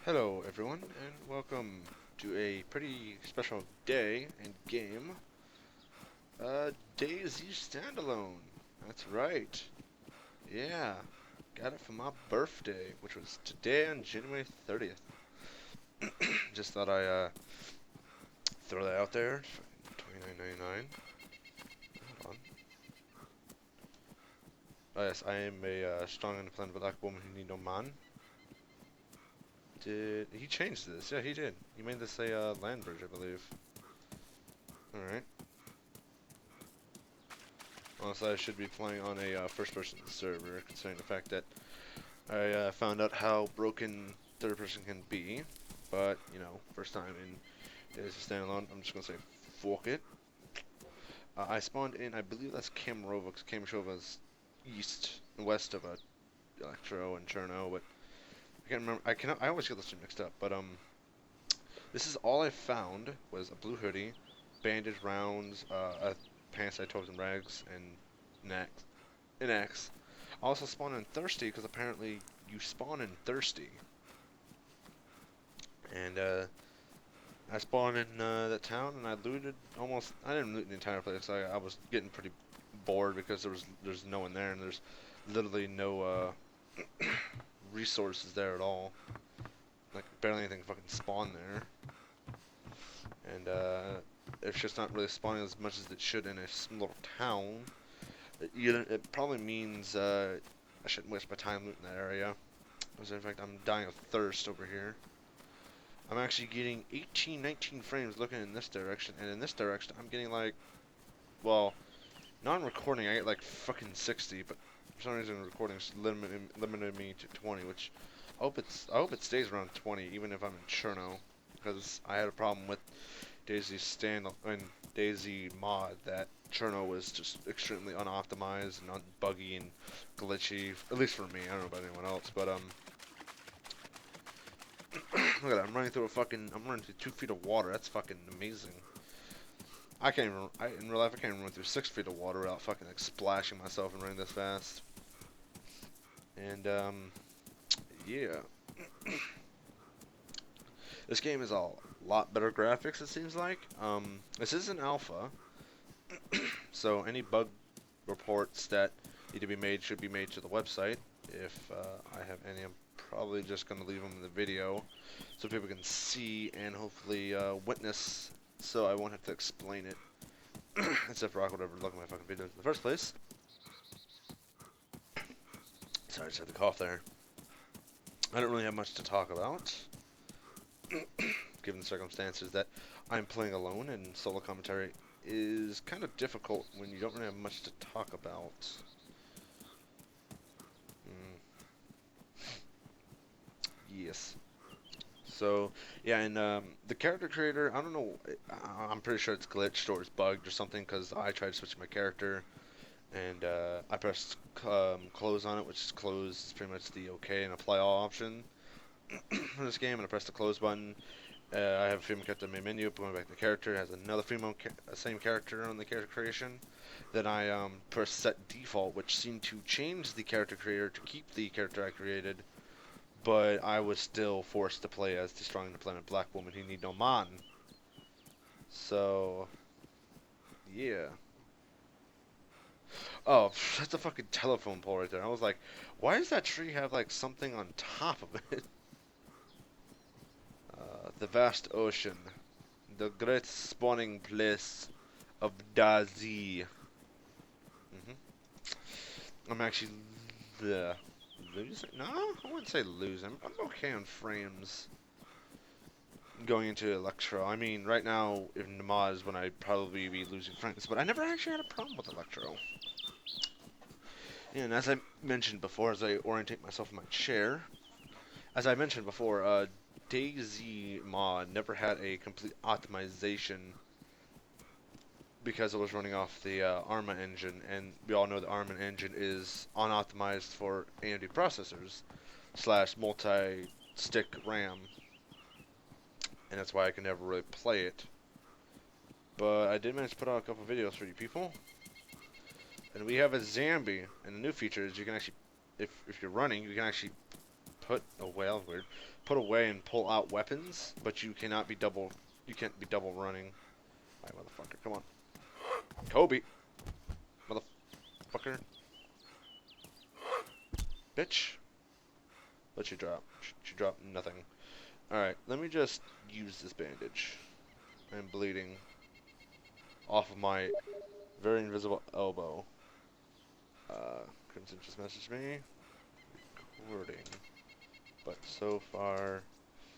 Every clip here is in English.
Hello everyone, and welcome to a pretty special day and game. DayZ Standalone. That's right. Yeah, got it for my birthday, which was today on January 30th. Just thought I throw that out there. $29.99. Hold on. Oh yes, I am a strong and independent black woman who need no man. Did he change this? Yeah, he did. He made this a land bridge, I believe. All right. Honestly, I should be playing on a first-person server, considering the fact that I found out how broken third-person can be. But, you know, first time in DayZ Standalone, I'm just going to say, fuck it. I spawned in, I believe that's Kamarova, because Kamishova's east and west of Electro and Cherno, but I can't remember, I always get those two mixed up, but, this is all I found was a blue hoodie, bandage rounds, pants I told in rags, and an axe. I also spawned in Thirsty because apparently you spawn in Thirsty. And I spawned in that town and I looted almost. I didn't loot the entire place. I was getting pretty bored because there's no one there and there's literally no resources there at all. Like barely anything fucking spawned there. And it's just not really spawning as much as it should in a little town. It probably means I shouldn't waste my time looting that area. As a matter of fact, I'm dying of thirst over here. I'm actually getting 18, 19 frames looking in this direction, and in this direction, I'm getting like, well, non-recording, I get like fucking 60, but for some reason, recording's limited me to 20, which I hope it stays around 20, even if I'm in Cherno, because I had a problem with DayZ mod that Cherno was just extremely unoptimized and buggy and glitchy, at least for me. I don't know about anyone else, but look at that, I'm running through 2 feet of water. That's fucking amazing. In real life, I can't even run through 6 feet of water without fucking like splashing myself and running this fast. And, yeah. This game is a lot better graphics, it seems like. This is an alpha, so any bug reports that need to be made should be made to the website. If I have any, I'm probably just going to leave them in the video so people can see and hopefully witness, so I won't have to explain it. Except for I would ever look at my fucking videos in the first place. Sorry, I just had to cough there. I don't really have much to talk about, given the circumstances that I'm playing alone and solo commentary is kind of difficult when you don't really have much to talk about. Yes. So, yeah, and the character creator, I don't know, I'm pretty sure it's glitched or it's bugged or something because I tried switching my character and I pressed close on it, which is close is pretty much the OK and apply all option for this game, and I pressed the close button. I have a female character in the main menu, going back to the character, it has another same character on the character creation. Then I press set default, which seemed to change the character creator to keep the character I created, but I was still forced to play as the strong independent black woman who need no man. So, yeah. Oh, that's a fucking telephone pole right there. I was like, why does that tree have like something on top of it? The vast ocean. The great spawning place of DayZ. I'm actually losing. No, I wouldn't say losing. I'm okay on frames going into Electro. I mean, right now in the mod is when I'd probably be losing frames, but I never actually had a problem with Electro. And as I mentioned before, as I orientate myself in my chair, as I mentioned before, DayZ mod never had a complete optimization because it was running off the ARMA engine, and we all know the ARMA engine is unoptimized for AMD processors slash multi-stick RAM, and that's why I can never really play it. But I did manage to put out a couple videos for you people, and we have a zombie, and the new feature is you can actually, if you're running, you can actually put away. That was weird. Put away and pull out weapons, but you cannot be double. You can't be double running. Alright, motherfucker, come on, Kobe, motherfucker, bitch. Let you drop. She dropped nothing. Alright, let me just use this bandage. I'm bleeding off of my very invisible elbow. Crimson just messaged me. Recording. But so far,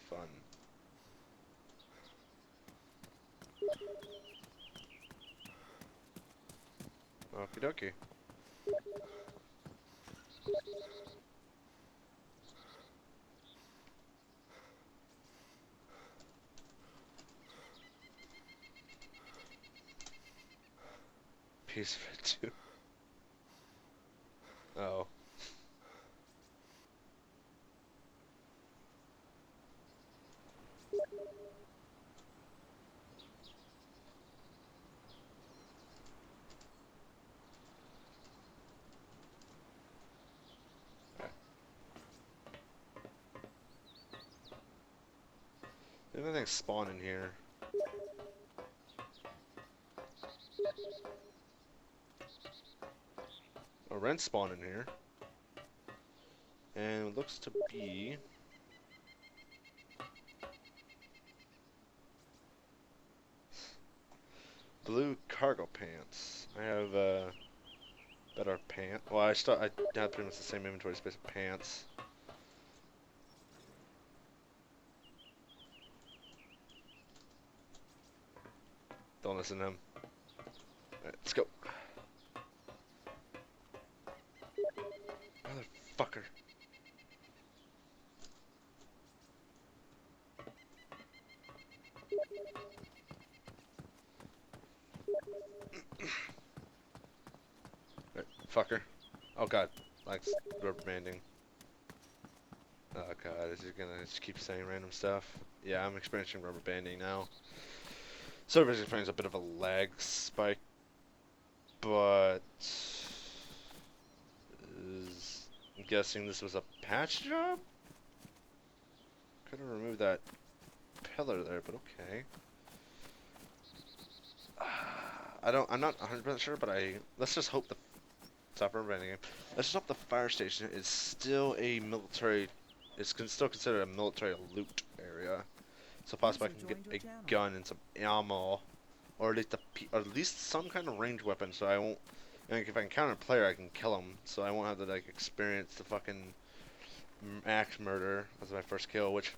fun. Okie dokie. Piece of it too. Oh. There's nothing spawn in here. A rent spawn in here. And it looks to be blue cargo pants. I have better pants. Well, I had pretty much the same inventory space of pants. Don't listen to him. Alright, let's go. Motherfucker. Right, fucker. Oh god. Like rubber banding. Oh god, is he gonna just keep saying random stuff? Yeah, I'm experiencing rubber banding now. Server's experiencing a bit of a lag spike, but I'm guessing this was a patch job? Could have removed that pillar there, but okay. I'm not 100% sure, but let's just hope stop remembering again. Let's just hope the fire station is still a military, still considered a military loot area. So possibly I can get a gun and some ammo, or at least some kind of ranged weapon, so I won't, like, if I encounter a player, I can kill him, so I won't have to, like, experience the fucking axe murder as my first kill, which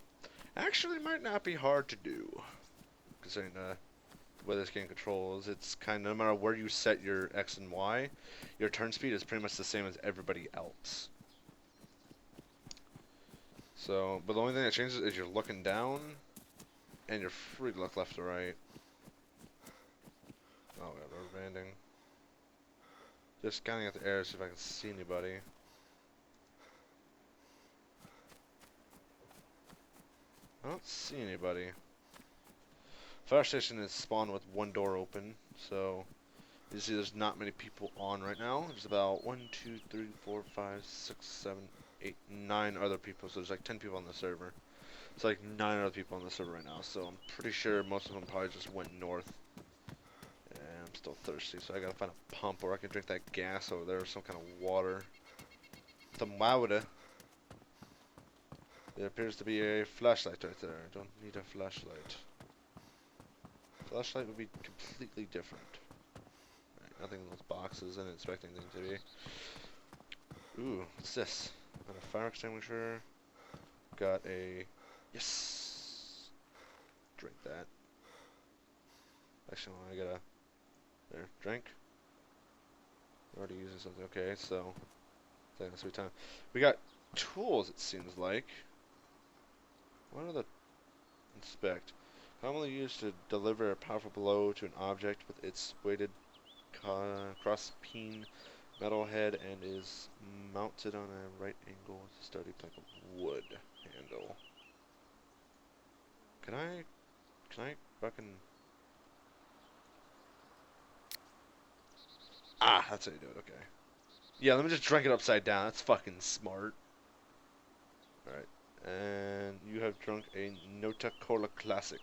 actually might not be hard to do, considering the way this game controls. It's kind of, no matter where you set your X and Y, your turn speed is pretty much the same as everybody else. So, but the only thing that changes is you're looking down, and you're free to look left or right. Oh, we got rubber banding. Just scanning at the air to see if I can see anybody. I don't see anybody. Fire station is spawned with one door open, so you see there's not many people on right now. There's about 1, 2, 3, 4, 5, 6, 7, 8, 9 other people, so there's like 10 people on the server. It's like 9 other people on the server right now, so I'm pretty sure most of them probably just went north. And I'm still thirsty, so I gotta find a pump where I can drink that gas over there, or some kind of water. Some water. There appears to be a flashlight right there. I don't need a flashlight. Flashlight would be completely different. Right, nothing in those boxes. I didn't expect anything to be. Ooh, what's this? Got a fire extinguisher. Got a... Yes! Drink that. Actually, I gotta... There, drink. We're already using something. Okay, so... That's sweet time. We got tools, it seems like. What are the... Inspect. Commonly used to deliver a powerful blow to an object with its weighted cross-peen metal head and is mounted on a right angle with a sturdy plank of wood handle. Can I fucking... Ah, that's how you do it, okay. Yeah, let me just drink it upside down. That's fucking smart. Alright. And you have drunk a Nota Cola Classic.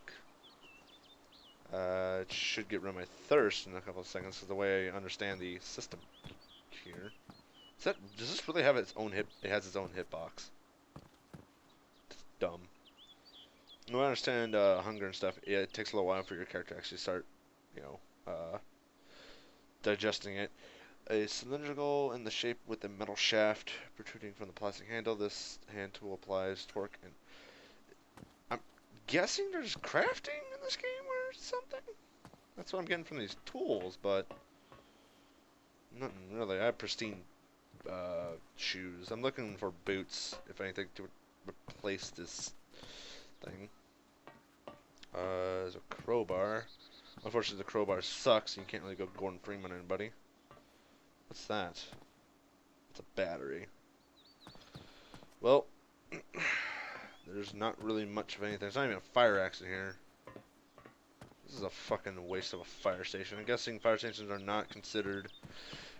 It should get rid of my thirst in a couple of seconds, because the way I understand the system here. Does this really have its own hit? It has its own hitbox. It's dumb. No, I understand hunger and stuff. Yeah, it takes a little while for your character to actually start, you know, digesting it. A cylindrical in the shape with a metal shaft protruding from the plastic handle. This hand tool applies torque, and I'm guessing there's crafting in this game or something. That's what I'm getting from these tools, but nothing really. I have pristine shoes. I'm looking for boots, if anything, to replace this thing. There's a crowbar. Unfortunately, the crowbar sucks. You can't really go Gordon Freeman on anybody. What's that? It's a battery. Well, there's not really much of anything. There's not even a fire axe in here. This is a fucking waste of a fire station. I'm guessing fire stations are not considered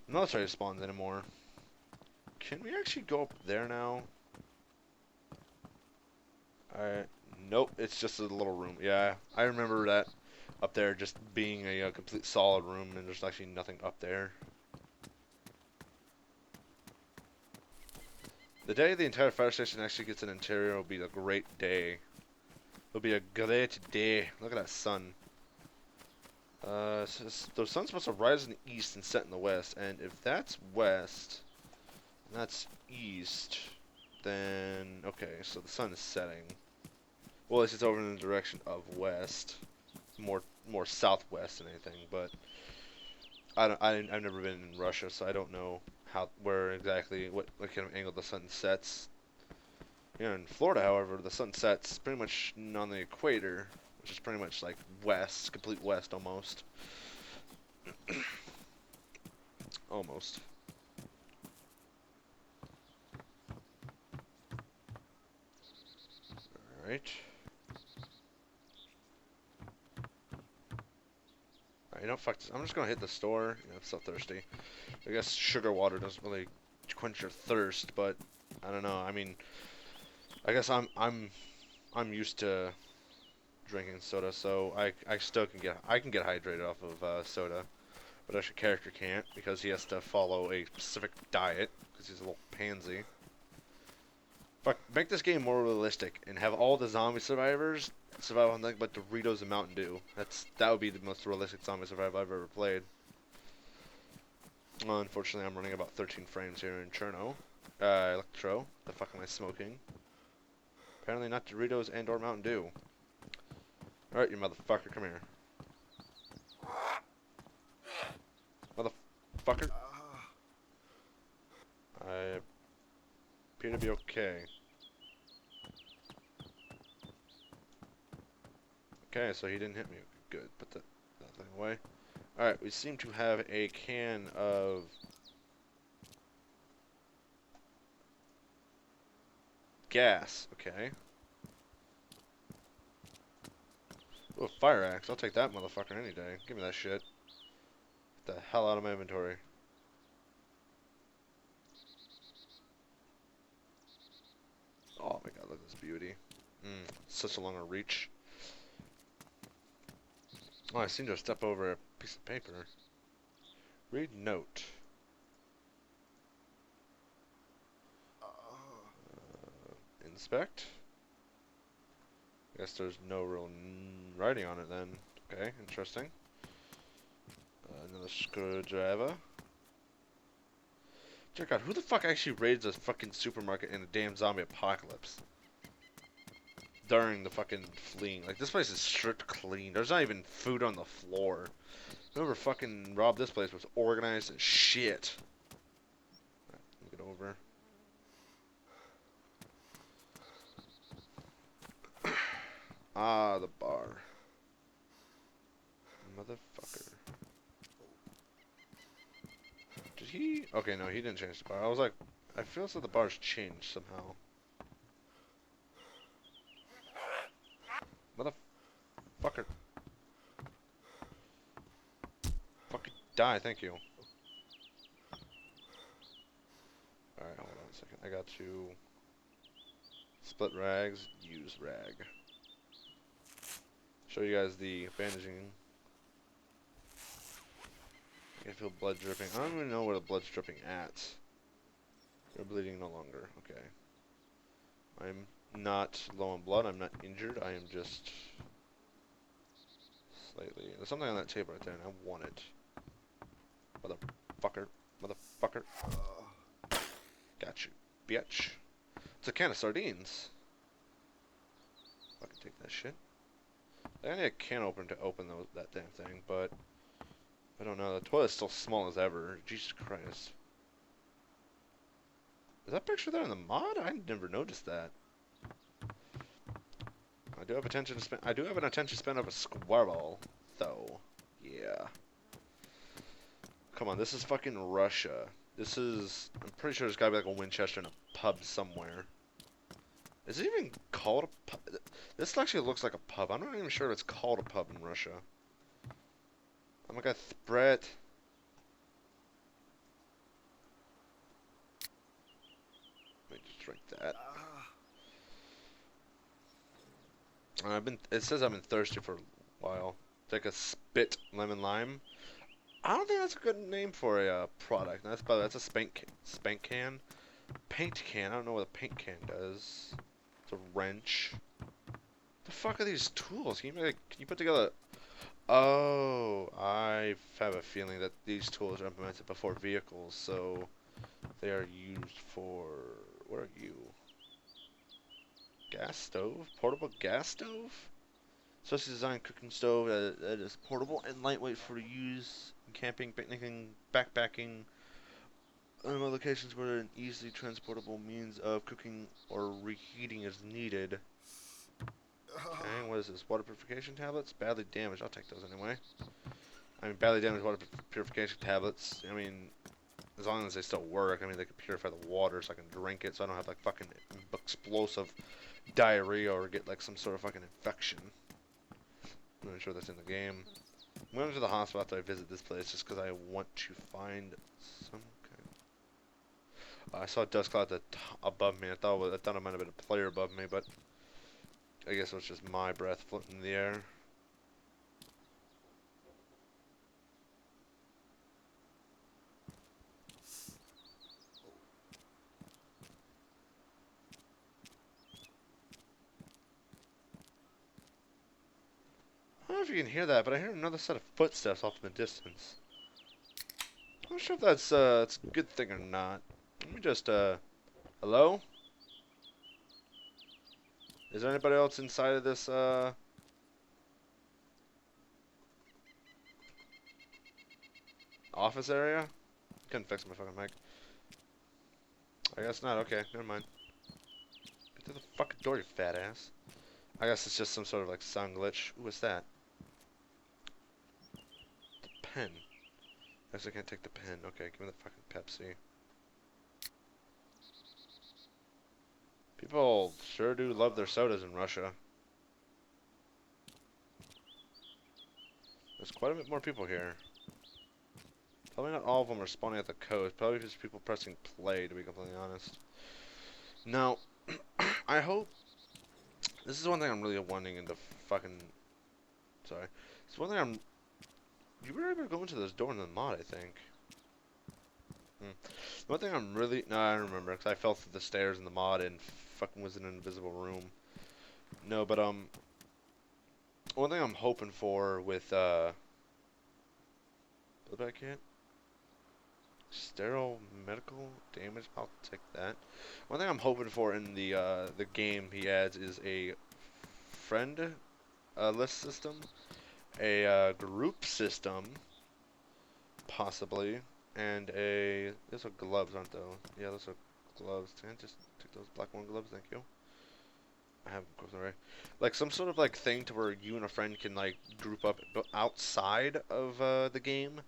military spawns anymore. Can we actually go up there now? Alright. Nope, it's just a little room. Yeah, I remember that up there just being a complete solid room, and there's actually nothing up there. The day the entire fire station actually gets an interior will be a great day. It'll be a great day. Look at that sun. The sun's supposed to rise in the east and set in the west, and if that's west, and that's east, then okay, so the sun is setting. Well, at least it's over in the direction of west, more southwest than anything. But I've never been in Russia, so I don't know where exactly what kind of angle the sun sets. Here in Florida, however, the sun sets pretty much on the equator, which is pretty much like west, complete west almost. Almost. Alright. Alright, you know, fuck this. I'm just gonna hit the store. You know, I'm so thirsty. I guess sugar water doesn't really quench your thirst, but I don't know. I mean, I guess I'm used to drinking soda, so I still can get hydrated off of soda, but our character can't because he has to follow a specific diet because he's a little pansy. Fuck, make this game more realistic and have all the zombie survivors survive on nothing but Doritos and Mountain Dew. That would be the most realistic zombie survival I've ever played. Well, unfortunately, I'm running about 13 frames here in Cherno. Electro. The fuck am I smoking? Apparently not Doritos and or Mountain Dew. Alright, you motherfucker, come here. Motherfucker. I appear to be okay. Okay, so he didn't hit me. Good, put that thing away. Alright, we seem to have a can of gas. Okay. Ooh, a fire axe. I'll take that motherfucker any day. Give me that shit. Get the hell out of my inventory. Oh my god, look at this beauty. Such a longer reach. Oh, I seem to have stepped over a piece of paper. Read note. Inspect. Guess there's no real writing on it then. Okay, interesting. Another screwdriver. Dear God, who the fuck actually raids a fucking supermarket in a damn zombie apocalypse? During the fucking fleeing. Like, this place is stripped clean. There's not even food on the floor. Whoever fucking robbed this place was organized as shit. Alright, let me get over. Ah, the bar. Motherfucker. Did he? Okay, no, he didn't change the bar. I was like, I feel as though the bar's changed somehow. Motherfucker. Fucking die, thank you. Alright, hold on a second. I got to Split rags, use rag. Show you guys the bandaging. I feel blood dripping. I don't even know where the blood's dripping at. You're bleeding no longer. Okay. I'm not low on blood. I'm not injured. I am just slightly. There's something on that table right there, and I want it. Motherfucker. Motherfucker. Got you, bitch. It's a can of sardines. Fucking take that shit. I need a can opener to open that damn thing, but I don't know. The toilet's still small as ever. Jesus Christ. Is that picture there in the mod? I never noticed that. I do have attention to spend. I do have an attention span of a squirrel, though. Yeah. Come on, this is fucking Russia. This is. I'm pretty sure there's gotta be like a Winchester in a pub somewhere. Is it even called a pub? This actually looks like a pub. I'm not even sure if it's called a pub in Russia. Oh my god, Brett. Let me just drink that. It says I've been thirsty for a while. Take a spit lemon lime. I don't think that's a good name for a product. That's a spank can. Paint can. I don't know what a paint can does. It's a wrench. The fuck are these tools? Can you put together? Oh, I have a feeling that these tools are implemented before vehicles, so they are used for. What are you? Gas stove? Portable gas stove? Especially designed cooking stove that is portable and lightweight for use in camping, picnicking, backpacking, and locations where an easily transportable means of cooking or reheating is needed. Okay, what is this? Water purification tablets? Badly damaged. I'll take those anyway. I mean, badly damaged water purification tablets. I mean, as long as they still work. I mean, they can purify the water so I can drink it so I don't have, like, fucking explosive diarrhea or get, like, some sort of fucking infection. I'm not sure that's in the game. I'm going to the hospital after I visit this place just because I want to find some kind I saw a dust cloud above me. I thought it might have been a player above me, but I guess it was just my breath floating in the air. I don't know if you can hear that, but I hear another set of footsteps off in the distance. I'm not sure if that's it's a good thing or not. Let me just hello? Is there anybody else inside of this office area? Couldn't fix my fucking mic. I guess not. Okay, never mind. Get to the fucking door, you fat ass. I guess it's just some sort of like sound glitch. Ooh, what's that? The pen. I guess I can't take the pen. Okay, give me the fucking Pepsi. People sure do love their sodas in Russia. There's quite a bit more people here. Probably not all of them are spawning at the coast. Probably just people pressing play, to be completely honest. Now, I hope... This is one thing I'm really wanting into fucking... Sorry. It's one thing I'm... You were able to go into this door in the mod, I think. One thing I'm really... No, I remember, because I fell through the stairs in the mod and fucking was in an invisible room. No, but, one thing I'm hoping for with, What I can't? Sterile medical damage. I'll take that. One thing I'm hoping for in the game he adds is a friend list system, a group system, possibly, and a. Those are gloves, aren't they? Yeah, those are gloves. Can I just take those black one gloves? Thank you. I have them already. Like some sort of like thing to where you and a friend can like group up outside of the game.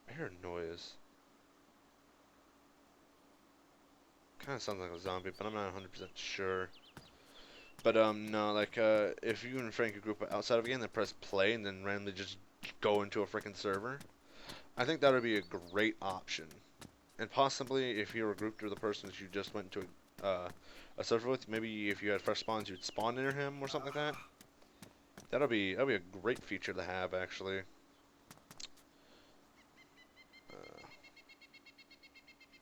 I hear a noise. Kind of sounds like a zombie, but I'm not 100% sure. But no, like if you and Frank group outside of a game, then press play and then randomly just go into a freaking server. I think that would be a great option. And possibly if you were grouped with the person that you just went to a server with, maybe if you had fresh spawns, you'd spawn near him or something like that. That'll be a great feature to have actually.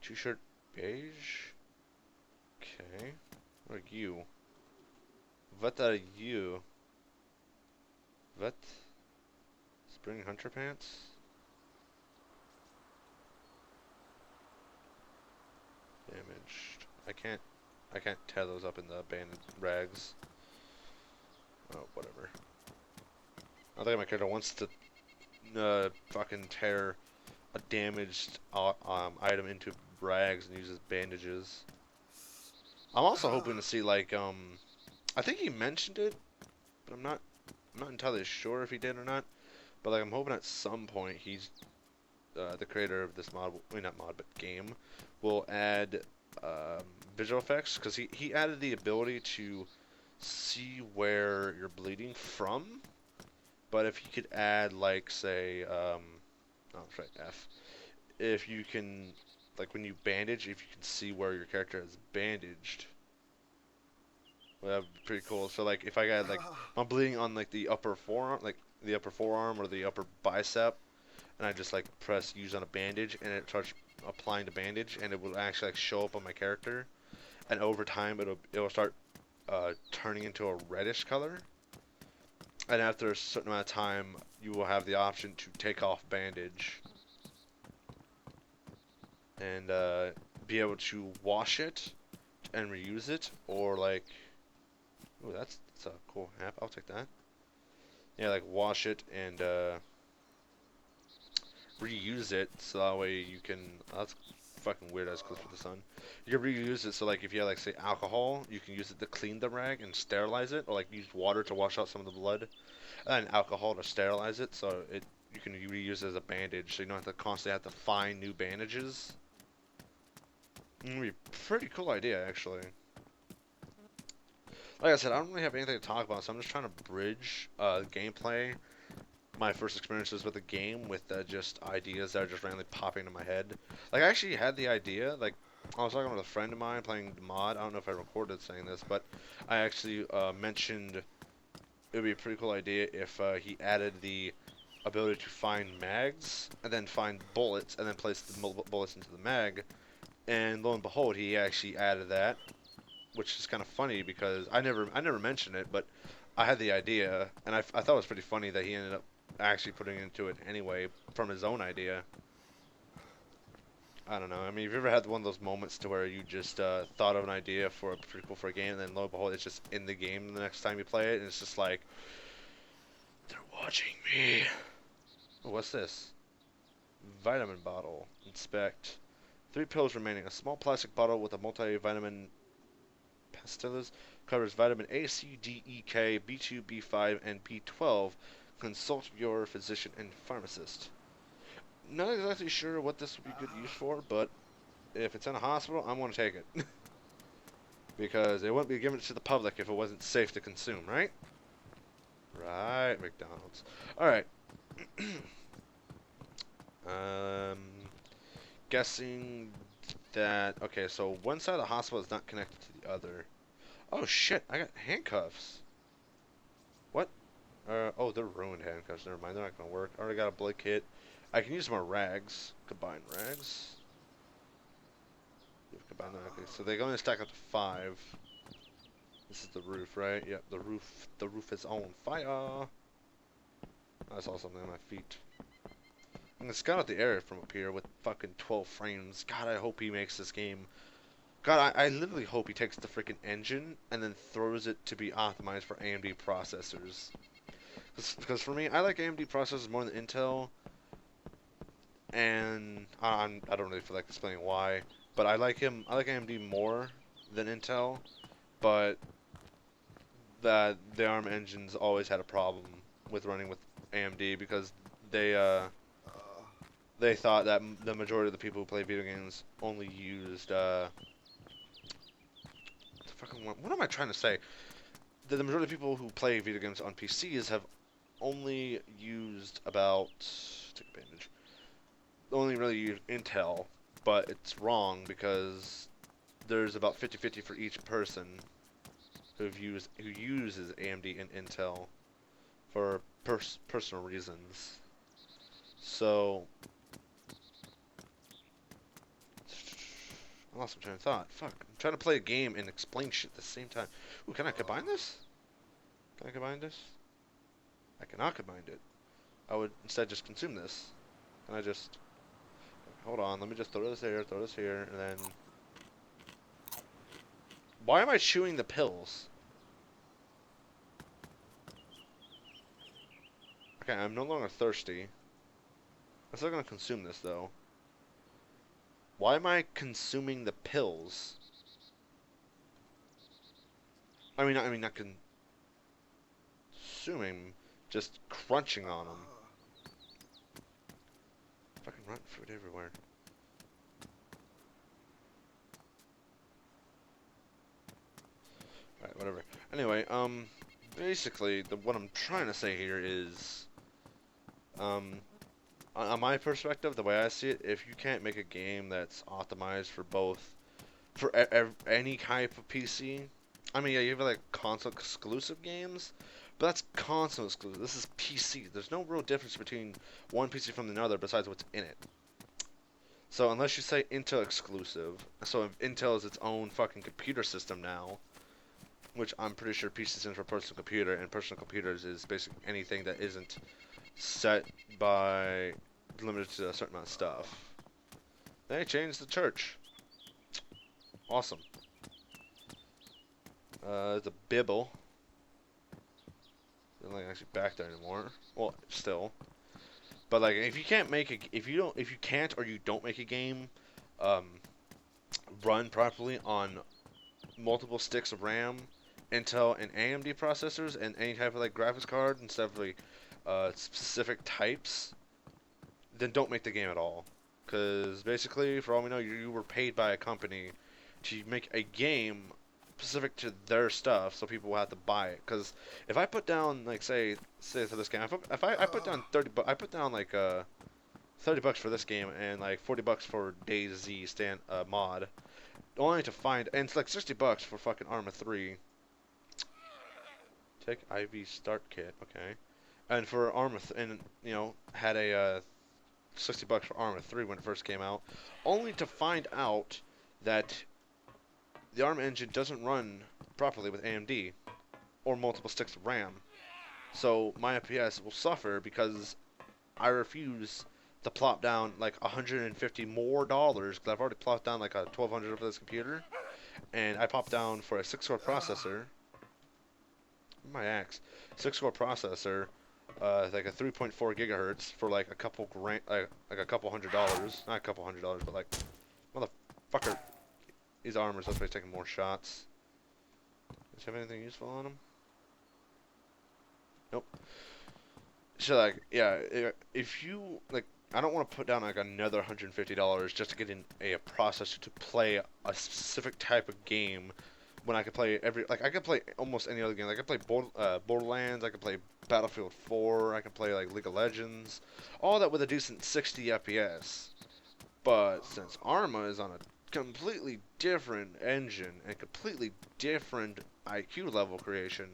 T-shirt beige. Okay. What are you? What are you? What? Spring hunter pants? Damaged. I can't tear those up in the abandoned rags. Oh, whatever. I think my character wants to fucking tear a damaged item into rags and uses bandages. I'm also hoping to see like I think he mentioned it, but I'm not entirely sure if he did or not. But like I'm hoping at some point he's the creator of this mod, well, not mod, but game, will add visual effects because he added the ability to see where you're bleeding from. But if you could add like say oh sorry F, if you can like when you bandage, if you can see where your character is bandaged. Well, that'd be pretty cool. So like if I got like I'm bleeding on like the upper forearm, like the upper forearm or the upper bicep, and I just like press use on a bandage and it starts applying the bandage and it will actually like show up on my character, and over time it'll start turning into a reddish color, and after a certain amount of time you will have the option to take off bandage and be able to wash it and reuse it, or like ooh, that's a cool app, I'll take that. Yeah, like wash it and reuse it so that way you can that's fucking weird as close to the sun. You can reuse it so like if you have like say alcohol, you can use it to clean the rag and sterilize it, or like use water to wash out some of the blood and alcohol to sterilize it so it you can reuse it as a bandage so you don't have to constantly have to find new bandages. It'd be a pretty cool idea actually. Like I said, I don't really have anything to talk about, so I'm just trying to bridge gameplay, my first experiences with the game, with just ideas that are just randomly popping into my head. Like, I actually had the idea, like, I was talking with a friend of mine playing the mod. I don't know if I recorded saying this, but I actually mentioned it would be a pretty cool idea if he added the ability to find mags, and then find bullets, and then place the bullets into the mag, and lo and behold, he actually added that, which is kind of funny because I never mentioned it, but I had the idea, and I thought it was pretty funny that he ended up actually putting into it anyway from his own idea. I don't know. I mean, have you ever had one of those moments to where you just thought of an idea for a pretty cool for a game, and then lo and behold, it's just in the game the next time you play it, and it's just like they're watching me. Oh, what's this? Vitamin bottle. Inspect. 3 pills remaining. A small plastic bottle with a multivitamin pastillas covers vitamin A, C, D, E, K, B2, B5, and B12. Consult your physician and pharmacist. Not exactly sure what this would be good use for, but if it's in a hospital, I'm going to take it. Because they wouldn't be giving it to the public if it wasn't safe to consume, right? Right, McDonald's. Alright. Guessing that... Okay, so one side of the hospital is not connected to the other. Oh shit, I got handcuffs. What? Oh, they're ruined handcuffs. Never mind, they're not gonna work. I already got a blood kit. I can use more rags. Combine rags. Combine that. Okay, so they only stack up to 5. This is the roof, right? Yep, the roof. The roof is on fire. I saw something on my feet. I'm gonna scout out the area from up here with fucking 12 frames. God, I hope he makes this game. God, I literally hope he takes the freaking engine and then throws it to be optimized for AMD processors. Because for me, I like AMD processors more than Intel, and I don't really feel like explaining why, but I like AMD more than Intel, but the ARM engines always had a problem with running with AMD because they thought that the majority of the people who play video games only used what am I trying to say? the majority of people who play video games on PCs have only used about take advantage. Only really used Intel, but it's wrong because there's about 50-50 for each person who uses AMD and Intel for personal reasons. So I lost my train of thought. Fuck. I'm trying to play a game and explain shit at the same time. Ooh, can I combine this? Can I combine this? I cannot combine it. I would instead just consume this. Can I just... Hold on, let me just throw this here, and then... Why am I chewing the pills? Okay, I'm no longer thirsty. I'm still gonna consume this, though. Why am I consuming the pills? Not consuming, just crunching on them. Fucking rotten food everywhere. Alright, whatever. Anyway, basically, what I'm trying to say here is, on my perspective, the way I see it, if you can't make a game that's optimized for both, for any type of PC, I mean, yeah, you have like console exclusive games, but that's console exclusive. This is PC. There's no real difference between one PC from another besides what's in it. So unless you say Intel exclusive, so if Intel is its own fucking computer system now, which I'm pretty sure PC stands for personal computer, and personal computers is basically anything that isn't set by limited to a certain amount of stuff. They changed the church. Awesome. It's a Bible. Doesn't like actually back there anymore. Well, still. But like, if you can't make if you can't or you don't make a game, run properly on multiple sticks of RAM, Intel and AMD processors, and any type of like graphics card instead of like specific types, then don't make the game at all. Because basically, for all we know, you were paid by a company to make a game specific to their stuff, so people will have to buy it. Because if I put down, like, say for this game, if I put down I put down like $30 for this game and like $40 for DayZ mod, only to find, and it's like $60 for fucking Arma 3. Take IV start kit, okay. And for Arma, and you know, had a $60 for Arma 3 when it first came out, only to find out that the ARM engine doesn't run properly with AMD or multiple sticks of RAM. So my FPS will suffer because I refuse to plop down like $150 more because I've already plopped down like a $1,200 for this computer, and I popped down for a 6-core processor. My axe, 6-core processor, like a 3.4 gigahertz for like a couple grand, like a couple $100, not a couple $100, but like, motherfucker. These armors look like taking more shots. Does he have anything useful on him? Nope. So like, yeah, if you like, I don't want to put down like another $150 just to get in a processor to play a specific type of game when I could play I could play almost any other game. Like I could play Borderlands, I could play Battlefield 4, I could play like League of Legends, all that with a decent 60 FPS. But since Arma is on a completely different engine and completely different IQ level creation,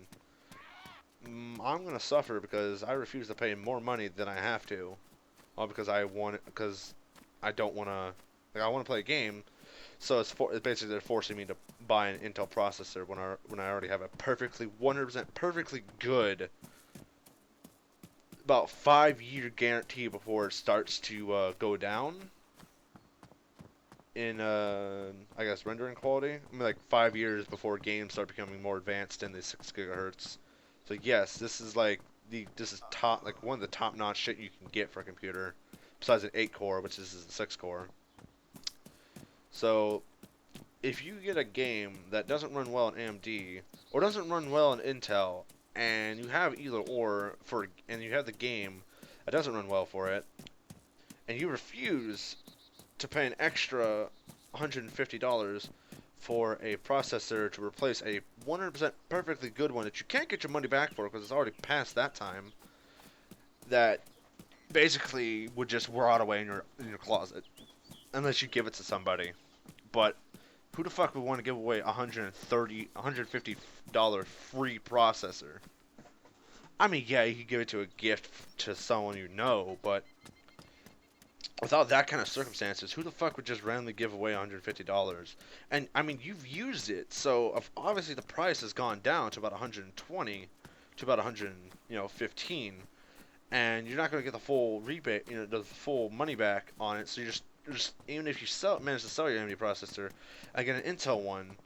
I'm gonna suffer because I refuse to pay more money than I have to, all because I don't want to, like, I want to play a game, so it's basically they're forcing me to buy an Intel processor when I already have a perfectly 100% perfectly good about 5-year guarantee before it starts to go down in I guess rendering quality. I mean, like 5 years before games start becoming more advanced in the 6 gigahertz. So yes, this is like this is top, like one of the top notch shit you can get for a computer, besides an 8-core, which is a 6-core. So if you get a game that doesn't run well in AMD or doesn't run well in Intel, and you have either or and you have the game that doesn't run well for it, and you refuse to pay an extra $150 for a processor to replace a 100% perfectly good one that you can't get your money back for because it's already past that time, that basically would just rot away in your closet unless you give it to somebody. But who the fuck would want to give away $150 free processor? I mean, yeah, you could give it to a gift to someone you know, but without that kind of circumstances, who the fuck would just randomly give away $150? And I mean, you've used it, so obviously the price has gone down to about 120, to about 115, and you're not going to get the full rebate, the full money back on it. So you're just even if you manage to sell your AMD processor, and get an Intel one,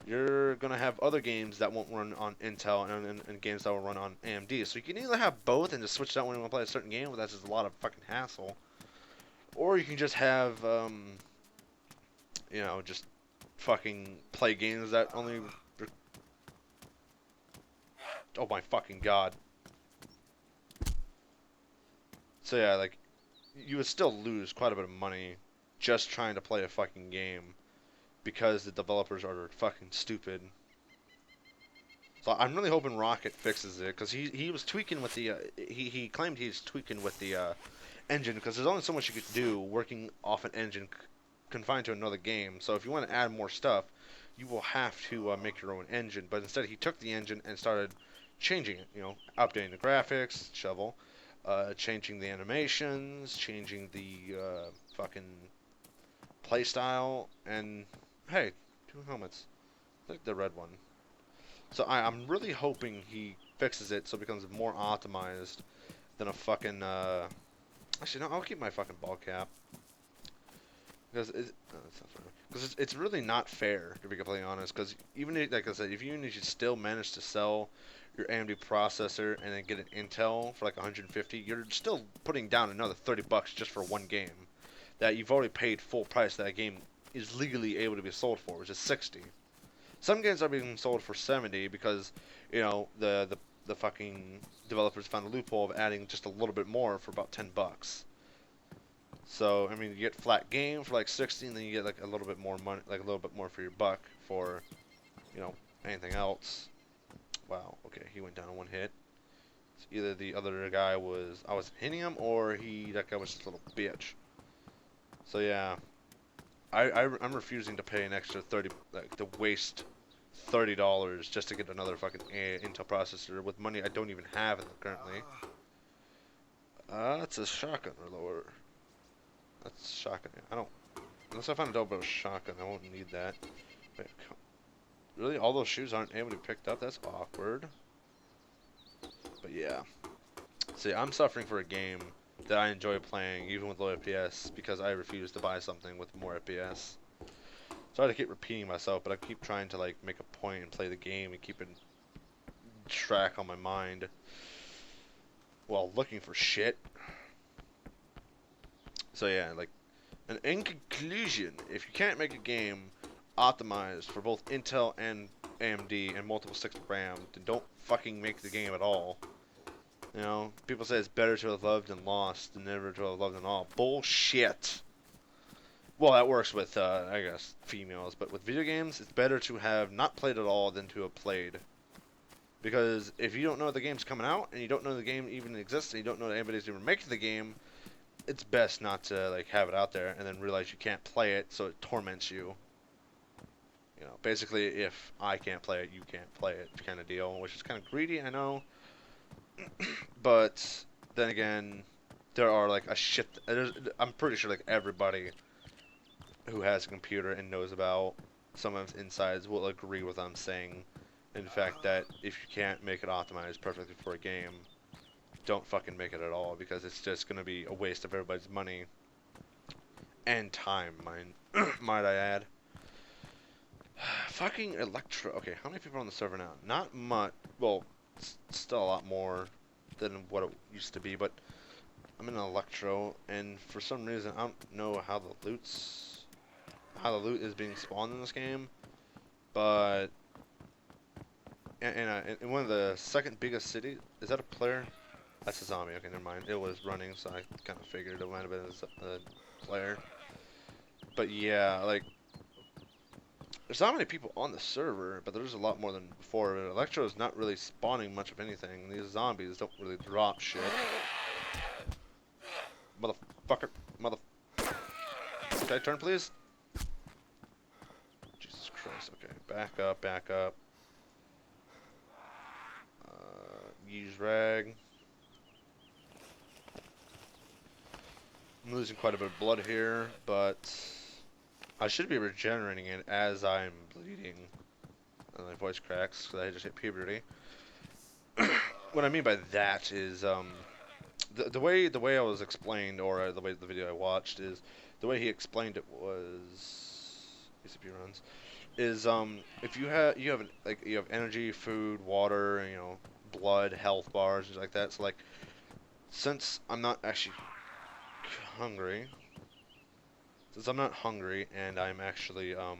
you're going to have other games that won't run on Intel and games that will run on AMD. So you can either have both and just switch it out when you want to play a certain game, but that's just a lot of fucking hassle. Or you can just have, just fucking play games that only... Oh my fucking god. So yeah, like, you would still lose quite a bit of money just trying to play a fucking game because the developers are fucking stupid. So I'm really hoping Rocket fixes it, because he was tweaking with the, he claimed he's tweaking with the, engine, because there's only so much you could do working off an engine confined to another game. So if you want to add more stuff, you will have to make your own engine. But instead, he took the engine and started changing it. Updating the graphics, shovel, changing the animations, changing the fucking playstyle, and hey, 2 helmets. I like the red one. So I'm really hoping he fixes it so it becomes more optimized than a fucking actually, no, I'll keep my fucking ball cap. Because it's really not fair, to be completely honest. Because even if, like I said, even if you still manage to sell your AMD processor and then get an Intel for like 150, you're still putting down another $30 just for one game that you've already paid full price. That game is legally able to be sold for, which is 60. Some games are being sold for 70 because the fucking developers found a loophole of adding just a little bit more for about $10. So I mean, you get flat game for like 60, and then you get like a little bit more money, like a little bit more for your buck for, anything else. Wow. Okay, he went down in one hit. So either the other guy I was hitting him, or that guy was just a little bitch. So yeah, I'm refusing to pay an extra 30, like to waste $30 just to get another fucking Intel processor with money I don't even have currently. It's a shotgun reloader. That's shotgun. Unless I find a double shotgun, I won't need that. Wait, really? All those shoes aren't able to be picked up? That's awkward. But yeah. See, I'm suffering for a game that I enjoy playing, even with low FPS, because I refuse to buy something with more FPS. Sorry to keep repeating myself, but I keep trying to like make a point and play the game and keep it track on my mind while looking for shit. So yeah, like, and in conclusion, if you can't make a game optimized for both Intel and AMD and multiple sticks of RAM, then don't fucking make the game at all. People say it's better to have loved and lost than never to have loved and all. Bullshit. Well, that works with, I guess, females, but with video games, it's better to have not played at all than to have played. Because if you don't know the game's coming out, and you don't know the game even exists, and you don't know that anybody's even making the game, it's best not to like have it out there and then realize you can't play it, so it torments you. Basically, if I can't play it, you can't play it kind of deal, which is kind of greedy, I know. But then again, there are like a shit. I'm pretty sure like everybody who has a computer and knows about some of its insides will agree with what I'm saying. In fact, that if you can't make it optimized perfectly for a game, don't fucking make it at all, because it's just going to be a waste of everybody's money and time, might I add. Fucking Electro. Okay, how many people are on the server now? Not much. Well, still a lot more than what it used to be, but I'm in Electro, and for some reason I don't know how the loot is being spawned in this game, but in one of the second biggest cities. Is that a player? That's a zombie. Okay, never mind. It was running, so I kind of figured it might have been a player. But yeah, like, there's not many people on the server, but there's a lot more than before. Electro is not really spawning much of anything. These zombies don't really drop shit. Motherfucker. Mother... Can I turn, please? Jesus Christ. Okay, back up, back up. Use rag. I'm losing quite a bit of blood here, but I should be regenerating it as I'm bleeding. And my voice cracks because I just hit puberty. What I mean by that is, the way I was explained, or the way the video I watched is, the way he explained it was, ECP runs, is if you have energy, food, water, you know, blood, health bars, things like that. So like, since I'm not actually hungry, and I'm actually I'm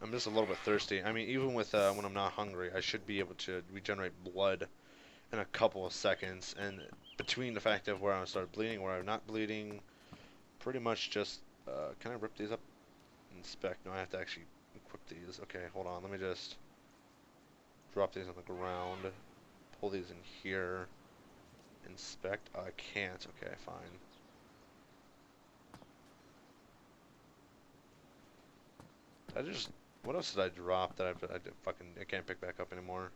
just a little bit thirsty. I mean, even with when I'm not hungry, I should be able to regenerate blood in a couple of seconds. And between the fact of where I started bleeding, where I'm not bleeding, pretty much just can I rip these up? Inspect. No, I have to actually equip these. Okay, hold on. Let me just drop these on the ground. Pull these in here. Inspect. Oh, I can't. Okay, fine. I just... What else did I drop that I can't pick back up anymore?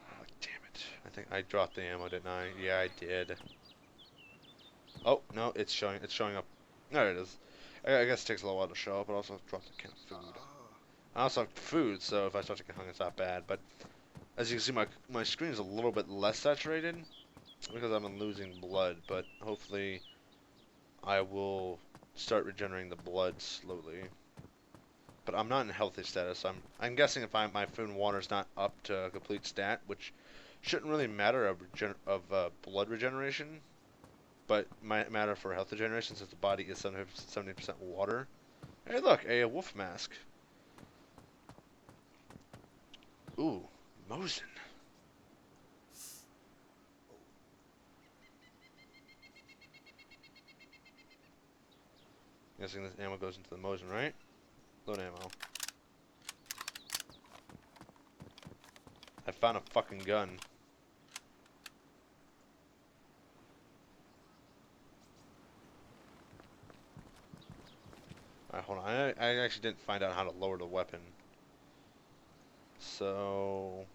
Oh, damn it. I think I dropped the ammo, didn't I? Yeah, I did. Oh, no, it's showing up. There it is. I guess it takes a little while to show up, but I also dropped a can of food. I also have food, so if I start to get hungry, it's not bad. But as you can see, my screen is a little bit less saturated because I'm losing blood. But hopefully, I will start regenerating the blood slowly. But I'm not in healthy status. I'm guessing if my food and water is not up to a complete stat, which shouldn't really matter of blood regeneration, but might matter for health regeneration since the body is 70% water. Hey, look, a wolf mask. Ooh, Mosin. Guessing this ammo goes into the Mosin, right? Load ammo. I found a fucking gun. Alright, hold on. I actually didn't find out how to lower the weapon. So,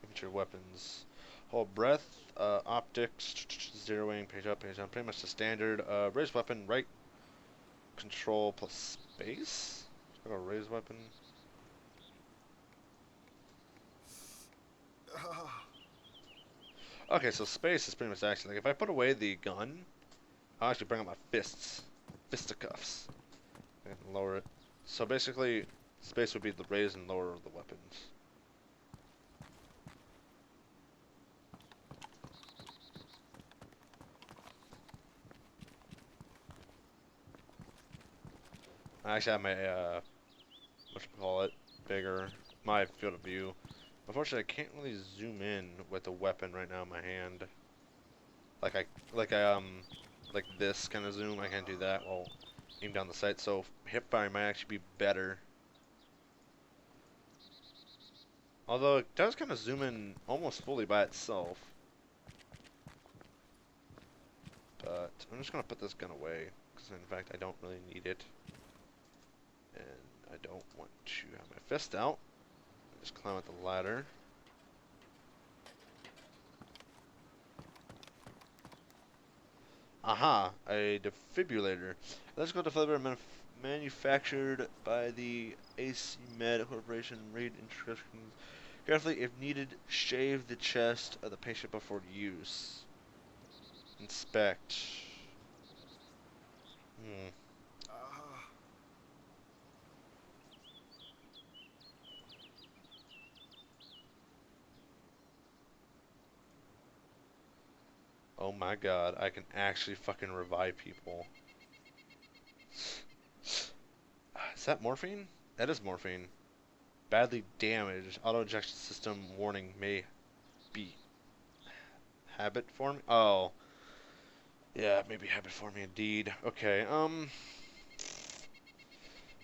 infantry weapons. Hold breath, optics, zeroing, page up, page down. Pretty much the standard. Raise weapon, right control plus space? I'll go raise weapon. Okay, so space is pretty much actually, like, if I put away the gun, I'll actually bring up my fists. Fisticuffs. And lower it. So basically, space would be the raise and lower of the weapons. I actually have my, bigger, my field of view. Unfortunately, I can't really zoom in with the weapon right now in my hand. Like this kind of zoom, I can't do that while aim down the sight, so hip fire might actually be better. Although it does kind of zoom in almost fully by itself. But I'm just going to put this gun away, because in fact I don't really need it. And I don't want to have my fist out. Just climb up the ladder. Aha, a defibrillator. Electrical defibrillator manufactured by the AC Med Corporation. Read instructions carefully. If needed, shave the chest of the patient before use. Inspect. Oh my god, I can actually fucking revive people. Is that morphine? That is morphine. Badly damaged. Auto-ejection system warning may be habit forming. Oh. Yeah, maybe habit forming indeed. Okay,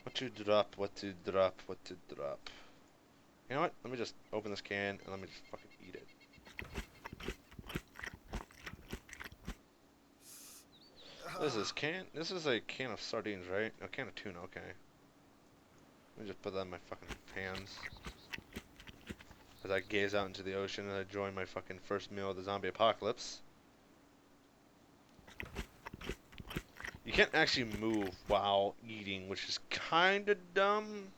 What to drop, what to drop, what to drop. You know what? Let me just open this can and let me just fucking eat it. This is a can of sardines, right? A can of tuna, okay. Let me just put that in my fucking hands. As I gaze out into the ocean and I join my fucking first meal of the zombie apocalypse. You can't actually move while eating, which is kinda dumb.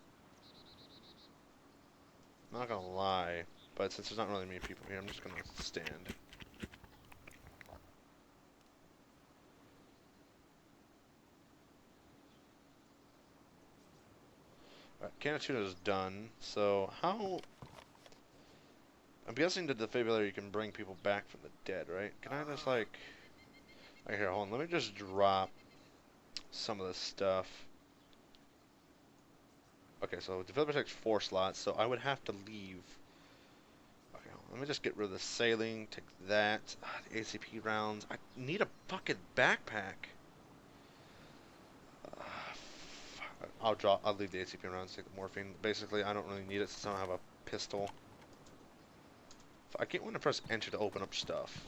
Not gonna lie. But since there's not really many people here, I'm just gonna stand. Alright, can of tuna is done. So, how... I'm guessing the defibrillator you can bring people back from the dead, right? Can I just, like... Right here, hold on. Let me just drop some of this stuff. Okay, so defibrillator takes 4 slots, so I would have to leave... Okay, let me just get rid of the saline, take that. The ACP rounds. I need a fucking backpack. I'll leave the ACP rounds, take the morphine. Basically, I don't really need it since I don't have a pistol. I can't want to press enter to open up stuff.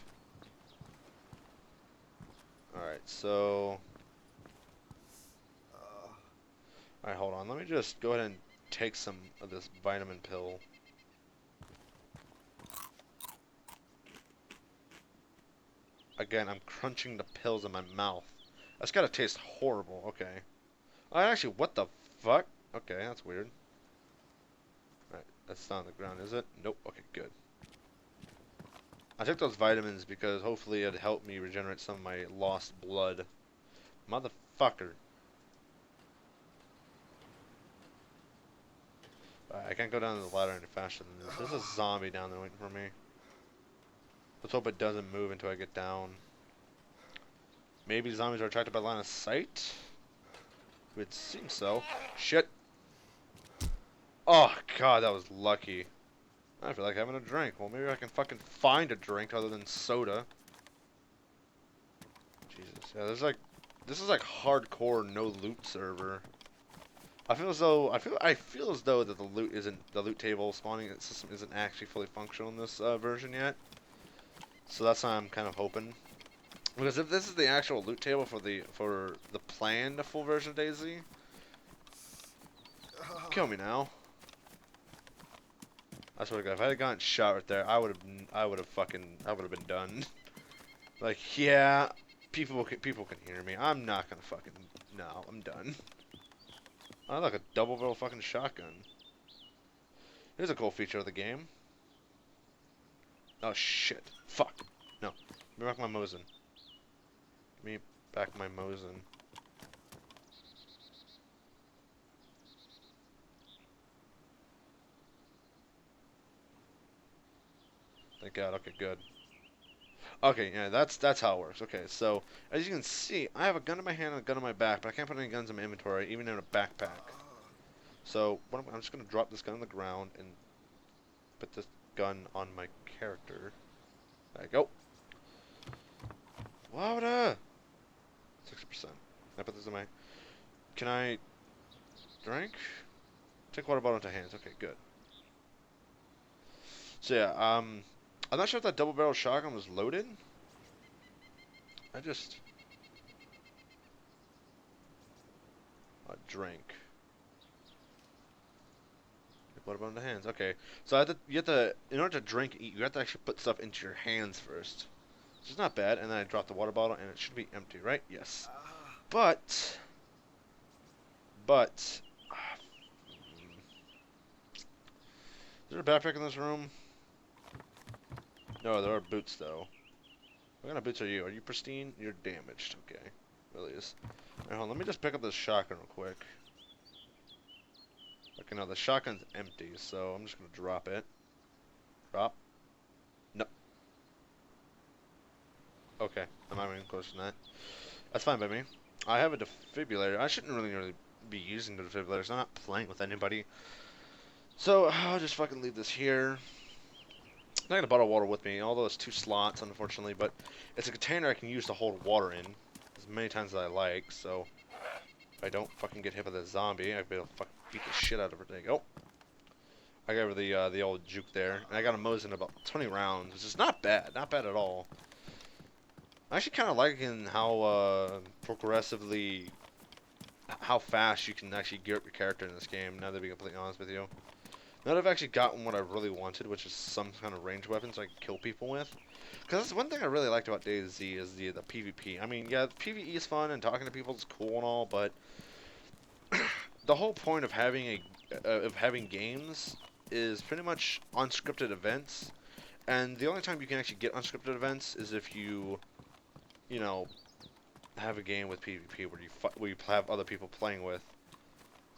Alright, so... Alright, hold on. Let me just go ahead and take some of this vitamin pill. Again, I'm crunching the pills in my mouth. That's gotta taste horrible. Okay. Oh, actually, what the fuck? Okay, that's weird. Alright, that's not on the ground, is it? Nope. Okay, good. I took those vitamins because hopefully it'd help me regenerate some of my lost blood. Motherfucker. I can't go down the ladder any faster than this. There's a zombie down there waiting for me. Let's hope it doesn't move until I get down. Maybe zombies are attracted by line of sight? It would seem so. Shit. Oh, God, that was lucky. I feel like having a drink. Well, maybe I can fucking find a drink other than soda. Jesus. Yeah, there's like... This is like hardcore no loot server. I feel as though that the loot table spawning system isn't actually fully functional in this version yet. So that's why I'm kind of hoping. Because if this is the actual loot table for the planned full version of DayZ, kill me now. I swear to God, if I had gotten shot right there, I would have been done. Like, yeah, people can hear me. I'm not gonna fucking, no, I'm done. I like a double barrel fucking shotgun. Here's a cool feature of the game. Oh shit, fuck. No, give me back my Mosin. Give me back my Mosin. Thank God. Okay, good. Okay, yeah, that's how it works. Okay, so as you can see, I have a gun in my hand and a gun in my back, but I can't put any guns in my inventory, even in a backpack. So I'm just gonna drop this gun on the ground and put this gun on my character. There you go. Water. 60%. I put this in my. Can I drink? Take water bottle into hands. Okay, good. So yeah, I'm not sure if that double barrel shotgun was loaded. I just drink. What about in the hands? Okay, so in order to drink and eat, you have to actually put stuff into your hands first. Which is not bad, and then I drop the water bottle, and it should be empty, right? Yes. But, is there a backpack in this room? No, there are boots, though. What kind of boots are you? Are you pristine? You're damaged. Okay. Really is. Alright, hold on. Let me just pick up this shotgun real quick. Okay, no, the shotgun's empty, so I'm just going to drop it. Drop. No. Okay, I'm not even close to that. That's fine by me. I have a defibrillator. I shouldn't really be using the defibrillators. I'm not playing with anybody. So, I'll just fucking leave this here. I'm not going to bottle water with me, although it's 2 slots, unfortunately, but it's a container I can use to hold water in as many times as I like, so... If I don't fucking get hit by the zombie, I'll be able to fucking beat the shit out of her. There you go. I gave her the old juke there, and I got a Mose in about 20 rounds, which is not bad. Not bad at all. I actually kind of liking how progressively, how fast you can actually gear up your character in this game, now to be completely honest with you. Now that I've actually gotten what I really wanted, which is some kind of ranged weapon so I can kill people with. Because that's one thing I really liked about DayZ is the PvP. I mean, yeah, the PvE is fun and talking to people is cool and all, but the whole point of having games is pretty much unscripted events. And the only time you can actually get unscripted events is if you know, have a game with PvP where you have other people playing with.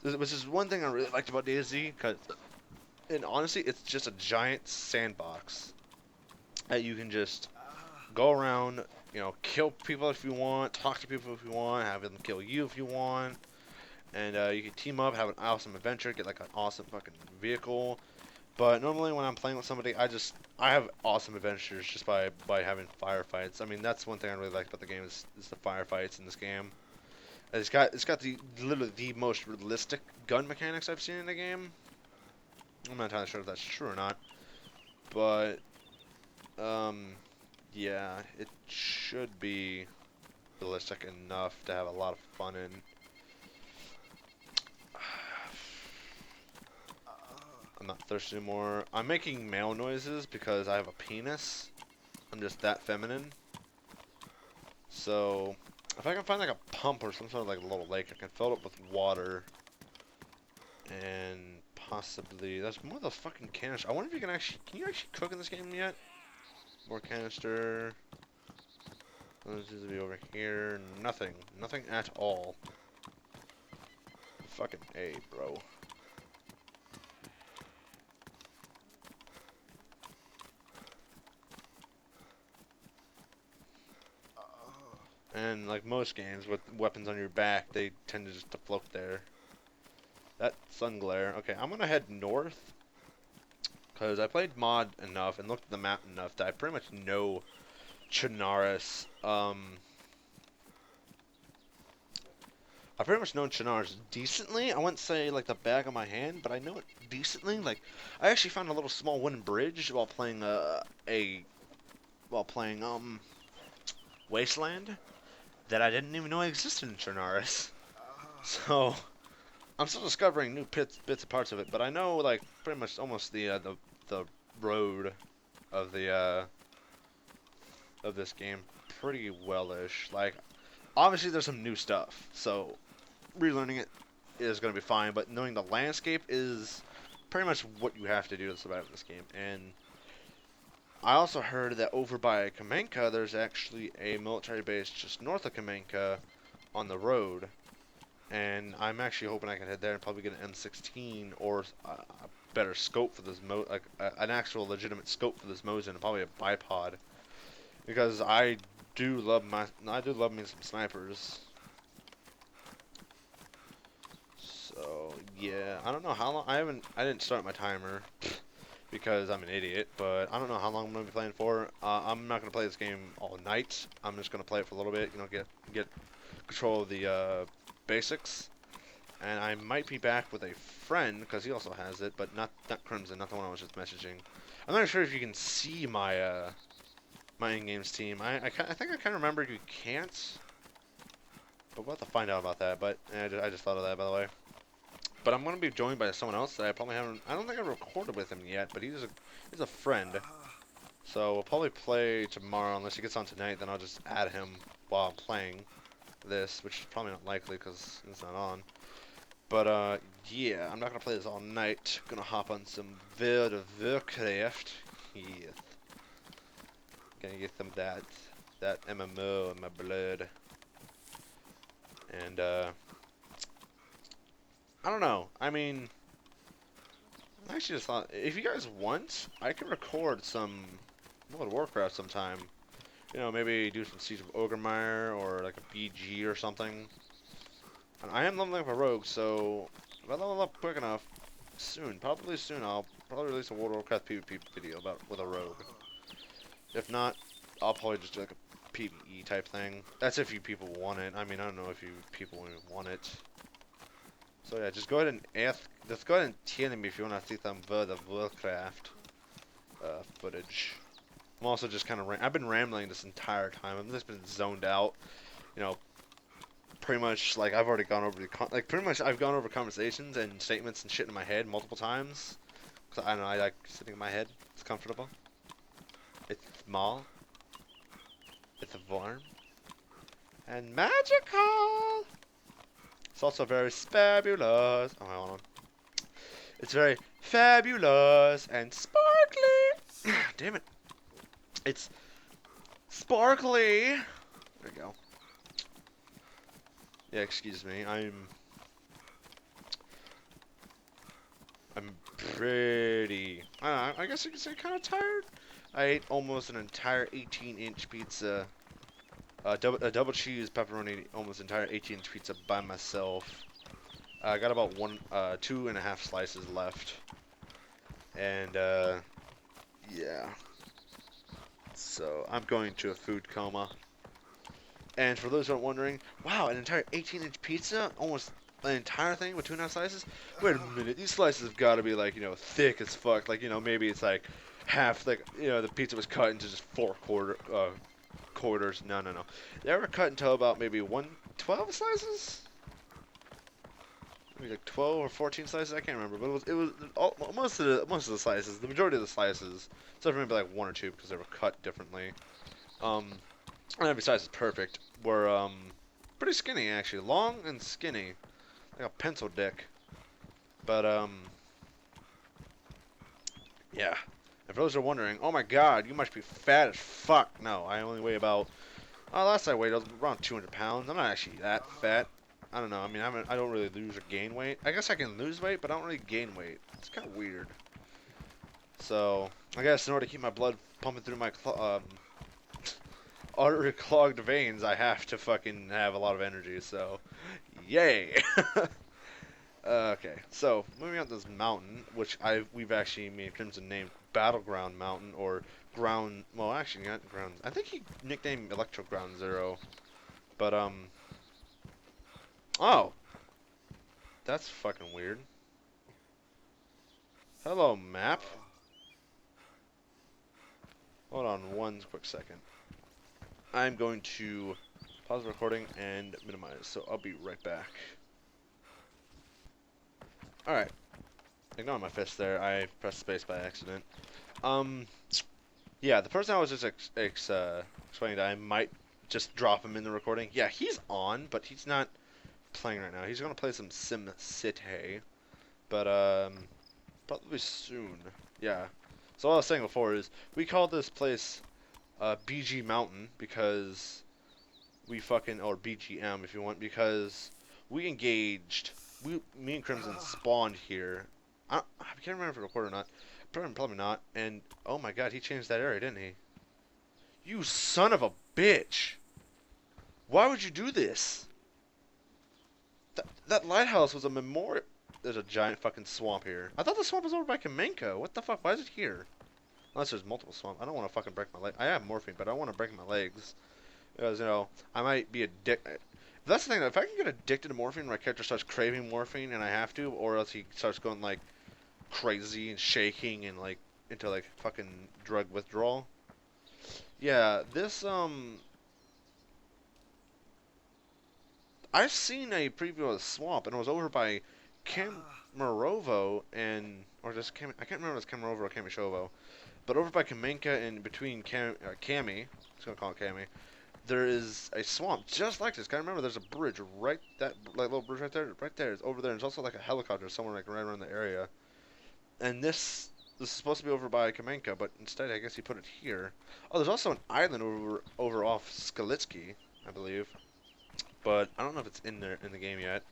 Which is one thing I really liked about DayZ, and honestly, it's just a giant sandbox that you can just go around, you know, kill people if you want, talk to people if you want, have them kill you if you want, and you can team up, have an awesome adventure, get like an awesome fucking vehicle. But normally when I'm playing with somebody, I have awesome adventures just by having firefights. I mean, that's one thing I really like about the game is the firefights in this game. It's got literally the most realistic gun mechanics I've seen in the game. I'm not entirely sure if that's true or not, but yeah, it should be realistic enough to have a lot of fun in. I'm not thirsty anymore. I'm making male noises because I have a penis. I'm just that feminine. So, if I can find like a pump or some sort of like a little lake, I can fill it up with water. And possibly, that's more of those fucking canisters. I wonder if can you actually cook in this game yet? More canister. This is to be over here. Nothing. Nothing at all. Fucking A, bro. And like most games with weapons on your back, they tend to just to float there. That sun glare. Okay, I'm gonna head north. Because I played mod enough and looked at the map enough that I pretty much know Chernarus. I pretty much know Chernarus decently. I wouldn't say like the back of my hand, but I know it decently. Like, I actually found a little small wooden bridge while playing Wasteland that I didn't even know existed in Chernarus. So I'm still discovering new bits and parts of it, but I know like pretty much almost the road of the of this game pretty well-ish. Like, obviously there's some new stuff, so relearning it is going to be fine, but knowing the landscape is pretty much what you have to do to survive in this game. And I also heard that over by Kamenka, there's actually a military base just north of Kamenka on the road. And I'm actually hoping I can head there and probably get an M16 or a better scope for this an actual legitimate scope for this Mosin, and probably a bipod, because I do love me some snipers. So yeah, I don't know how long I didn't start my timer because I'm an idiot, but I don't know how long I'm gonna be playing for. I'm not gonna play this game all night. I'm just gonna play it for a little bit, you know, get control of the basics, and I might be back with a friend because he also has it, but not Crimson, not the one I was just messaging. I'm not sure if you can see my my in-games team. I think I kind of remember you can't, but we'll have to find out about that. But I just thought of that, by the way. But I'm gonna be joined by someone else that I probably haven't. I don't think I've recorded with him yet, but he's a friend. So we'll probably play tomorrow unless he gets on tonight. Then I'll just add him while I'm playing this, which is probably not likely because it's not on. But yeah, I'm not gonna play this all night. Gonna hop on some World of Warcraft. Yes. Gonna get some that MMO in my blood. And I don't know. I mean, I actually just thought if you guys want, I can record some World of Warcraft sometime. You know, maybe do some Siege of Ogremeyer or like a BG or something. And I am leveling up a rogue, so if I level up quick enough, probably soon, I'll probably release a World of Warcraft PvP video with a rogue. If not, I'll probably just do like a PvE type thing. That's if you people want it. I mean, I don't know if you people even want it. So yeah, just go ahead and just go ahead and tell me if you want to see some World of Warcraft footage. I'm also just kind of I've been rambling this entire time. I've just been zoned out. You know, pretty much like I've already gone over pretty much I've gone over conversations and statements and shit in my head multiple times. Cause I don't know, I like sitting in my head. It's comfortable. It's small. It's warm. And magical. It's also very fabulous. Oh, hold on. It's very fabulous and sparkly. Damn it. It's sparkly. There we go. Yeah, excuse me. I'm pretty. I don't know, I guess you could say kind of tired. I ate almost an entire 18-inch pizza. A double cheese pepperoni, almost entire 18-inch pizza by myself. I got about 2.5 slices left. And, yeah. So, I'm going to a food coma. And for those who are wondering, wow, an entire 18-inch pizza? Almost an entire thing with 2.5 slices? Wait a minute, these slices have got to be, like, you know, thick as fuck. Like, you know, maybe it's, like, half, like, you know, the pizza was cut into just 4 quarters. No. They were cut into about maybe 12 slices? Maybe like 12 or 14 slices, I can't remember, but it was all, most of the slices, the majority of the slices, except for maybe like 1 or 2 because they were cut differently. And every size is perfect. Were pretty skinny actually, long and skinny, like a pencil dick. But yeah. And for those who are wondering, oh my God, you must be fat as fuck. No, I only weigh about. Last I weighed, I was around 200 pounds. I'm not actually that fat. I don't know. I mean, I don't really lose or gain weight. I guess I can lose weight, but I don't really gain weight. It's kind of weird. So, I guess in order to keep my blood pumping through my artery clogged veins, I have to fucking have a lot of energy. So, yay. Okay, so moving on to this mountain, which we've actually me and Crimson named Battleground Mountain or Ground. Well, actually not Ground. I think he nicknamed Electro Ground Zero, but oh, that's fucking weird. Hello, map. Hold on one quick second. I'm going to pause the recording and minimize, so I'll be right back. Alright. Ignore my fist there. I pressed space by accident. Yeah, the person I was just explaining that I might just drop him in the recording. Yeah, he's on, but he's not playing right now. He's gonna play some Sim City, but probably soon. Yeah. So what I was saying before is we call this place BG Mountain because we fucking or BGM if you want because we engaged. Me and Crimson spawned here. I can't remember if it recorded or not. Probably not. And oh my God, he changed that area, didn't he? You son of a bitch! Why would you do this? That lighthouse was a memorial. There's a giant fucking swamp here. I thought the swamp was over by Kamenko. What the fuck? Why is it here? Unless there's multiple swamps. I don't want to fucking break my leg. I have morphine, but I don't want to break my legs. Because, you know, I might be addicted. That's the thing. If I can get addicted to morphine, my character starts craving morphine and I have to, or else he starts going, like, crazy and shaking and, like, into, like, fucking drug withdrawal. Yeah, this, I've seen a preview of the swamp, and it was over by Kamarovo and, or just I can't remember if it's Kamarovo or Kamishovo, but over by Kamenka and between Kami, just gonna call it Kami, there is a swamp just like this. Gotta remember, there's a bridge right, that like little bridge right there. It's over there. There's also like a helicopter somewhere like right around the area, and this is supposed to be over by Kamenka, but instead I guess he put it here. Oh, there's also an island over off Skalitsky, I believe. But I don't know if it's in there in the game yet.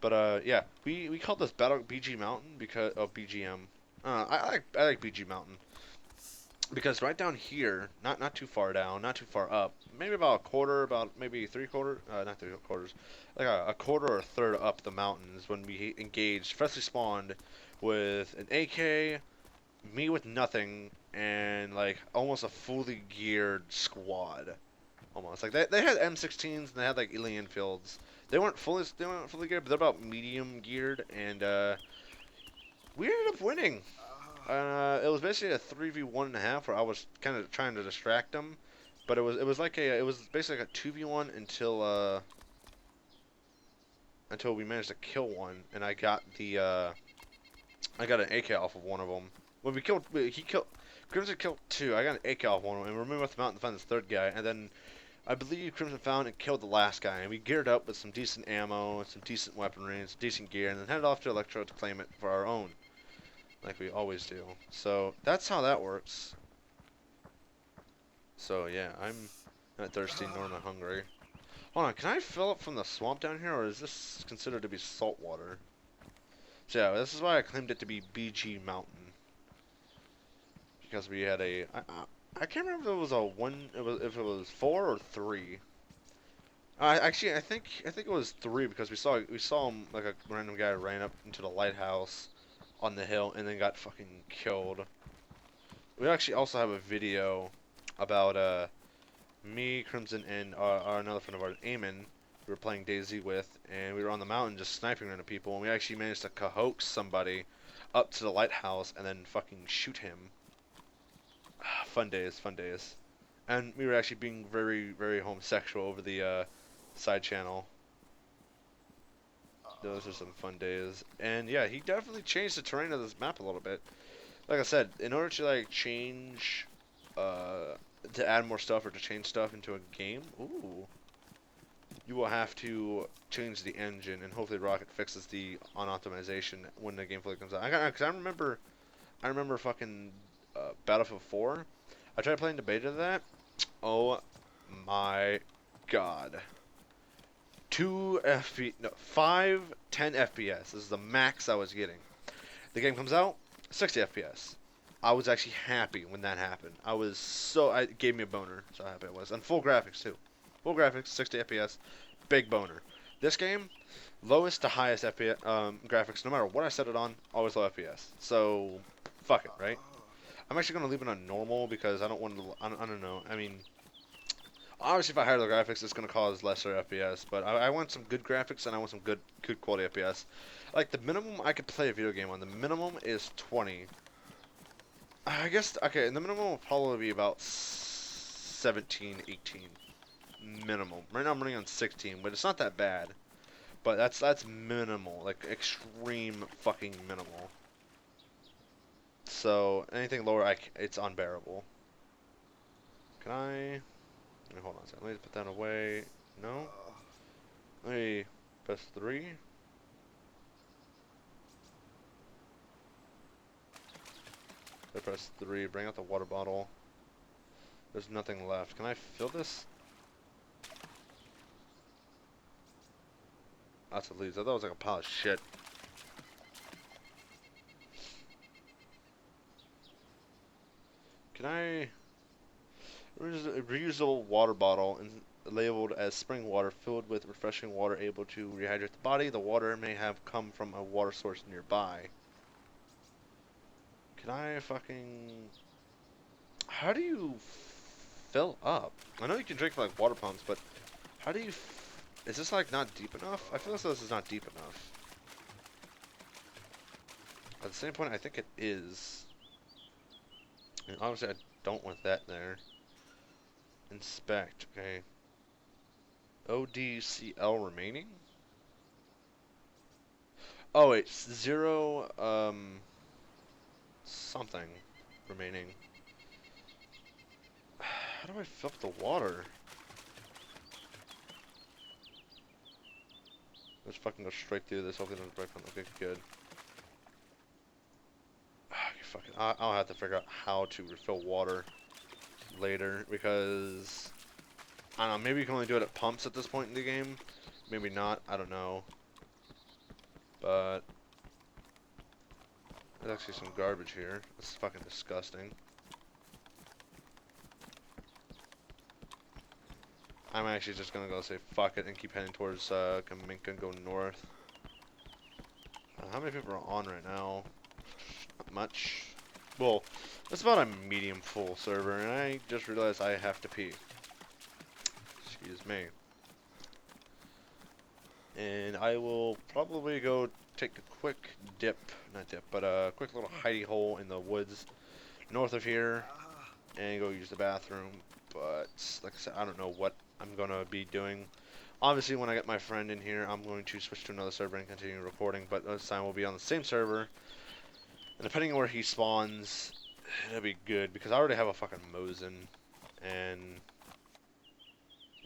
But yeah, we call this Battle BG Mountain because of BGM. I like BG Mountain because right down here, not too far down, not too far up, maybe about a quarter, about maybe not 3/4, like a quarter or a third up the mountains when we engaged, freshly spawned with an AK, me with nothing, and like almost a fully geared squad. Almost like they had M16s and they had like Alien Fields. They weren't fully geared, but they're about medium geared, and we ended up winning. It was basically a 3v1.5 where I was kind of trying to distract them, but it was basically like a 2v1 until we managed to kill one, and I got an AK off of one of them. When he killed Crimson killed two. I got an AK off one of them, and we moved up the mountain to find this third guy, and then I believe Crimson found and killed the last guy, and we geared up with some decent ammo, and some decent weaponry, and some decent gear, and then headed off to Electro to claim it for our own, like we always do. So that's how that works. So yeah, I'm not thirsty nor am I hungry. Hold on, can I fill up from the swamp down here, or is this considered to be salt water? So yeah, this is why I claimed it to be BG Mountain. Because we had I can't remember if it was if it was 4 or 3. Actually, I think it was 3 because we saw him, like a random guy ran up into the lighthouse on the hill and then got fucking killed. We actually also have a video about me, Crimson, and another friend of ours, Eamon. We were playing DayZ with, and we were on the mountain just sniping random people, and we actually managed to coax somebody up to the lighthouse and then fucking shoot him. Fun days, fun days. And we were actually being very, very homosexual over the side channel. Those are some fun days. And yeah, he definitely changed the terrain of this map a little bit. Like I said, in order to like change, to add more stuff or to change stuff into a game, ooh, you will have to change the engine, and hopefully Rocket fixes the on optimization when the game fully comes out. Cause I remember fucking Battlefield 4. I tried playing the beta of that. Oh my god. 5, 10 FPS. This is the max I was getting. The game comes out, 60 FPS. I was actually happy when that happened. It gave me a boner, so happy I was. And full graphics too. Full graphics, 60 FPS, big boner. This game, lowest to highest FPS, graphics, no matter what I set it on, always low FPS. So, fuck it, right? I'm actually going to leave it on normal because I don't want to, I don't know. I mean, obviously if I higher the graphics, it's going to cause lesser FPS, but I want some good graphics and I want some good quality FPS. Like, the minimum I could play a video game on, the minimum is 20. I guess, okay, and the minimum will probably be about 17, 18. Minimum. Right now I'm running on 16, but it's not that bad. But that's minimal, like extreme fucking minimal. So anything lower, it's unbearable. Can I? Hold on a second. Let me put that away. No. Let me press 3. I press 3. Bring out the water bottle. There's nothing left. Can I fill this? Lots of leaves. I thought it was like a pile of shit. Can I... A reusable water bottle labeled as spring water filled with refreshing water able to rehydrate the body. The water may have come from a water source nearby. Can I fucking... How do you fill up? I know you can drink from like water pumps, but how do you... Is this like not deep enough? I feel as though this is not deep enough. At the same point, I think it is. And obviously, I don't want that there. Inspect, okay. ODCL remaining? Oh wait, 0, something remaining. How do I fill up the water? Let's fucking go straight through this. Hopefully it doesn't break from. Okay, good. Okay, fuck it. I'll have to figure out how to refill water later because I don't know. Maybe you can only do it at pumps at this point in the game. Maybe not. I don't know. But there's actually some garbage here. This is fucking disgusting. I'm actually just gonna go say fuck it and keep heading towards Kaminka and go north. How many people are on right now? Not much. Well, it's about a medium full server, and I just realized I have to pee. Excuse me. and I will probably go take a quick dip, not dip, but a quick little hidey hole in the woods north of here, and go use the bathroom. But like I said, I don't know what I'm gonna be doing. Obviously, when I get my friend in here, I'm going to switch to another server and continue recording. But this time we'll be on the same server, and depending on where he spawns, it'll be good because I already have a fucking Mosin, and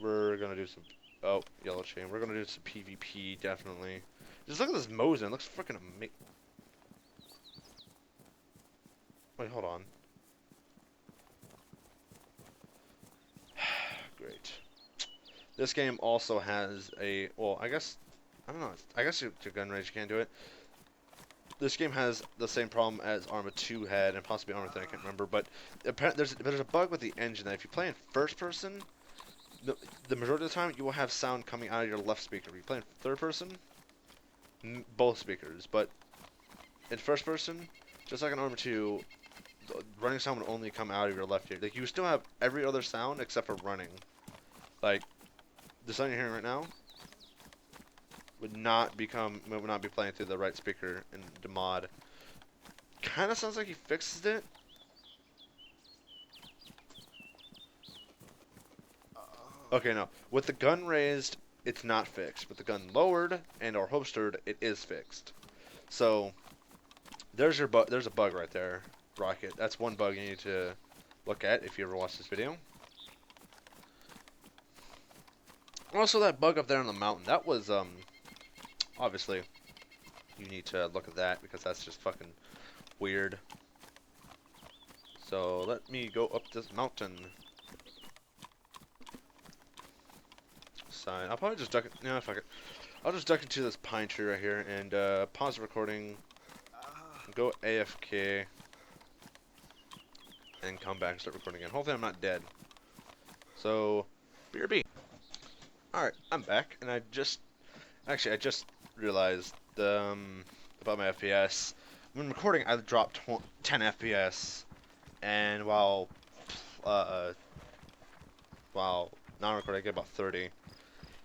we're gonna do some. Oh, yellow chain. We're gonna do some PvP definitely. Just look at this Mosin. It looks freaking amazing. Wait, hold on. Great. This game also has a, well, I guess, I don't know, I guess your gun range can't do it. This game has the same problem as Arma 2 had, and possibly Arma 3, I can't remember, but apparently there's a bug with the engine that if you play in first person, the majority of the time you will have sound coming out of your left speaker. If you play in third person, both speakers, but in first person, just like in Arma 2, the running sound would only come out of your left ear. Like, you still have every other sound except for running. Like, the sound you're hearing right now would not be playing through the right speaker in the mod. Kind of sounds like he fixed it. Okay, no. With the gun raised, it's not fixed. With the gun lowered and or holstered, it is fixed. So there's your there's a bug right there, Rocket. That's one bug you need to look at if you ever watch this video. Also, that bug up there on the mountain, that was obviously you need to look at that because that's just fucking weird. So let me go up this mountain. Side. I'll probably just duck it. No, fuck it. I'll just duck into this pine tree right here and pause the recording, go AFK, and come back and start recording again. Hopefully I'm not dead. So, BRB. Alright, I'm back, and I just realized about my FPS. When recording, I dropped 10 FPS, and while non-recording, I get about 30.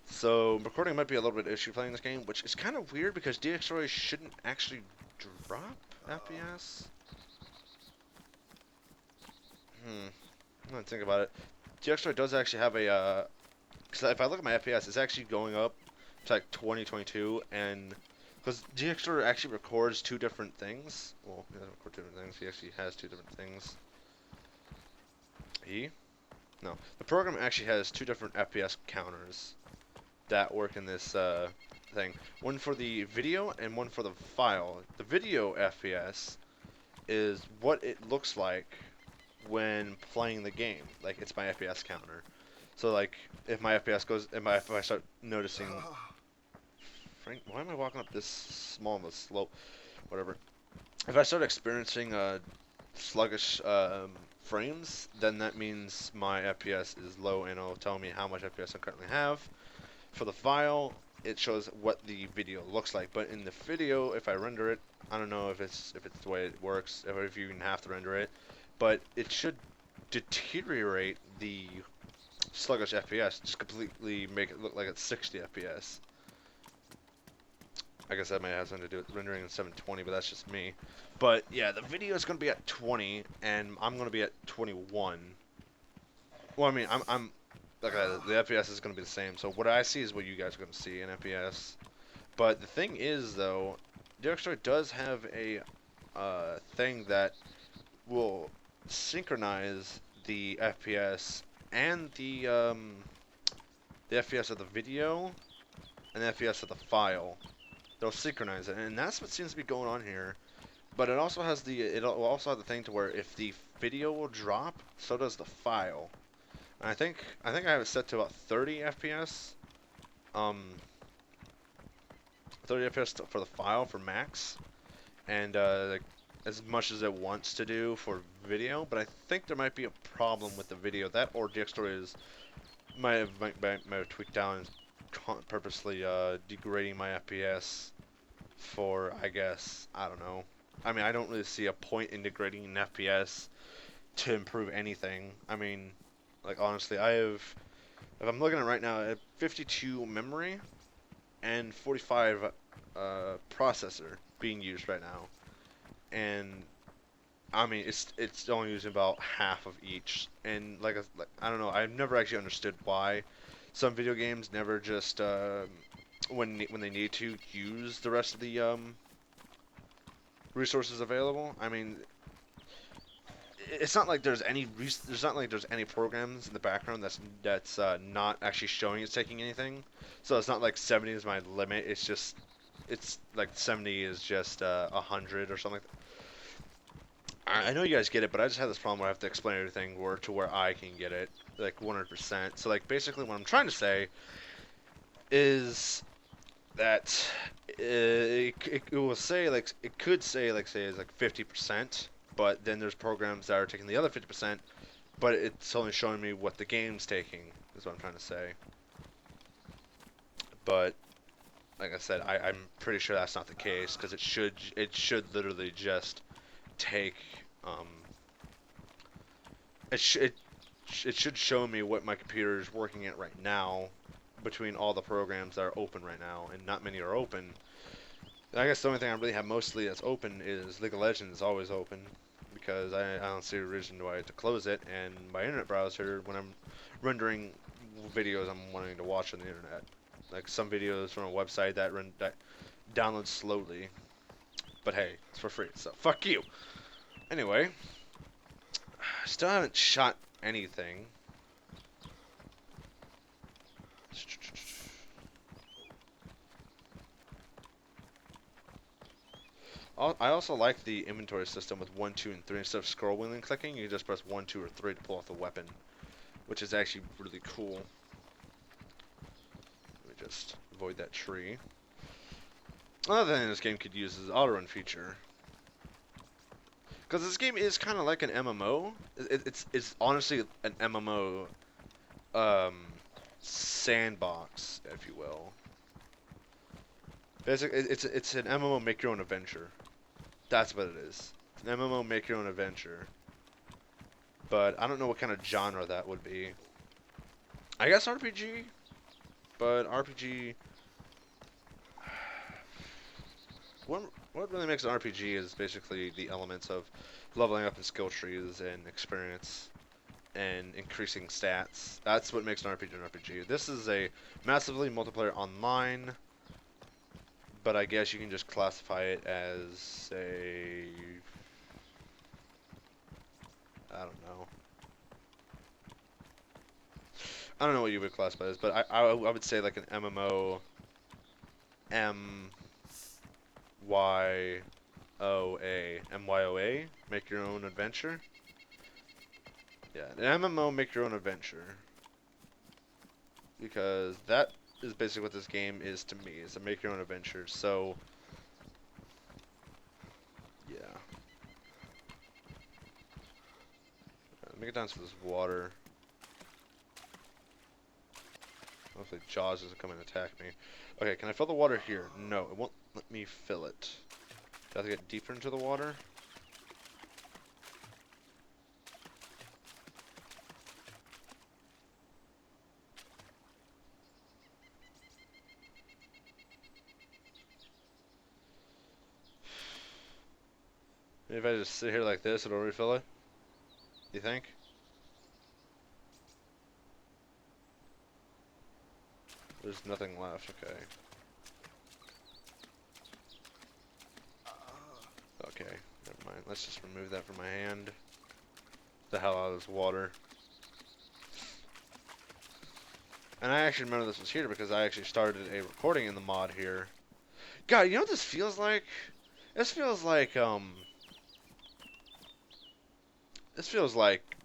So recording might be a little bit of issue playing this game, which is kind of weird because DxTory shouldn't actually drop FPS. I'm gonna think about it. DxTory does actually have a, because if I look at my FPS, it's actually going up to like 2022, and because DxTory actually records two different things. Well, he doesn't record two different things. He actually has two different things. No, the program actually has two different FPS counters that work in this thing. One for the video and one for the file. The video FPS is what it looks like when playing the game. Like, it's my FPS counter. So, like, if my FPS goes, if I start noticing, Frank, why am I walking up this small of a slope? Whatever. If I start experiencing sluggish frames, then that means my FPS is low, and it'll tell me how much FPS I currently have. For the file, it shows what the video looks like. But in the video, if I render it, I don't know if it's the way it works, if you even have to render it, but it should deteriorate the sluggish FPS, just completely make it look like it's 60 FPS. I guess that might have something to do with rendering in 720, but that's just me. But yeah, the video is going to be at 20, and I'm going to be at 21. Well, I mean, I'm like the FPS is going to be the same. So what I see is what you guys are going to see in FPS. But the thing is, though, DxTory does have a thing that will synchronize the FPS and the FPS of the video and the FPS of the file. They'll synchronize it, and that's what seems to be going on here. But it also has it'll also have the thing to where if the video will drop, so does the file. And I think I have it set to about 30 FPS. 30 FPS for the file for max, and like, as much as it wants to do for video. But I think there might be a problem with the video. That or DxTory might have tweaked down and purposely degrading my FPS for, I guess, I don't know. I mean, I don't really see a point in degrading an FPS to improve anything. I mean, like, honestly, if I'm looking at it right now, I have 52 memory, and 45 processor being used right now, and I mean it's only using about half of each. And like I don't know, I've never actually understood why some video games never just when they need to use the rest of the resources available. I mean, it's not like there's not like there's any programs in the background that's not actually showing it's taking anything. So it's not like 70 is my limit. It's like 70 is just 100 or something. I know you guys get it, but I just have this problem where I have to explain everything to where I can get it like 100%. So like basically what I'm trying to say is that it will say like it could say like say it's like 50%, but then there's programs that are taking the other 50%, but it's only showing me what the game's taking is what I'm trying to say. But like I said, I'm pretty sure that's not the case because it should literally just take um it should show me what my computer is working at right now between all the programs that are open right now, and not many are open. I guess the only thing I really have mostly that's open is League of Legends is always open because I don't see a reason why I have to close it, and my internet browser when I'm rendering videos I'm wanting to watch on the internet. Like some videos from a website that downloads slowly. But hey, it's for free, so fuck you. Anyway, still haven't shot anything. I also like the inventory system with 1, 2, and 3. Instead of scroll wheeling clicking, you just press 1, 2, or 3 to pull off the weapon, which is actually really cool. Let me just avoid that tree. Another thing this game could use is the auto-run feature. Because this game is kind of like an MMO. It's honestly an MMO sandbox, if you will. Basically, it's an MMO make your own adventure. That's what it is. It's an MMO make your own adventure. But I don't know what kind of genre that would be. I guess RPG, but RPG. What really makes an RPG is basically the elements of leveling up in skill trees and experience and increasing stats. That's what makes an RPG. This is a massively multiplayer online, but I guess you can just classify it as a... I don't know. I don't know what you would classify as, but I would say like an MMO MYOA, make your own adventure. Yeah, an MMO make your own adventure. Because that is basically what this game is to me, is a make your own adventure. So yeah. Let me get down to this water. Hopefully Jaws doesn't come and attack me. Okay, can I fill the water here? No, it won't let me fill it. Do I have to get deeper into the water? Maybe if I just sit here like this, it'll refill it? You think? There's nothing left, okay. Okay, never mind. Let's just remove that from my hand. The hell out of this water. And I actually remember this was here because I actually started a recording in the mod here. God, you know what this feels like? This feels like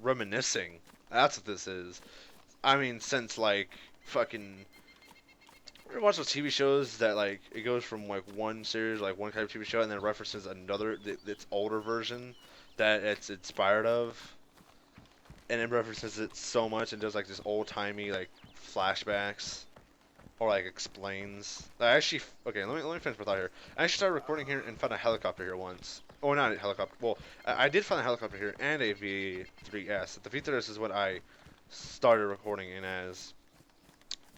reminiscing. That's what this is. I mean, since like fucking ever watch those TV shows that like it goes from like one series, like one kind of TV show, and then references another its older version that it's inspired of, and it references it so much and does like this old timey like flashbacks or like explains. I actually okay, let me finish my thought here. I actually started recording here and found a helicopter here once. Oh, not a helicopter. Well, I did find a helicopter here and a V3S. The V3S is what I started recording in as,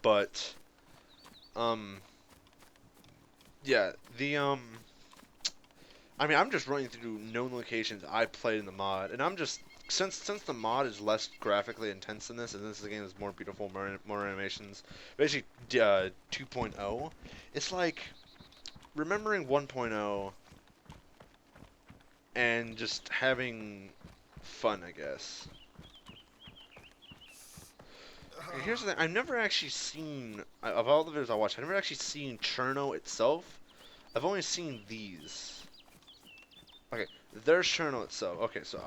but Yeah, I mean, I'm just running through known locations I played in the mod, and I'm just since the mod is less graphically intense than this, and this game is more beautiful, more animations, basically 2.0. It's like remembering 1.0 and just having fun, I guess. Okay, here's the thing: I've never actually seen of all the videos I watched, I've never actually seen Cherno itself. I've only seen these. Okay, there's Cherno itself. Okay, so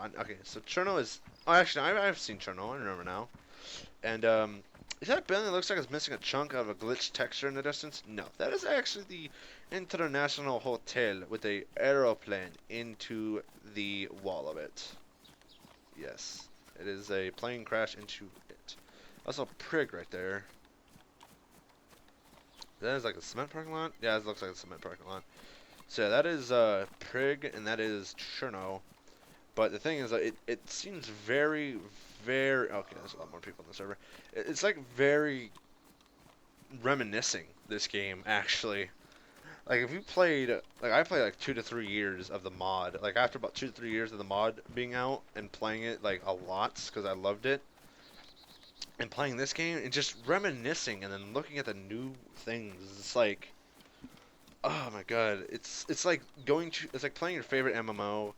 Cherno is. Oh, actually, I've seen Cherno. I remember now. And is that a building that looks like it's missing a chunk of a glitched texture in the distance? No, that is actually the International Hotel with a aeroplane into the wall of it. Yes, it is a plane crash into it. That's a prig right there. That is like a cement parking lot. Yeah, it looks like a cement parking lot. So yeah, that is prig, and that is Cherno. But the thing is, it seems very, very. Okay, there's a lot more people on the server. It's like very reminiscing this game actually. Like if you played, like I played like 2 to 3 years of the mod. Like after about 2 to 3 years of the mod being out and playing it like a lot because I loved it. And playing this game and just reminiscing and then looking at the new things. It's like, oh my god, it's like it's like playing your favorite MMO,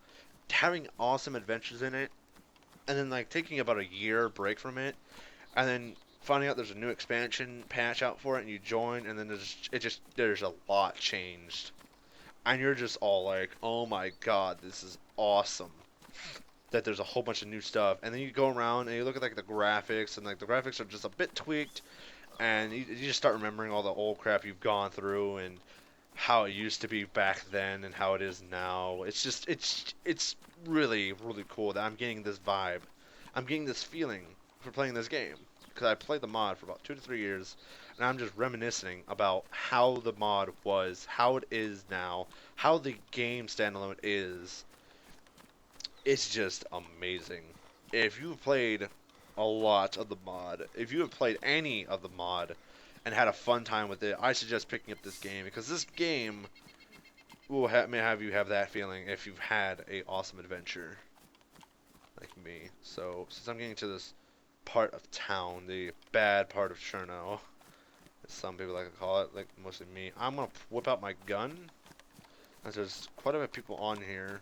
having awesome adventures in it, and then like taking about a year break from it, and then finding out there's a new expansion patch out for it, and you join, and then there's a lot changed, and you're just all like, oh my god, this is awesome. That there's a whole bunch of new stuff, and then you go around and you look at like the graphics, and like the graphics are just a bit tweaked, and you just start remembering all the old crap you've gone through and how it used to be back then and how it is now. It's really really cool that I'm getting this vibe. I'm getting this feeling for playing this game because I played the mod for about 2 to 3 years, and I'm just reminiscing about how the mod was, how it is now, how the game standalone is. It's just amazing. If you've played a lot of the mod, if you have played any of the mod and had a fun time with it, I suggest picking up this game because this game will may have you have that feeling if you've had a awesome adventure like me. So since I'm getting to this part of town, the bad part of Cherno, as some people like to call it, like mostly me, I'm gonna whip out my gun. As there's quite a bit of people on here.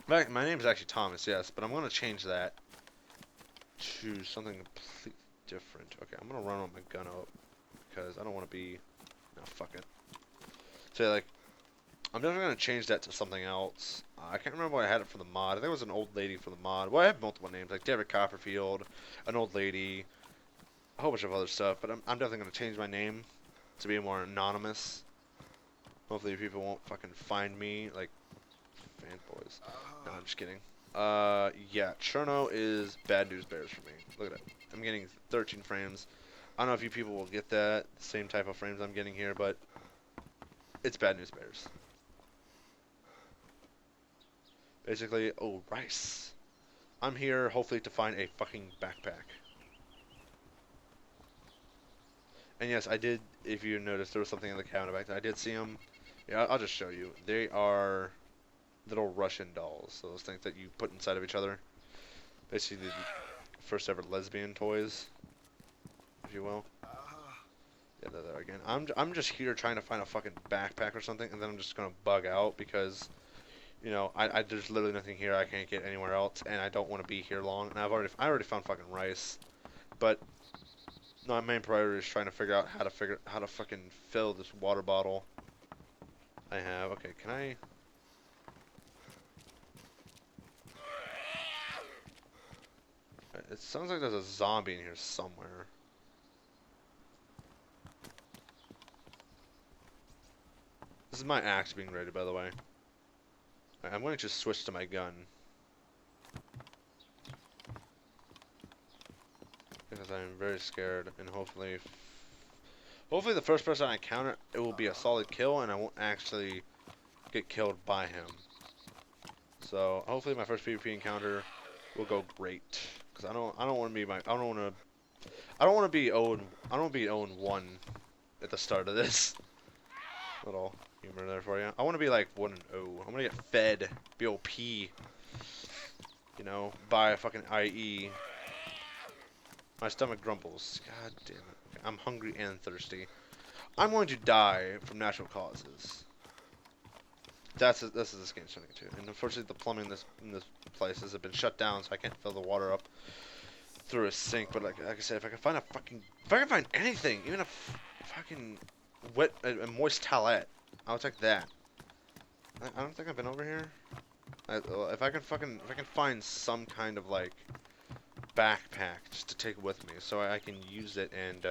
My name is actually Thomas, yes, but I'm gonna change that to something completely different. Okay, I'm gonna run with my gun up because I don't want to be. No, fuck it. So like, I'm definitely gonna change that to something else. I can't remember what I had it for the mod. I think it was an old lady for the mod. Well, I have multiple names like David Copperfield, an old lady, a whole bunch of other stuff. But I'm definitely gonna change my name to be more anonymous. Hopefully, people won't fucking find me like fanboys. No, I'm just kidding. Yeah, Cherno is bad news bears for me. Look at it. I'm getting 13 frames. I don't know if you people will get that same type of frames I'm getting here, but it's bad news bears. Basically, oh, rice. I'm here hopefully to find a fucking backpack. And yes, I did, if you noticed, there was something in the cabinet back there. I did see them. Yeah, I'll just show you. They are little Russian dolls. So those things that you put inside of each other. Basically, the first ever lesbian toys, if you will. Yeah, there again. I'm just here trying to find a fucking backpack or something, and then I'm just gonna bug out because, you know, there's literally nothing here. I can't get anywhere else, and I don't want to be here long. And I already found fucking rice, but no, my main priority is trying to figure out how to fucking fill this water bottle I have. Okay, can I? It sounds like there's a zombie in here somewhere. This is my axe being ready, by the way. I'm going to just switch to my gun. Because I'm very scared, and hopefully the first person I encounter, it will be a solid kill, and I won't actually get killed by him. So hopefully my first PvP encounter will go great. Because I don't want to be I don't want to be 0 1 at the start of this. Little humor there for you. I want to be like 1-0. I want to get fed. BOP. You know, by a fucking IE. My stomach grumbles. God damn it. Okay, I'm hungry and thirsty. I'm going to die from natural causes. This is this game's turning into. And unfortunately, the plumbing in this place has been shut down, so I can't fill the water up through a sink. But like I said, if I can find anything, even a fucking wet, a moist towelette, I'll take that. I don't think I've been over here. If I can find some kind of like backpack just to take with me, so I can use it and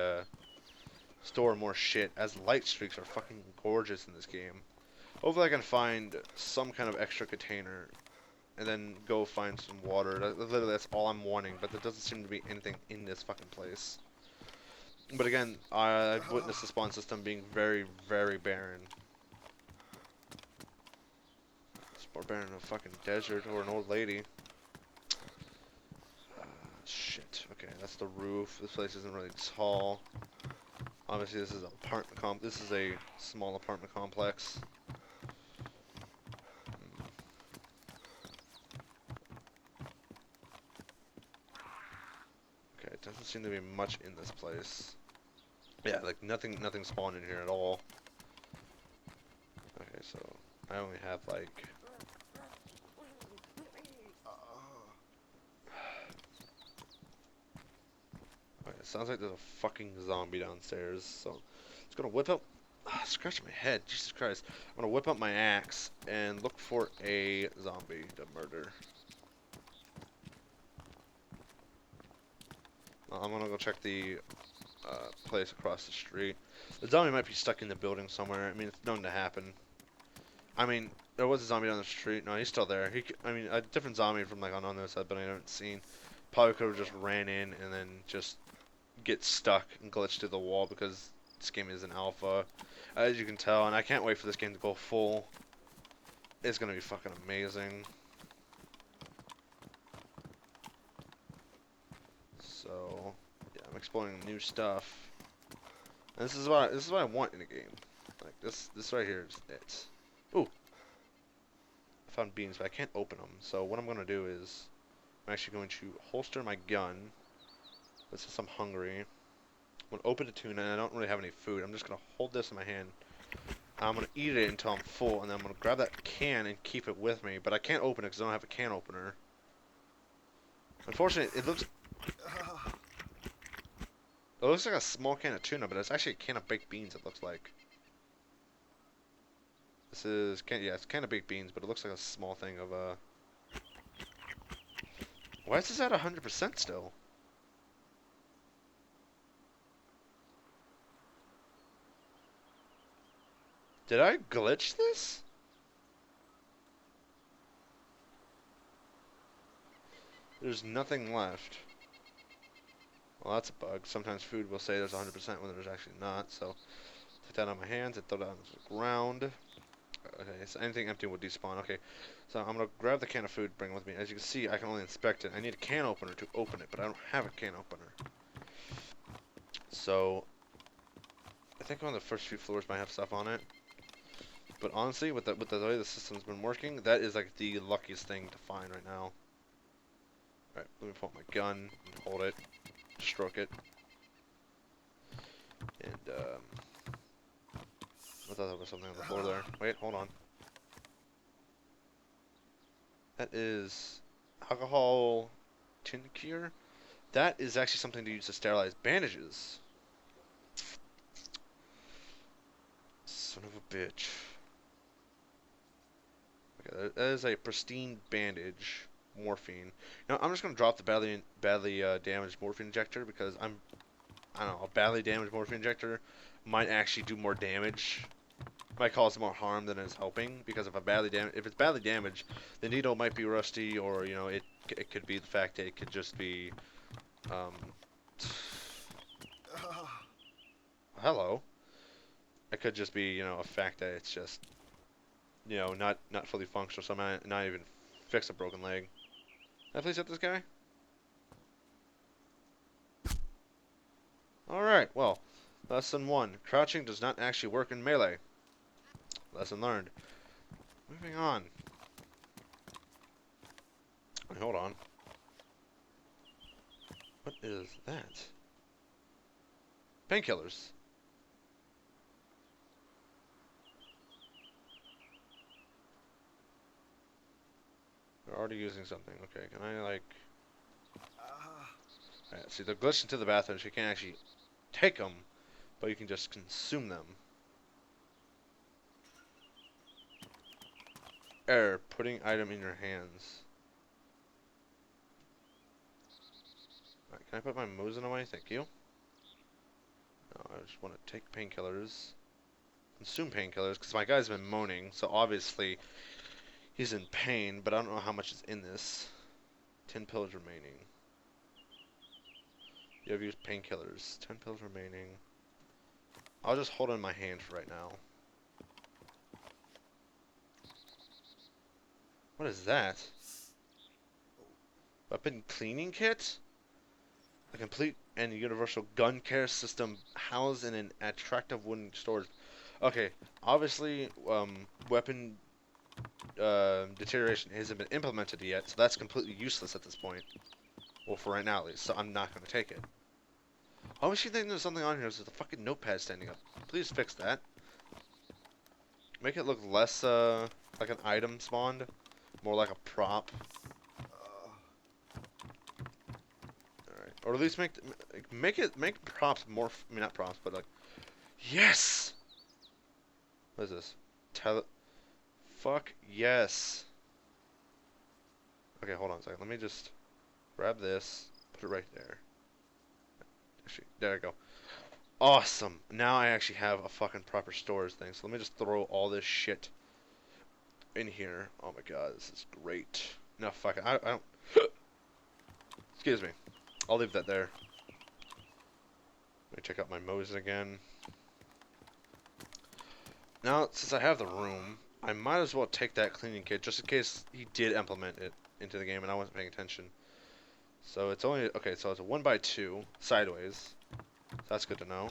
store more shit. As light streaks are fucking gorgeous in this game. Hopefully I can find some kind of extra container and then go find some water. Literally, that's all I'm wanting, but there doesn't seem to be anything in this fucking place. But again, I've witnessed the spawn system being very, very barren. It's more barren than a fucking desert or an old lady. Shit. Okay, that's the roof. This place isn't really tall. Obviously, this is This is a small apartment complex. Okay, it doesn't seem to be much in this place. Yeah, like nothing spawned in here at all. Okay, so I only have like okay, it sounds like there's a fucking zombie downstairs, so it's gonna whip out scratch my head, Jesus Christ. I'm gonna whip up my axe and look for a zombie to murder. I'm gonna go check the place across the street. The zombie might be stuck in the building somewhere. I mean, it's known to happen. I mean, there was a zombie down the street. No, he's still there. I mean, a different zombie from like on the other side, but I haven't seen. Probably could have just ran in and then just get stuck and glitched to the wall because this game is an alpha, as you can tell. And I can't wait for this game to go full. It's gonna be fucking amazing. So, yeah, I'm exploring new stuff. And this is what I want in a game. Like this right here is it. Ooh, I found beans, but I can't open them. So what I'm gonna do is I'm actually going to holster my gun. This is I'm hungry. I'm gonna open the tuna, and I don't really have any food. I'm just gonna hold this in my hand. I'm gonna eat it until I'm full, and then I'm gonna grab that can and keep it with me. But I can't open it because I don't have a can opener. Unfortunately, it looks like a small can of tuna, but it's actually a can of baked beans. It looks like. This is it's a can of baked beans, but it looks like a small thing of Why is this at 100% still? Did I glitch this? There's nothing left. Well, that's a bug. Sometimes food will say there's 100% when there's actually not. So, take that out of my hands and throw that on the ground. Okay, so anything empty will despawn. Okay, so I'm going to grab the can of food, bring it with me. As you can see, I can only inspect it. I need a can opener to open it, but I don't have a can opener. So, I think one of the first few floors might have stuff on it. But honestly, with the way the system's been working, that is like the luckiest thing to find right now. Alright, let me pull out my gun and hold it, stroke it. And, I thought there was something on the floor there. Wait, hold on. That is alcohol tincture. That is actually something to use to sterilize bandages. Son of a bitch. Okay, that is a pristine bandage. Morphine. Now, I'm just going to drop the badly damaged morphine injector because I don't know, a badly damaged morphine injector might actually do more damage. Might cause more harm than it's helping because if it's badly damaged, the needle might be rusty, or you know, it could be the fact that it could just be hello. It could just be, you know, a fact that it's just, you know, not fully functional, so I might not even fix a broken leg. Can I please hit this guy? Alright, well, lesson 1. Crouching does not actually work in melee. Lesson learned. Moving on. Wait, hold on. What is that? Painkillers. They're already using something. Okay, can I, like... Alright, see, they're glitched into the bathroom, so you can't actually take them, but you can just consume them. Error, putting item in your hands. Alright, can I put my Mosin away? Thank you. No, I just want to take painkillers. Consume painkillers, because my guy's been moaning, so obviously he's in pain, but I don't know how much is in this. 10 pills remaining. You have used painkillers. 10 pills remaining. I'll just hold it in my hand for right now. What is that? Weapon cleaning kit? A complete and universal gun care system housed in an attractive wooden storage. Okay, obviously, weapon deterioration hasn't been implemented yet, so that's completely useless at this point. Well, for right now at least, so I'm not going to take it. I always think there's something on here. There's a fucking notepad standing up. Please fix that. Make it look less like an item spawned, more like a prop. Alright, or at least make props more. I mean, not props, but like, yes. What is this? Fuck yes. Okay, hold on a second. Let me just grab this, put it right there. Actually, there we go. Awesome. Now I actually have a fucking proper storage thing. So let me just throw all this shit in here. Oh my god, this is great. No, fuck it. I don't... Excuse me. I'll leave that there. Let me check out my Mosin again. Now, since I have the room, I might as well take that cleaning kit just in case he did implement it into the game and I wasn't paying attention. So it's only... Okay, so it's a 1x2 sideways. So that's good to know.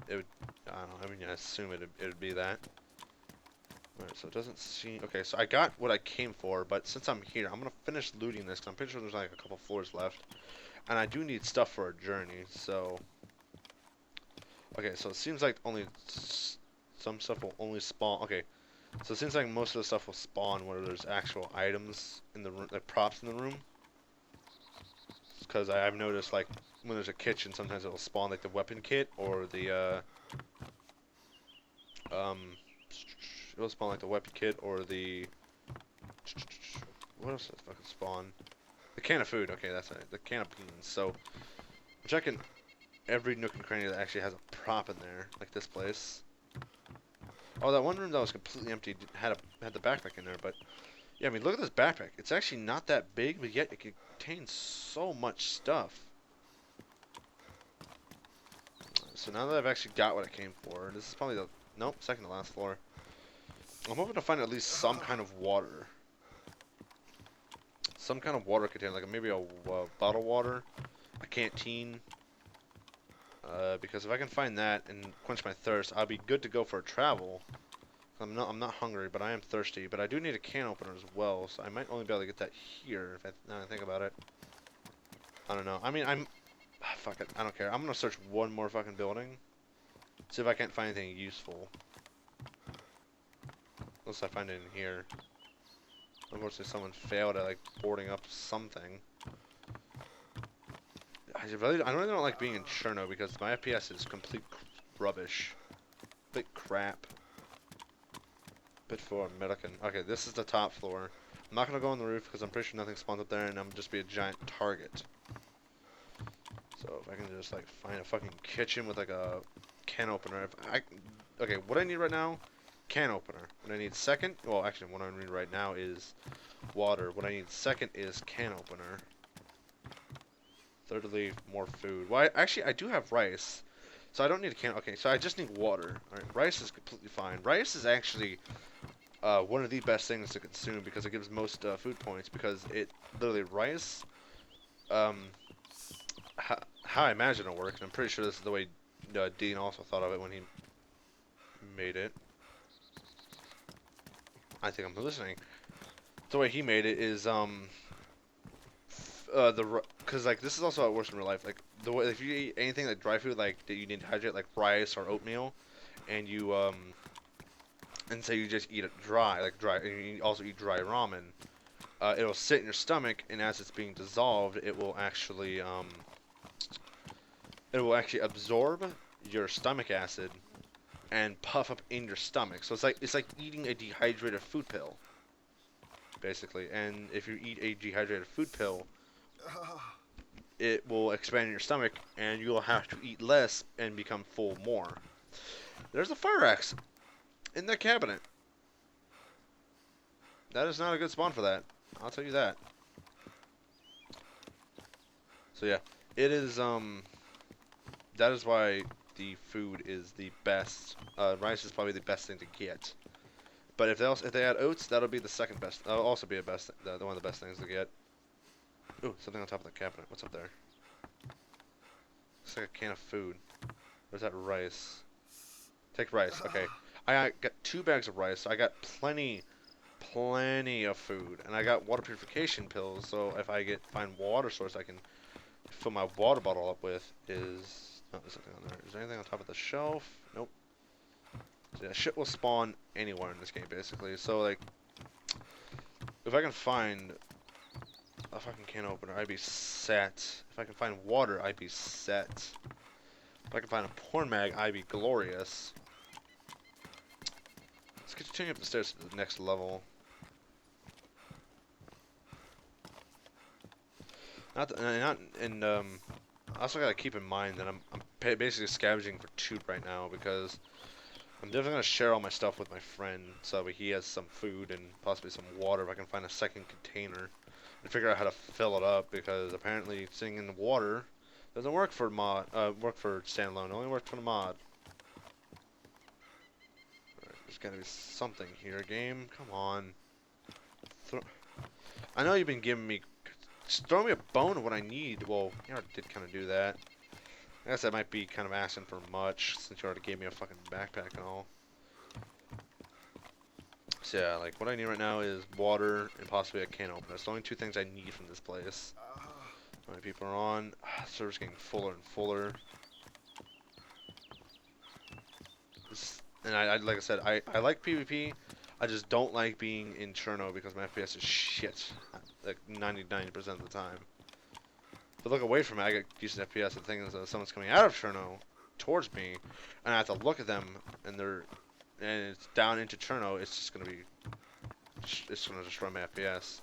It would... I don't know. I mean, I assume it would be that. Alright, so it doesn't seem... Okay, so I got what I came for, but since I'm here, I'm going to finish looting this, because I'm pretty sure there's like a couple floors left. And I do need stuff for a journey, so... Okay, so it seems like only... Some stuff will only spawn... Okay, so it seems like most of the stuff will spawn where there's actual items in the room, like props in the room. Because I've noticed, like, when there's a kitchen, sometimes it'll spawn, like, the weapon kit, or the, it'll spawn, like, the weapon kit, or the... What else does fucking spawn? The can of food, okay, that's it. The can of beans. So, I'm checking every nook and cranny that actually has a prop in there, like this place. Oh, that one room that was completely empty had the backpack in there, but... Yeah, I mean, look at this backpack. It's actually not that big, but yet it contains so much stuff. So now that I've actually got what I came for, this is probably the... Nope, second to last floor. I'm hoping to find at least some kind of water. Some kind of water container, like maybe a bottled water, a canteen. Because if I can find that and quench my thirst, I'll be good to go for a travel. I'm not hungry, but I am thirsty. But I do need a can opener as well, so I might only be able to get that here, if now I think about it. I don't know. I mean, fuck it. I don't care. I'm gonna search one more fucking building. See if I can't find anything useful. Unless I find it in here. Unfortunately, someone failed at, like, boarding up something. I really don't like being in Cherno because my FPS is complete rubbish. Bit crap. Bit for American. Okay, this is the top floor. I'm not gonna go on the roof because I'm pretty sure nothing spawns up there and I'm just be a giant target. So if I can just like find a fucking kitchen with like a can opener. Okay, what I need right now, can opener. What I need second, well actually what I need right now is water. What I need second is can opener. Thirdly, more food. Well, actually I do have rice. So I don't need a can. Okay, so I just need water. Alright, rice is completely fine. Rice is actually one of the best things to consume because it gives most food points because it literally rice. How I imagine it works, and I'm pretty sure this is the way Dean also thought of it when he made it. I think I'm hallucinating. The way he made it is because like this is also how it works in real life. Like the way if you eat anything like dry food like that you need to hydrate like rice or oatmeal, and you and say you just eat it dry like dry, and you also eat dry ramen, it'll sit in your stomach, and as it's being dissolved, it will actually absorb your stomach acid and puff up in your stomach. So it's like eating a dehydrated food pill, basically. And if you eat a dehydrated food pill, it will expand in your stomach, and you'll have to eat less and become full more. There's a fire axe in the cabinet. That is not a good spawn for that. I'll tell you that. So yeah, it is that is why the food is the best. Rice is probably the best thing to get. But if they add oats, that'll be the second best. That'll also be one of the best things to get. Ooh, something on top of the cabinet. What's up there? Looks like a can of food. Or is that rice? Take rice. Okay. I got 2 bags of rice. So I got plenty of food, and I got water purification pills. So if I find water source, I can fill my water bottle up with. Oh, there's something on there. Is there anything on top of the shelf? Nope. So yeah, shit will spawn anywhere in this game, basically. So like, if I can find a fucking can opener, I'd be set. If I can find water, I'd be set. If I can find a porn mag, I'd be glorious. Let's continue up the stairs to the next level. I also gotta keep in mind that I'm basically scavenging for food right now, because I'm definitely gonna share all my stuff with my friend, so that he has some food and possibly some water if I can find a second container and figure out how to fill it up, because apparently sitting in the water doesn't work for standalone. It only works for the mod. Alright, there's gotta be something here, game. Come on. I know you've been giving me. Just throw me a bone of what I need. Well, you already did kind of do that. I guess that might be kind of asking for much, since you already gave me a fucking backpack and all. So yeah, like what I need right now is water and possibly a can opener. That's the only 2 things I need from this place. How many people are on? Server's getting fuller and fuller. And like I said, I like PvP. I just don't like being in Cherno because my FPS is shit, like 99% of the time. If I look away from it, I get decent FPS. The thing is that someone's coming out of Cherno towards me, and I have to look at them, and it's down into Cherno. It's gonna destroy my FPS.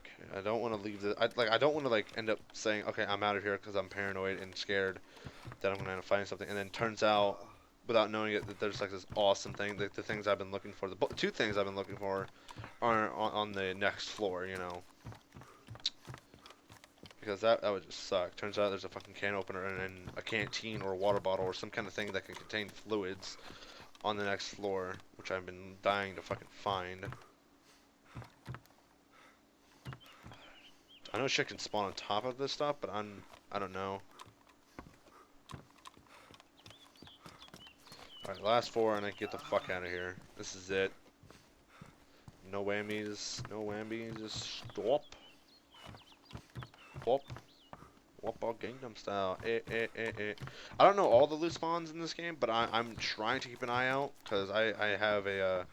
Okay, I don't want to leave I don't want to like end up saying, okay, I'm out of here because I'm paranoid and scared that I'm gonna end up finding something, and then turns out, without knowing it, that there's like this awesome thing. The things I've been looking for, the 2 things I've been looking for, are on the next floor. You know. Because that would just suck. Turns out there's a fucking can opener and a canteen or a water bottle or some kind of thing that can contain fluids on the next floor, which I've been dying to fucking find. I know shit can spawn on top of this stuff, but I don't know. Alright, last 4 and I get the fuck out of here. This is it. No whammies, just stop. Whoop. Whoop all Gangnam style. I don't know all the loot spawns in this game, but I'm trying to keep an eye out, because I have a,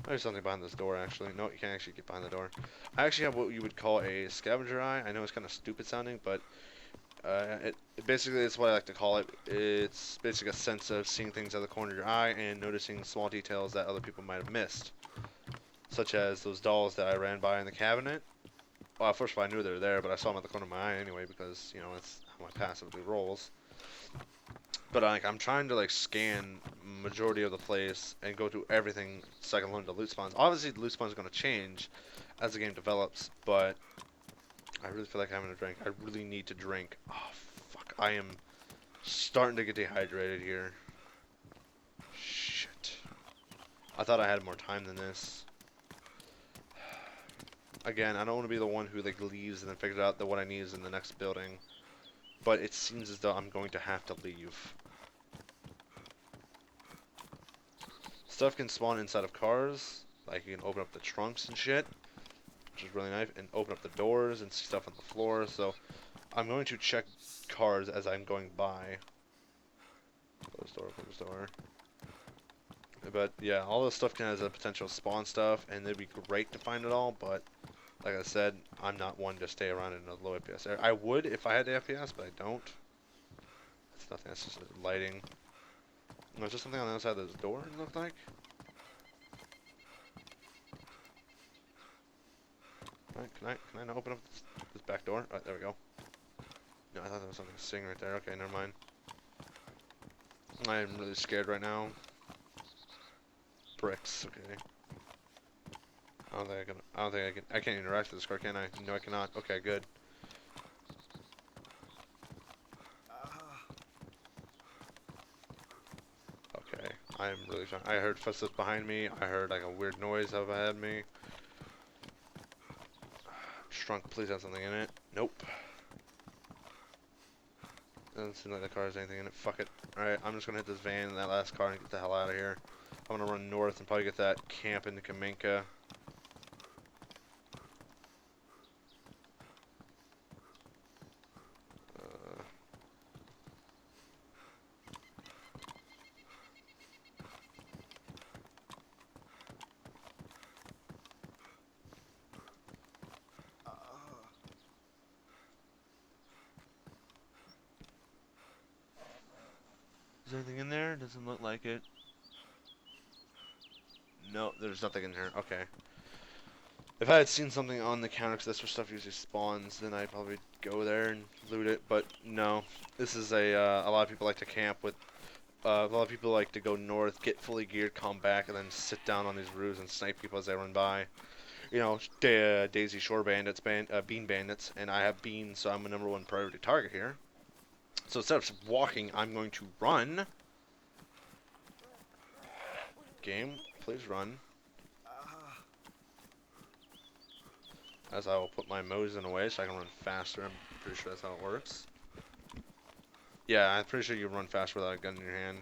there's something behind this door, actually. No, you can't actually get behind the door. I actually have what you would call a scavenger eye. I know it's kind of stupid sounding, but basically it's what I like to call it. It's basically a sense of seeing things out of the corner of your eye and noticing small details that other people might have missed. Such as those dolls that I ran by in the cabinet. Well, first of all, I knew they were there, but I saw them at the corner of my eye anyway, because, you know, that's how my passively rolls. But like, I'm trying to like scan majority of the place and go through everything so I can learn the loot spawns. Obviously, the loot spawns are going to change as the game develops, but I really feel like having a drink. I really need to drink. Oh, fuck. I am starting to get dehydrated here. Shit. I thought I had more time than this. Again, I don't want to be the one who like leaves and then figures out that what I need is in the next building. But it seems as though I'm going to have to leave. Stuff can spawn inside of cars. Like you can open up the trunks and shit, which is really nice, and open up the doors and see stuff on the floor. So I'm going to check cars as I'm going by. Close door, close door. But yeah, all this stuff can has a potential spawn stuff, and it'd be great to find it all. But like I said, I'm not one to stay around in a low FPS area. I would if I had the FPS, but I don't. It's nothing. It's just lighting. There's just something on the other side of this door. It looked like. Alright, can I not open up this back door? Alright, there we go. No, I thought there was something sitting right there. Okay, never mind. I'm really scared right now. Bricks. Okay. I don't think I can. I don't think I can. I can't interact with this car, can I? No, I cannot. Okay, good. Okay, I'm really trying. I heard footsteps behind me. I heard like a weird noise up ahead of me. Trunk, please have something in it. Nope. Doesn't seem like the car has anything in it. Fuck it. Alright, I'm just gonna hit this van and that last car and get the hell out of here. I'm gonna run north and probably get that camp in Kamenka. Is there anything in there? Doesn't look like it. No, there's nothing in here. Okay. If I had seen something on the counter, because that's where stuff usually spawns, then I'd probably go there and loot it. But no, this is a lot of people like to camp with. A lot of people like to go north, get fully geared, come back, and then sit down on these roofs and snipe people as they run by. You know, DayZ Shore Bandits, Bean Bandits, and I have beans, so I'm a #1 priority target here. So instead of walking, I'm going to run. Game, please run. As I will put my Mosin away so I can run faster. I'm pretty sure that's how it works. Yeah, I'm pretty sure you run faster without a gun in your hand.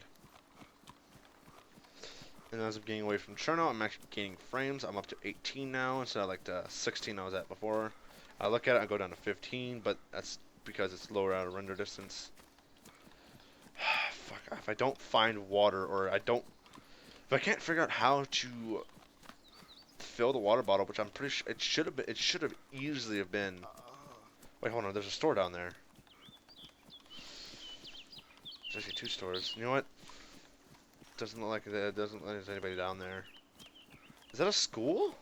And as I'm getting away from Cherno, I'm actually gaining frames. I'm up to 18 now instead of like the 16 I was at before. I look at it, I go down to 15, but that's because it's lower out of render distance. Fuck, if I don't find water or if I can't figure out how to fill the water bottle, which I'm pretty sure it should have easily have been. Wait, hold on, there's a store down there. There's actually 2 stores. You know what? Doesn't look like doesn't look like there's anybody down there. Is that a school?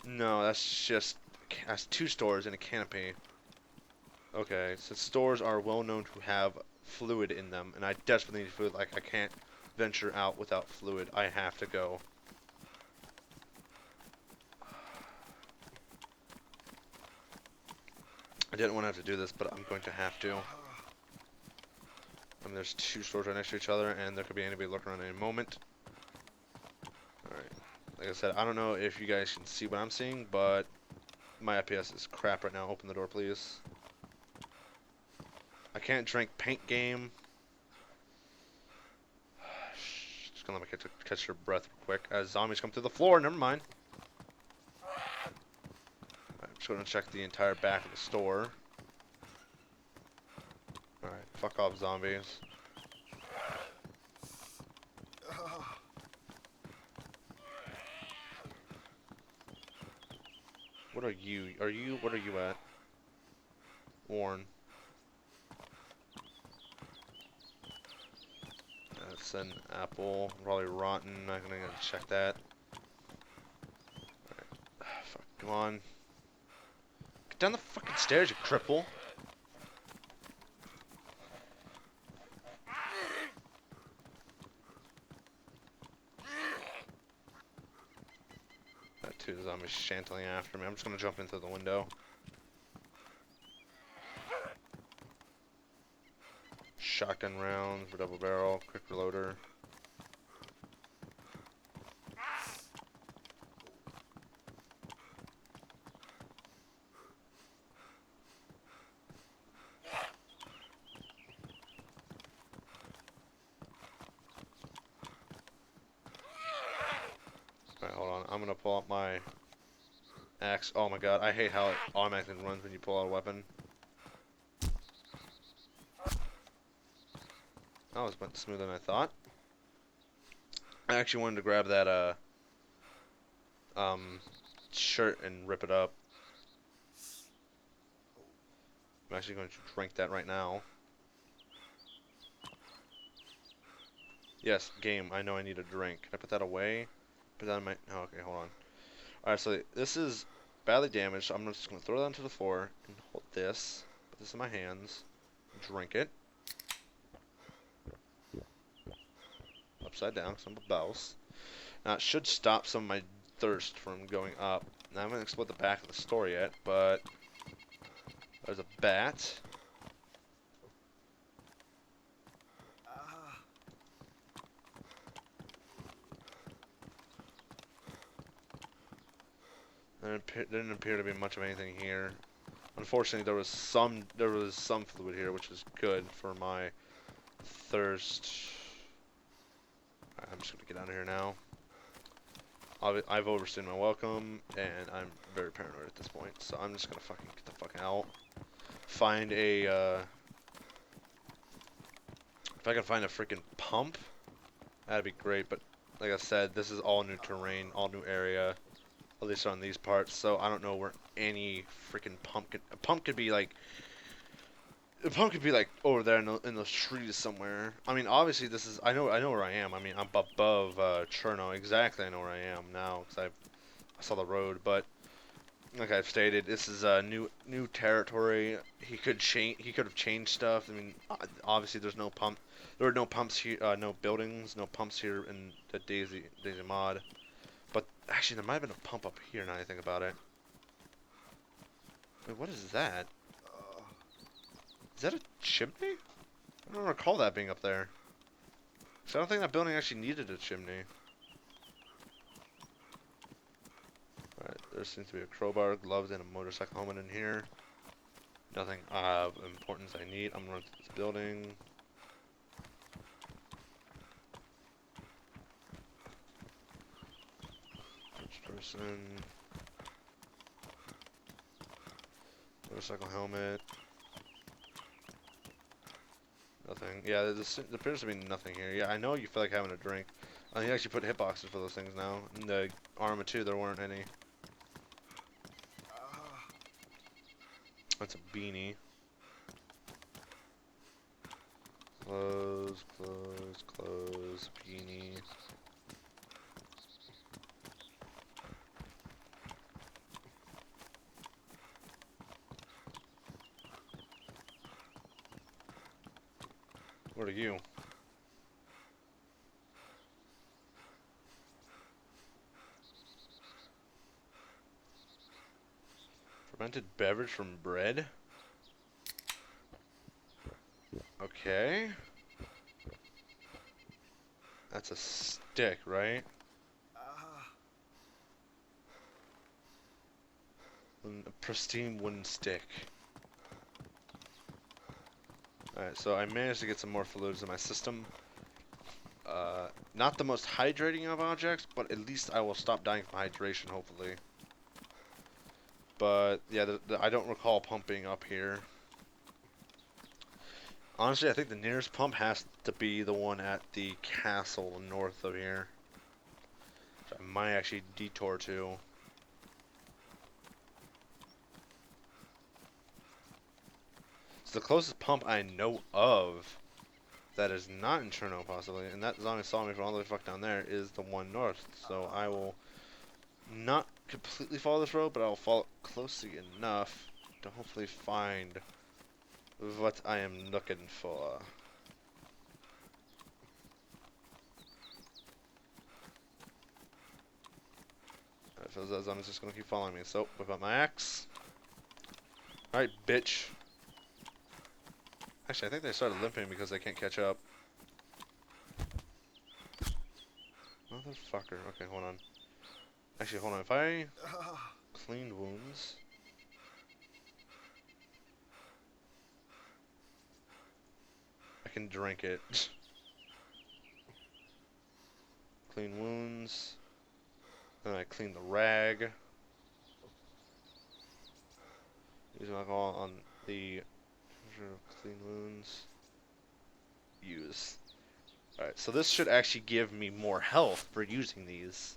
No, that's 2 stores and a canopy. Okay, so stores are well known to have fluid in them, and I desperately need food. Like I can't venture out without fluid. I have to go. I didn't want to have to do this, but I'm going to have to. I mean, there's 2 stores right next to each other, and there could be anybody lurking around any moment. Alright. Like I said, I don't know if you guys can see what I'm seeing, but my FPS is crap right now. Open the door, please. I can't drink paint game. Just gonna let me catch your breath real quick as zombies come through the floor. Never mind. I'm just gonna check the entire back of the store. Alright, fuck off, zombies. What are you? What are you at? Warren. That's an apple. Probably rotten. Not gonna check that. Alright. Fuck, come on. Get down the fucking stairs, you cripple. Got 2 zombies chanting after me. I'm just gonna jump into the window. Shotgun rounds for double barrel, quick reloader. I'm gonna pull out my axe. Oh my god, I hate how it automatically runs when you pull out a weapon. That was much smoother than I thought. I actually wanted to grab that shirt and rip it up. I'm actually going to drink that right now. Yes, game. I know I need a drink. Can I put that away? Put that in my... Oh, okay, hold on. Alright, so this is badly damaged. So I'm just going to throw that onto the floor and hold this. Put this in my hands. Drink it. Upside down, because I'm a bouse. Now, it should stop some of my thirst from going up. Now, I haven't explored the back of the store yet, but... There's a bat. There didn't appear to be much of anything here. Unfortunately, there was some fluid here, which is good for my thirst. Alright, I'm just gonna get out of here now. I've overstayed my welcome, and I'm very paranoid at this point, so I'm just gonna fucking get the fuck out. Find a, if I can find a freaking pump, that'd be great, but like I said, this is all new terrain, all new area, at least on these parts, so I don't know where any freaking pump could, a pump could be like over there in the trees somewhere. I mean, obviously this is, I know where I am. I mean, I'm above Cherno, exactly. I know where I am now because I saw the road. But like I've stated, this is new territory. He could have changed stuff. I mean, obviously there's no pump. There were no pumps here, no buildings, no pumps here in the DayZ mod. But actually, there might have been a pump up here. Now that I think about it. Wait, what is that? Is that a chimney? I don't recall that being up there. So I don't think that building actually needed a chimney. Alright, there seems to be a crowbar, gloves, and a motorcycle helmet in here. Nothing of importance I need. I'm gonna run through this building. First person. Motorcycle helmet. Nothing. Yeah, there appears to be nothing here. Yeah, I know you feel like having a drink. You actually put hitboxes for those things now. In the Arma 2, there weren't any. That's a beanie. Clothes, clothes, clothes, beanie. What are you? Fermented beverage from bread? Okay. That's a stick, right? A pristine wooden stick. Alright, so I managed to get some more fluids in my system. Not the most hydrating of objects, but at least I will stop dying from hydration, hopefully. But, yeah, I don't recall pumping up here. Honestly, I think the nearest pump has to be the one at the castle north of here. Which I might actually detour to. It's the closest pump I know of that is not in Cherno, possibly, and that zombie saw me from all the way fuck down there, is the one north. So I will not completely follow this road, but I'll follow it closely enough to hopefully find what I am looking for. If it was I'm just gonna keep following me. So, whip out my axe. Alright, bitch. Actually, I think they started limping because they can't catch up. Motherfucker. Okay, hold on. Actually, hold on. If I clean wounds... I can drink it. Clean wounds. And I clean the rag. Using alcohol on the clean wounds. Use. Alright, so this should actually give me more health for using these.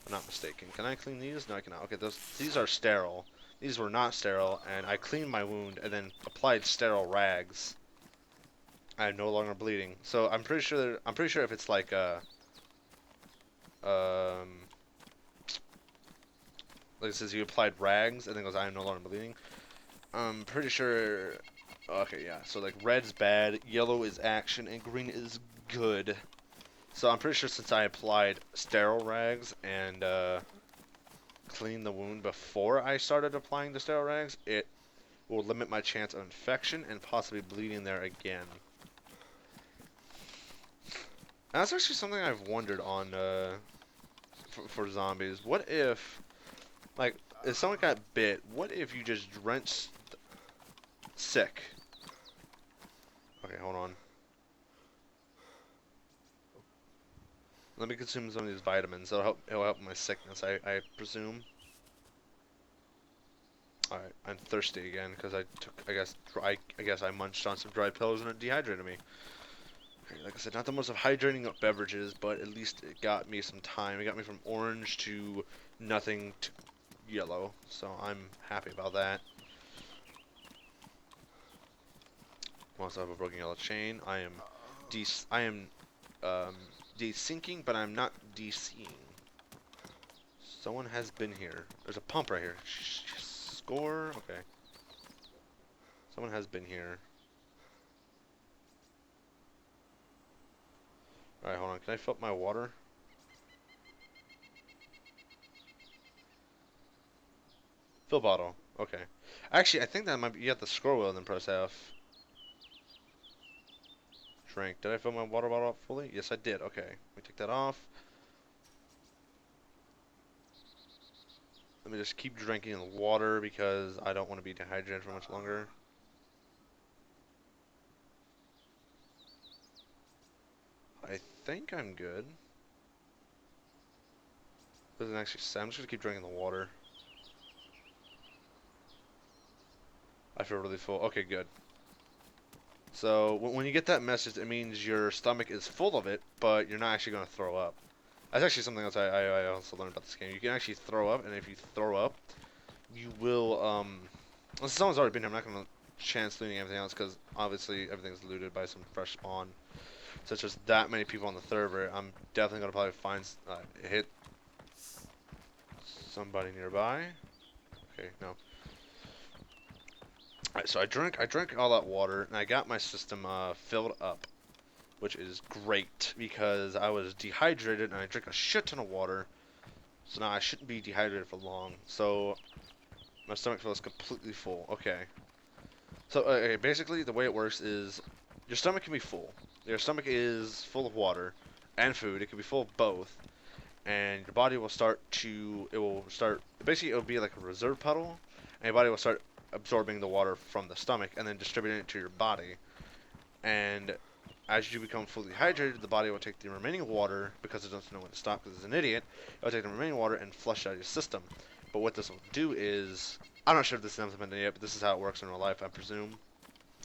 If I'm not mistaken. Can I clean these? No, I cannot. Okay, these are sterile. These were not sterile, and I cleaned my wound and then applied sterile rags. I am no longer bleeding. So I'm pretty sure if it's like like it says you applied rags and then goes I am no longer bleeding. I'm pretty sure. Okay, yeah. So like red's bad, yellow is action, and green is good. So I'm pretty sure since I applied sterile rags and cleaned the wound before I started applying the sterile rags, it will limit my chance of infection and possibly bleeding there again. And that's actually something I've wondered on for zombies. What if, like, if someone got bit, what if you just drenched sick? Okay, hold on. Let me consume some of these vitamins. It'll help my sickness, I presume. Alright, I'm thirsty again because I took, I guess I munched on some dry pills and it dehydrated me. Okay, like I said, not the most of hydrating beverages, but at least it got me some time. It got me from orange to nothing to yellow, so I'm happy about that. I also have a broken yellow chain. I am desyncing, but I'm not DCing. Someone has been here. There's a pump right here. Score. Okay. Someone has been here. Alright, hold on. Can I fill up my water? Fill bottle. Okay. Actually, I think that might be. You have to scroll wheel and then press F. Drink. Did I fill my water bottle up fully? Yes, I did. Okay. Let me take that off. Let me just keep drinking the water because I don't want to be dehydrated for much longer. I think I'm good. Doesn't actually say. I'm just gonna keep drinking the water. I feel really full. Okay, good. So when you get that message, it means your stomach is full of it, but you're not actually gonna throw up. That's actually something else I also learned about this game. You can actually throw up, and if you throw up, you will unless someone's already been here, I'm not gonna chance looting everything else because obviously everything's looted by some fresh spawn. Since there's that many people on the server, I'm definitely gonna probably find hit somebody nearby. Okay, no. Alright, so I drank all that water and I got my system filled up, which is great because I was dehydrated and I drank a shit ton of water. So now I shouldn't be dehydrated for long. So my stomach feels completely full. Okay. So basically the way it works is your stomach can be full. Your stomach is full of water and food. It can be full of both. And your body will basically it'll be like a reserve puddle, and your body will start absorbing the water from the stomach and then distributing it to your body. And as you become fully hydrated, the body will take the remaining water, because it doesn't know when to stop because it's an idiot, it'll take the remaining water and flush it out of your system. But what this will do is, I'm not sure if this is implemented yet, but this is how it works in real life, I presume.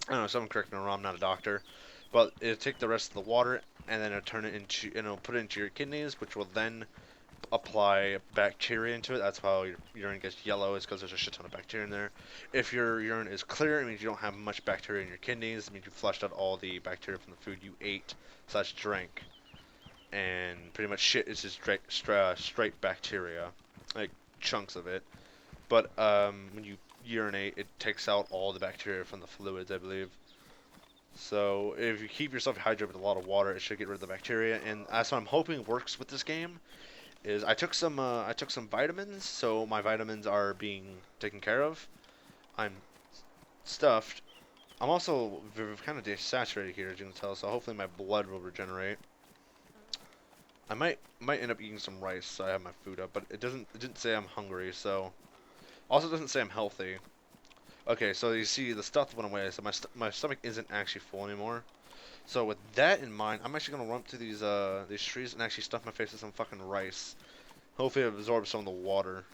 I don't know, someone correct me if I'm wrong, I'm not a doctor. But it'll take the rest of the water and then it'll put it into your kidneys, which will then apply bacteria into it. That's how your urine gets yellow, is because there's a shit ton of bacteria in there. If your urine is clear, it means you don't have much bacteria in your kidneys. It means you flushed out all the bacteria from the food you ate / drank. And pretty much shit is just straight bacteria, like chunks of it. But when you urinate, it takes out all the bacteria from the fluids, I believe. So if you keep yourself hydrated with a lot of water, it should get rid of the bacteria. And that's what I'm hoping works with this game. Is I took some vitamins, so my vitamins are being taken care of. I'm stuffed. I'm also kind of desaturated here, as you can tell, so hopefully my blood will regenerate. I might end up eating some rice, so I have my food up, but it didn't say I'm hungry, so also doesn't say I'm healthy. Okay, so you see the stuff went away, so my stomach isn't actually full anymore. So with that in mind, I'm actually gonna run up to these trees and actually stuff my face with some fucking rice. Hopefully it absorbs some of the water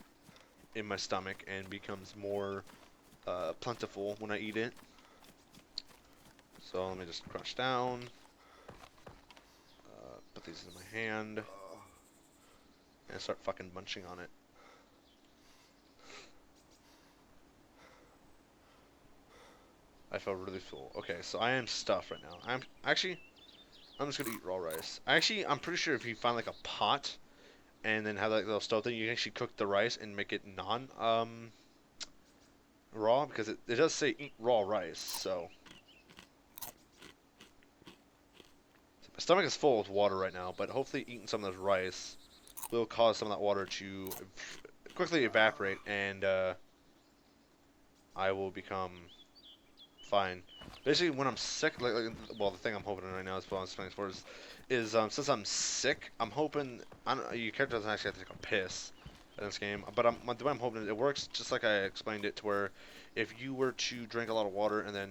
in my stomach and becomes more plentiful when I eat it. So let me just crouch down, put these in my hand, and start fucking munching on it. I feel really full. Okay, so I am stuffed right now. I'm just gonna eat raw rice. I'm pretty sure if you find like a pot and then have like a little stove thing, you can actually cook the rice and make it raw, because it does say eat raw rice. So my stomach is full with water right now, but hopefully eating some of this rice will cause some of that water to quickly evaporate, and I will become fine. Basically, when I'm sick, well, the thing I'm hoping right now is what I'm explaining for is since I'm sick, I'm hoping your character doesn't actually have to take a piss in this game, but the way I'm hoping it works just like I explained it, to where if you were to drink a lot of water and then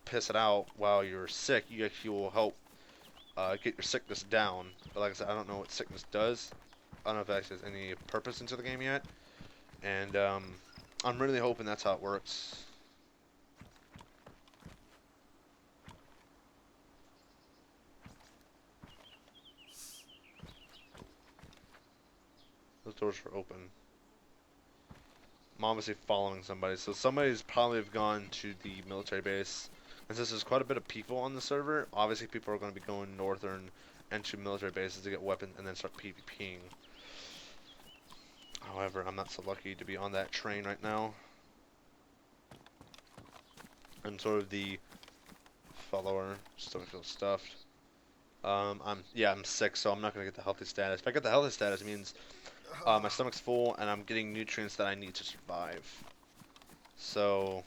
piss it out while you're sick, you actually will help get your sickness down. But like I said, I don't know what sickness does. I don't know if that actually has any purpose into the game yet, and I'm really hoping that's how it works. Those doors are open. I'm obviously following somebody, so somebody's probably have gone to the military base. And since there's quite a bit of people on the server, obviously people are going to be going northern and to military bases to get weapons and then start PvPing. However, I'm not so lucky to be on that train right now. I'm sort of the follower, still feel stuffed. I'm sick, so I'm not gonna get the healthy status. If I get the healthy status, it means my stomach's full and I'm getting nutrients that I need to survive. So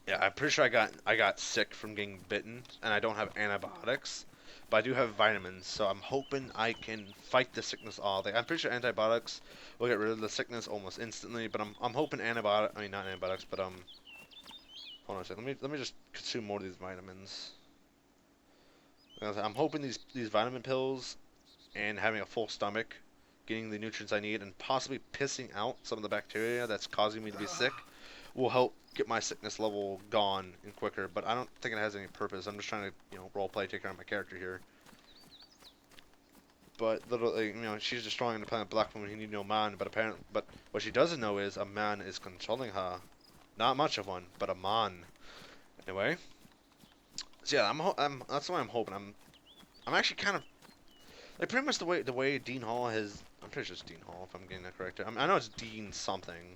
yeah, I'm pretty sure I got sick from getting bitten, and I don't have antibiotics, but I do have vitamins. So I'm hoping I can fight the sickness off. Like, I'm pretty sure antibiotics will get rid of the sickness almost instantly, but I'm hoping not antibiotics, but hold on a second. Let me just consume more of these vitamins. I'm hoping these vitamin pills and having a full stomach, getting the nutrients I need, and possibly pissing out some of the bacteria that's causing me to be sick will help get my sickness level gone and quicker. But I don't think it has any purpose. I'm just trying to, roleplay, take care of my character here. But literally, she's destroying the planet Black when he need no man. But what she doesn't know is a man is controlling her. Not much of one, but a man. Anyway, so yeah, that's why I'm hoping. I'm actually kind of like pretty much the way Dean Hall has. I'm pretty sure it's Dean Hall if I'm getting that correct. I know it's Dean something,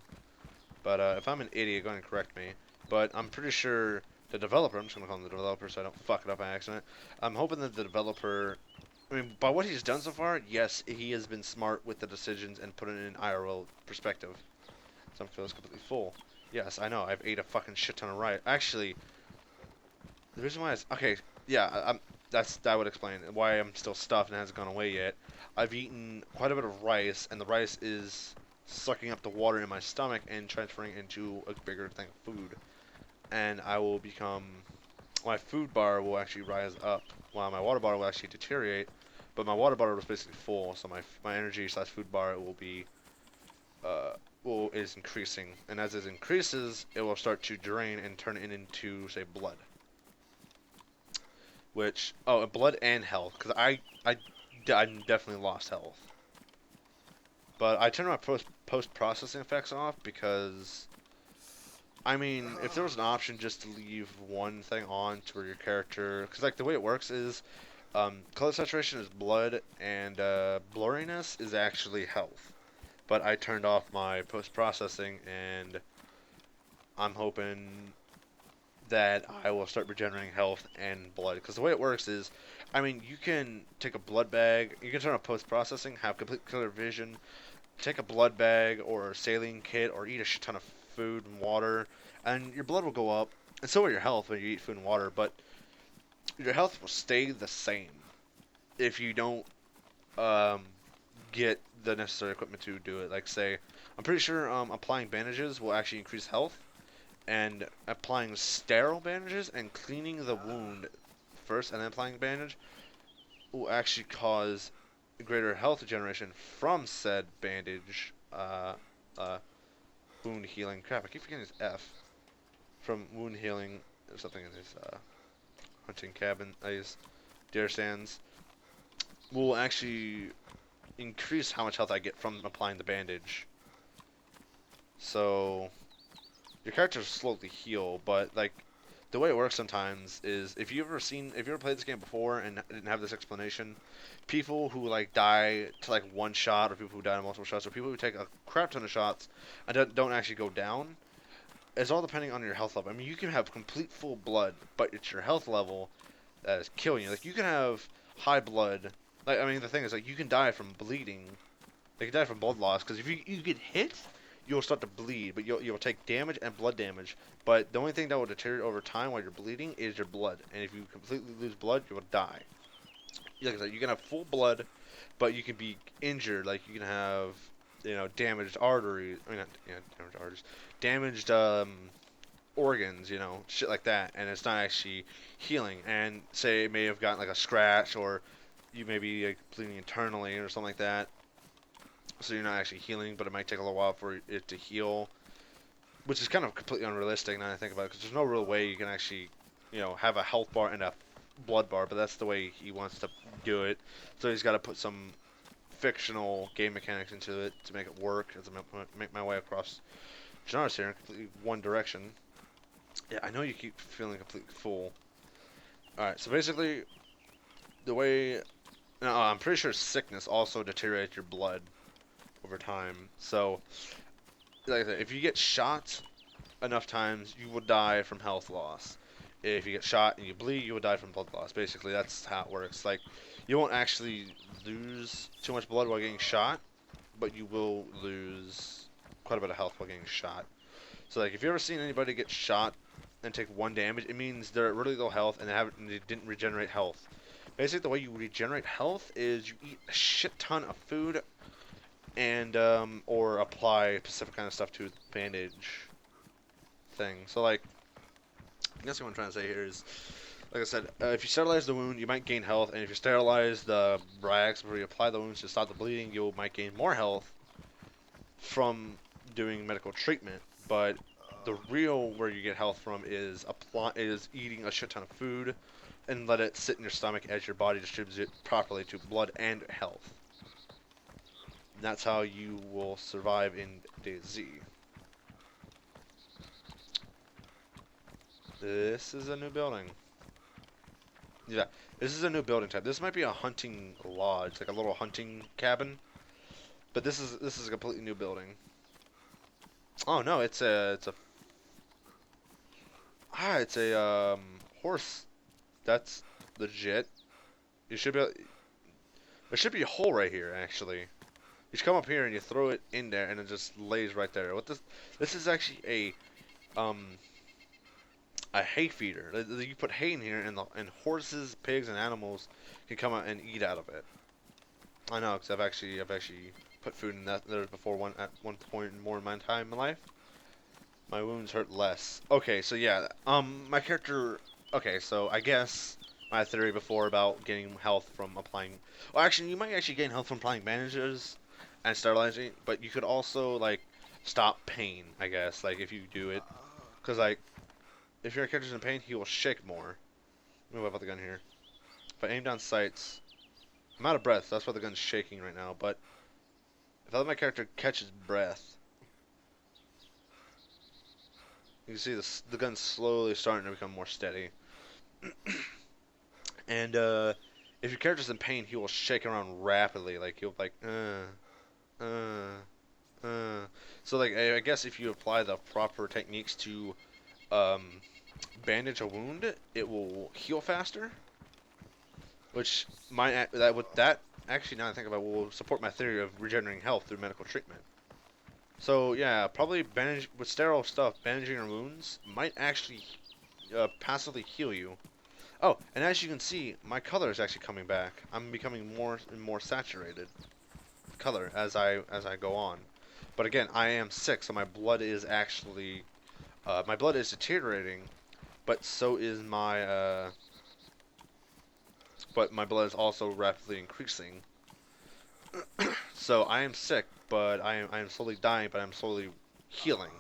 but if I'm an idiot, go ahead and correct me. But I'm pretty sure the developer. I'm just gonna call him the developer so I don't fuck it up by accident. I'm hoping that the developer. I mean, by what he's done so far, yes, he has been smart with the decisions and put it in IRL perspective. So I'm feeling completely full. Yes, I know. I've ate a fucking shit ton of rice. Actually, the reason why is okay. Yeah, that would explain why I'm still stuffed and hasn't gone away yet. I've eaten quite a bit of rice, and the rice is sucking up the water in my stomach and transferring into a bigger thing of food. And I will become, my food bar will actually rise up, while my water bar will actually deteriorate. But my water bar was basically full, so my energy slash food bar will be is increasing, and as it increases, it will start to drain and turn it into, say, blood. Which, blood and health, because I definitely lost health. But I turned my post-processing effects off because, I mean, if there was an option just to leave one thing on to where your character, because like the way it works is, color saturation is blood and blurriness is actually health. But I turned off my post-processing, and I'm hoping that I will start regenerating health and blood. Because the way it works is, I mean, you can take a blood bag, you can turn on post-processing, have complete clear vision, take a blood bag or a saline kit, or eat a shit ton of food and water, and your blood will go up, and so will your health when you eat food and water, but your health will stay the same if you don't get the necessary equipment to do it. Like, say, I'm pretty sure applying bandages will actually increase health, and applying sterile bandages and cleaning the wound first and then applying bandage will actually cause greater health regeneration from said bandage, uh, wound healing. Crap, I keep forgetting his F. From wound healing, there's something in his hunting cabin, his deer stands, will actually increase how much health I get from applying the bandage. So your characters slowly heal, but like the way it works sometimes is if you ever played this game before and didn't have this explanation, people who like die to like one shot, or people who die to multiple shots, or people who take a crap ton of shots and don't actually go down, it's all depending on your health level. I mean, you can have complete full blood, but it's your health level that is killing you. Like you can have high blood. Like I mean, the thing is like you can die from bleeding. You can die from blood loss because if you get hit, you'll start to bleed, but you'll take damage and blood damage. But the only thing that will deteriorate over time while you're bleeding is your blood. And if you completely lose blood, you will die. Like I said, you can have full blood, but you can be injured. Like you can have, damaged arteries. I mean, not damaged arteries, damaged organs. Shit like that, and it's not actually healing. And say it may have gotten like a scratch, or you may be like bleeding internally or something like that. So you're not actually healing, but it might take a little while for it to heal, which is kind of completely unrealistic now that I think about it, because there's no real way you can actually, have a health bar and a blood bar, but that's the way he wants to do it. So he's got to put some fictional game mechanics into it to make it work. As I make my way across genres here in completely one direction. Yeah, I know you keep feeling completely full. Alright, so basically, the way... No, I'm pretty sure sickness also deteriorates your blood over time. So, like I said, if you get shot enough times, you will die from health loss. If you get shot and you bleed, you will die from blood loss. Basically, that's how it works. Like, you won't actually lose too much blood while getting shot, but you will lose quite a bit of health while getting shot. So, like, if you ever seen anybody get shot and take 1 damage, it means they're at really low health and they didn't regenerate health. Basically, the way you regenerate health is you eat a shit ton of food and or apply specific kind of stuff to the bandage thing. So like, I guess what I'm trying to say here is, like I said, if you sterilize the wound, you might gain health, and if you sterilize the rags before you apply the wounds to stop the bleeding, you might gain more health from doing medical treatment. But the real where you get health from is eating a shit ton of food and let it sit in your stomach as your body distributes it properly to blood and health. That's how you will survive in DayZ. This is a new building. Yeah, this is a new building type. This might be a hunting lodge, like a little hunting cabin. But this is a completely new building. Oh no, it's a horse. That's legit. You should be. There should be a hole right here, actually. You should come up here and you throw it in there, and it just lays right there. What this is actually a hay feeder. You put hay in here, and horses, pigs, and animals can come out and eat out of it. I know, because I've actually put food in there before at one point more in my time in life. My wounds hurt less. Okay, so yeah, my character. Okay, so I guess my theory before about getting health from applying. Well, actually, you might actually gain health from applying bandages and sterilizing, but you could also like stop pain. I guess like if you do it, because like if your character's in pain, he will shake more. Let me whip out the gun here. If I aim down sights, I'm out of breath. So that's why the gun's shaking right now. But if I let my character catch his breath, you can see the gun's slowly starting to become more steady. And if your character's in pain, he will shake around rapidly. Like he'll like So like I guess if you apply the proper techniques to bandage a wound, it will heal faster. Which that actually, now that I think about it, will support my theory of regenerating health through medical treatment. So yeah, probably bandage with sterile stuff. Bandaging your wounds might actually passively heal you. Oh, and as you can see, my color is actually coming back. I'm becoming more and more saturated color as I go on. But again, I am sick, so my blood is actually deteriorating, but so is my but my blood is also rapidly increasing. So I am sick, but I am slowly dying, but I'm slowly healing.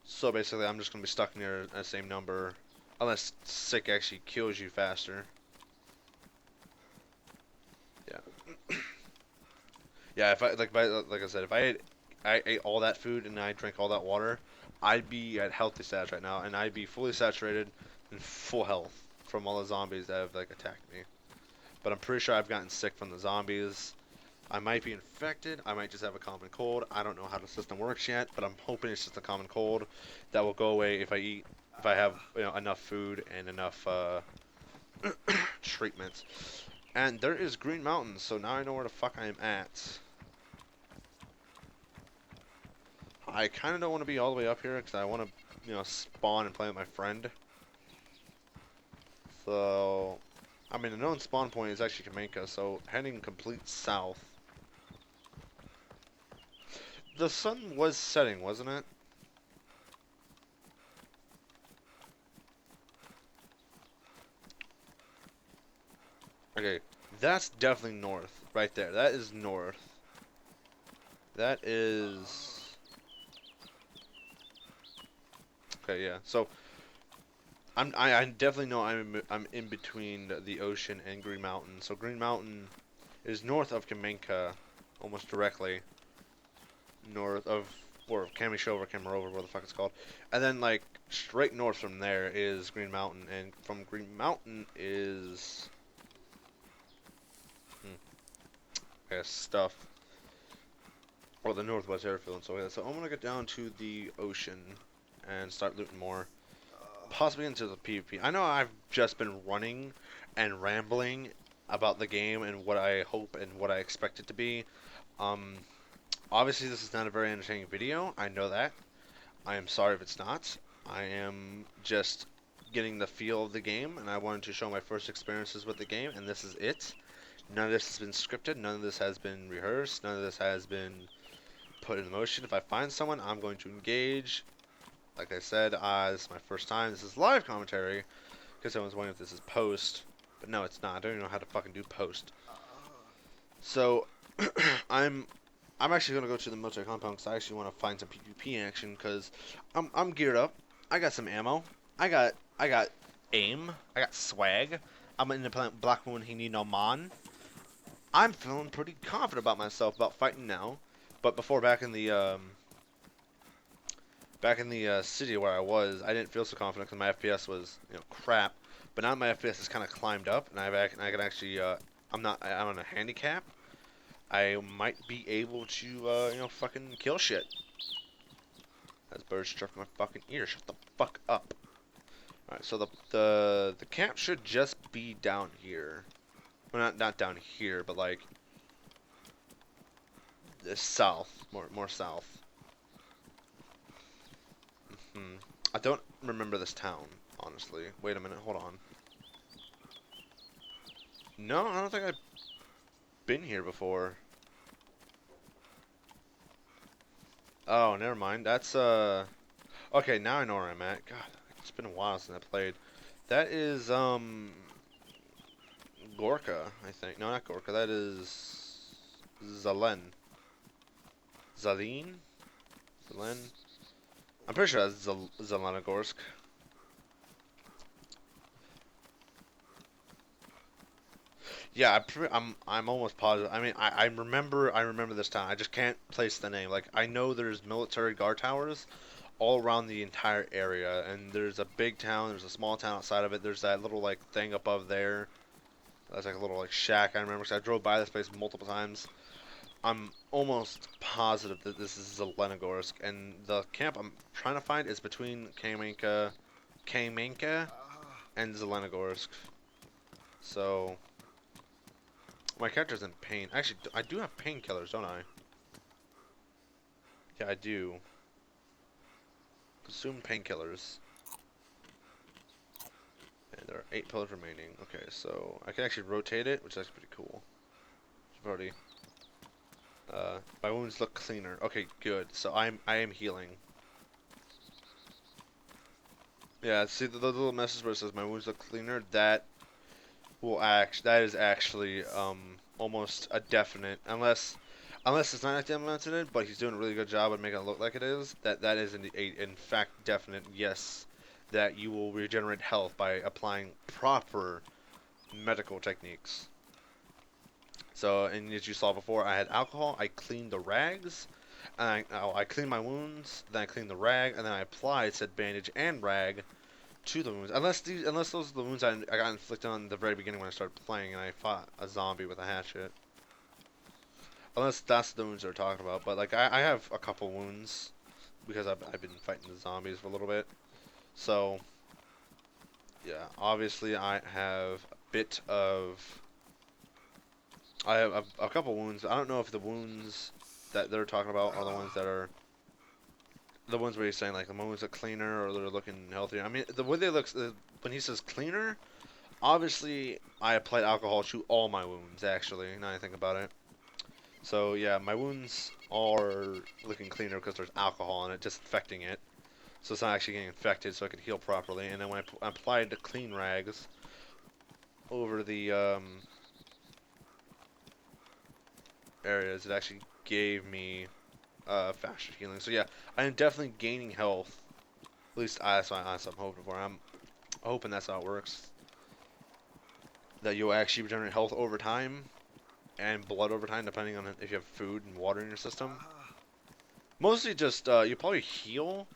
So basically, I'm just gonna be stuck near the same number, unless sick actually kills you faster. Yeah, yeah. Like I said, if I ate all that food and I drank all that water, I'd be at healthy status right now, and I'd be fully saturated and full health from all the zombies that have like attacked me. But I'm pretty sure I've gotten sick from the zombies. I might be infected. I might just have a common cold. I don't know how the system works yet, but I'm hoping it's just a common cold that will go away if I have enough food and enough treatment. And there is Green Mountain, so now I know where the fuck I am at. I kind of don't want to be all the way up here because I want to, spawn and play with my friend. So, I mean, the known spawn point is actually Kamenka, so heading complete south. The sun was setting, wasn't it? Okay, that's definitely north, right there. That is north. That is... Okay, yeah. So, I definitely know I'm in between the ocean and Green Mountain. So Green Mountain is north of Kamenka, almost directly. North of... Or Kamishover, Kamarova, what the fuck it's called. And then, like, straight north from there is Green Mountain. And from Green Mountain is... I guess stuff. Or the Northwest Airfield and so yeah. So I'm gonna get down to the ocean and start looting more. Possibly into the PvP. I know I've just been running and rambling about the game and what I hope and what I expect it to be. Um, Obviously this is not a very entertaining video. I know that. I am sorry if it's not. I am just getting the feel of the game, and I wanted to show my first experiences with the game, and this is it. None of this has been scripted. None of this has been rehearsed. None of this has been put in motion. If I find someone, I'm going to engage. Like I said, this is my first time. This is live commentary, because I was wondering if this is post, but no, it's not. I don't even know how to fucking do post. So, I'm actually gonna go to the military compound because I actually want to find some PvP action because I'm geared up. I got some ammo. I got aim. I got swag. I'm an independent black woman. He need no man. I'm feeling pretty confident about myself about fighting now. But before, back in the city where I was, I didn't feel so confident because my FPS was crap. But now my FPS has kind of climbed up, and I can actually I'm on a handicap. I might be able to fucking kill shit. That bird struck my fucking ear. Shut the fuck up. All right, so the camp should just be down here. Well, not down here, but like the south, more south. I don't remember this town, honestly. Wait a minute, hold on. No, I don't think I've been here before. Oh, never mind. That's okay, now I know where I'm at. God, it's been a while since I played. That is Gorka, I think. No, not Gorka. That is Zalen. Zalen? Zelen? I'm pretty sure that's Zelenogorsk. Yeah, I'm almost positive. I mean, I remember this town. I just can't place the name. Like I know there's military guard towers all around the entire area, and there's a big town. There's a small town outside of it. There's that little like thing above there. That's like a little like shack. I remember because I drove by this place multiple times. I'm almost positive that this is Zelenogorsk, and the camp I'm trying to find is between Kamenka, and Zelenogorsk. So my character's in pain. Actually, I do have painkillers, don't I? Yeah, I do. Consume painkillers. And there are 8 pillars remaining. Okay, so I can actually rotate it, which is actually pretty cool. I've already. My wounds look cleaner. Okay, good. So I am healing. Yeah, see the little message where it says my wounds look cleaner. That is actually almost a definite, unless it's not actually implemented, but he's doing a really good job at making it look like it is. That is in fact definite yes, that you will regenerate health by applying proper medical techniques. So, and as you saw before, I had alcohol. I cleaned the rags. I cleaned my wounds. Then I cleaned the rag, and then I applied said bandage and rag to the wounds. Unless those are the wounds I got inflicted on the very beginning when I started playing, and I fought a zombie with a hatchet. Unless that's the wounds they're talking about. But like I have a couple wounds because I've been fighting the zombies for a little bit. So yeah, obviously I have a bit of. I have a couple wounds. I don't know if the wounds that they're talking about are the ones that are the ones where he's saying like the wounds are cleaner or they're looking healthier. I mean, the way they look when he says cleaner, obviously I applied alcohol to all my wounds. Actually, now I think about it. So yeah, my wounds are looking cleaner because there's alcohol in it, disinfecting it. So it's not actually getting infected, so I can heal properly. And then when I applied the clean rags over the areas, it actually gave me faster healing. So yeah, I am definitely gaining health. At least that's what I'm hoping for. I'm hoping that's how it works. That you'll actually regenerate health over time and blood over time, depending on if you have food and water in your system. Mostly just you probably heal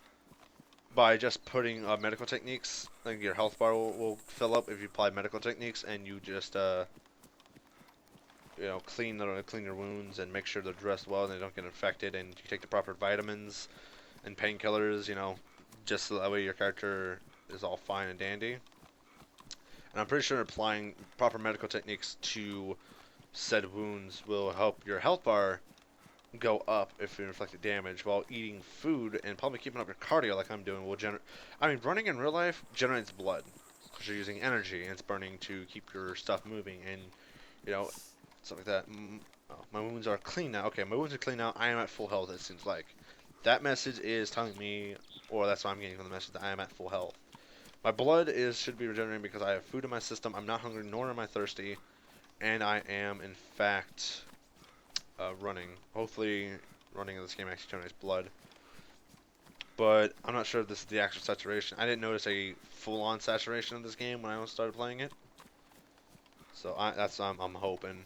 by just putting medical techniques. Like your health bar will fill up if you apply medical techniques, and you just you know, clean your wounds and make sure they're dressed well and they don't get infected, and you take the proper vitamins and painkillers, you know, just so that way your character is all fine and dandy. And I'm pretty sure applying proper medical techniques to said wounds will help your health bar go up if you inflicted damage, while eating food and probably keeping up your cardio like I'm doing will generate. I mean, running in real life generates blood because you're using energy and it's burning to keep your stuff moving and, you know, stuff like that. Oh, my wounds are clean now. Okay, my wounds are clean now. I am at full health, it seems like. That message is telling me, or that's what I'm getting from the message, that I am at full health. My blood should be regenerating because I have food in my system. I'm not hungry nor am I thirsty, and I am in fact running. Hopefully, running in this game actually generates blood. But I'm not sure if this is the actual saturation. I didn't notice a full-on saturation of this game when I started playing it. So I'm hoping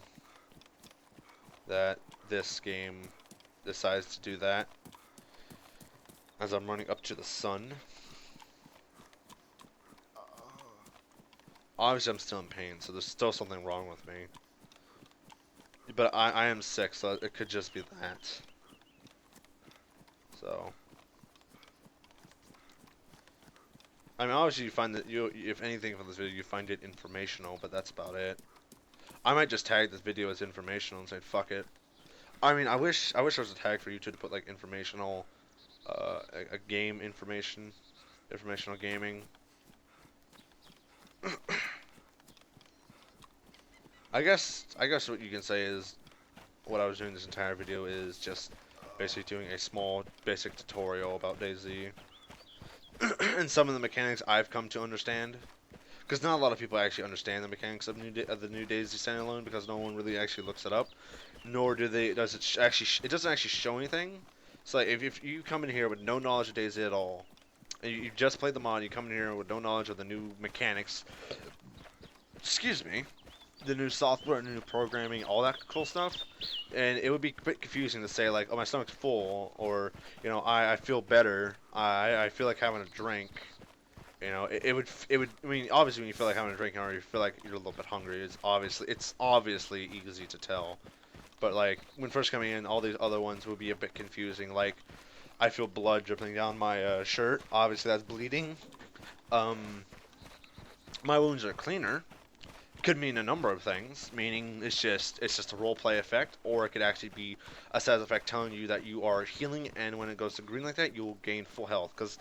that this game decides to do that as I'm running up to the sun. Obviously, I'm still in pain, so there's still something wrong with me. But I am sick, so it could just be that. So, I mean, obviously you find that if anything from this video, you find it informational, but that's about it. I might just tag this video as informational and say fuck it. I mean, I wish there was a tag for YouTube to put like informational, a game informational gaming. I guess what you can say is what I was doing this entire video is just basically doing a small basic tutorial about DayZ and some of the mechanics I've come to understand. Because not a lot of people actually understand the mechanics of the new DayZ Standalone because no one really actually looks it up, nor does it it doesn't actually show anything. So like, if you come in here with no knowledge of DayZ at all, and you just played the mod, you come in here with no knowledge of the new mechanics, excuse me, the new software, new programming, all that cool stuff, and it would be a bit confusing to say like, oh, my stomach's full, or, you know, I feel better, I feel like having a drink. You know, it would, I mean, obviously when you feel like having a drink or you feel like you're a little bit hungry, it's obviously easy to tell. But like, when first coming in, all these other ones would be a bit confusing. Like, I feel blood dripping down my shirt. Obviously that's bleeding. My wounds are cleaner. Could mean a number of things, meaning it's just a roleplay effect, or it could actually be a status effect telling you that you are healing, and when it goes to green like that, you will gain full health. Because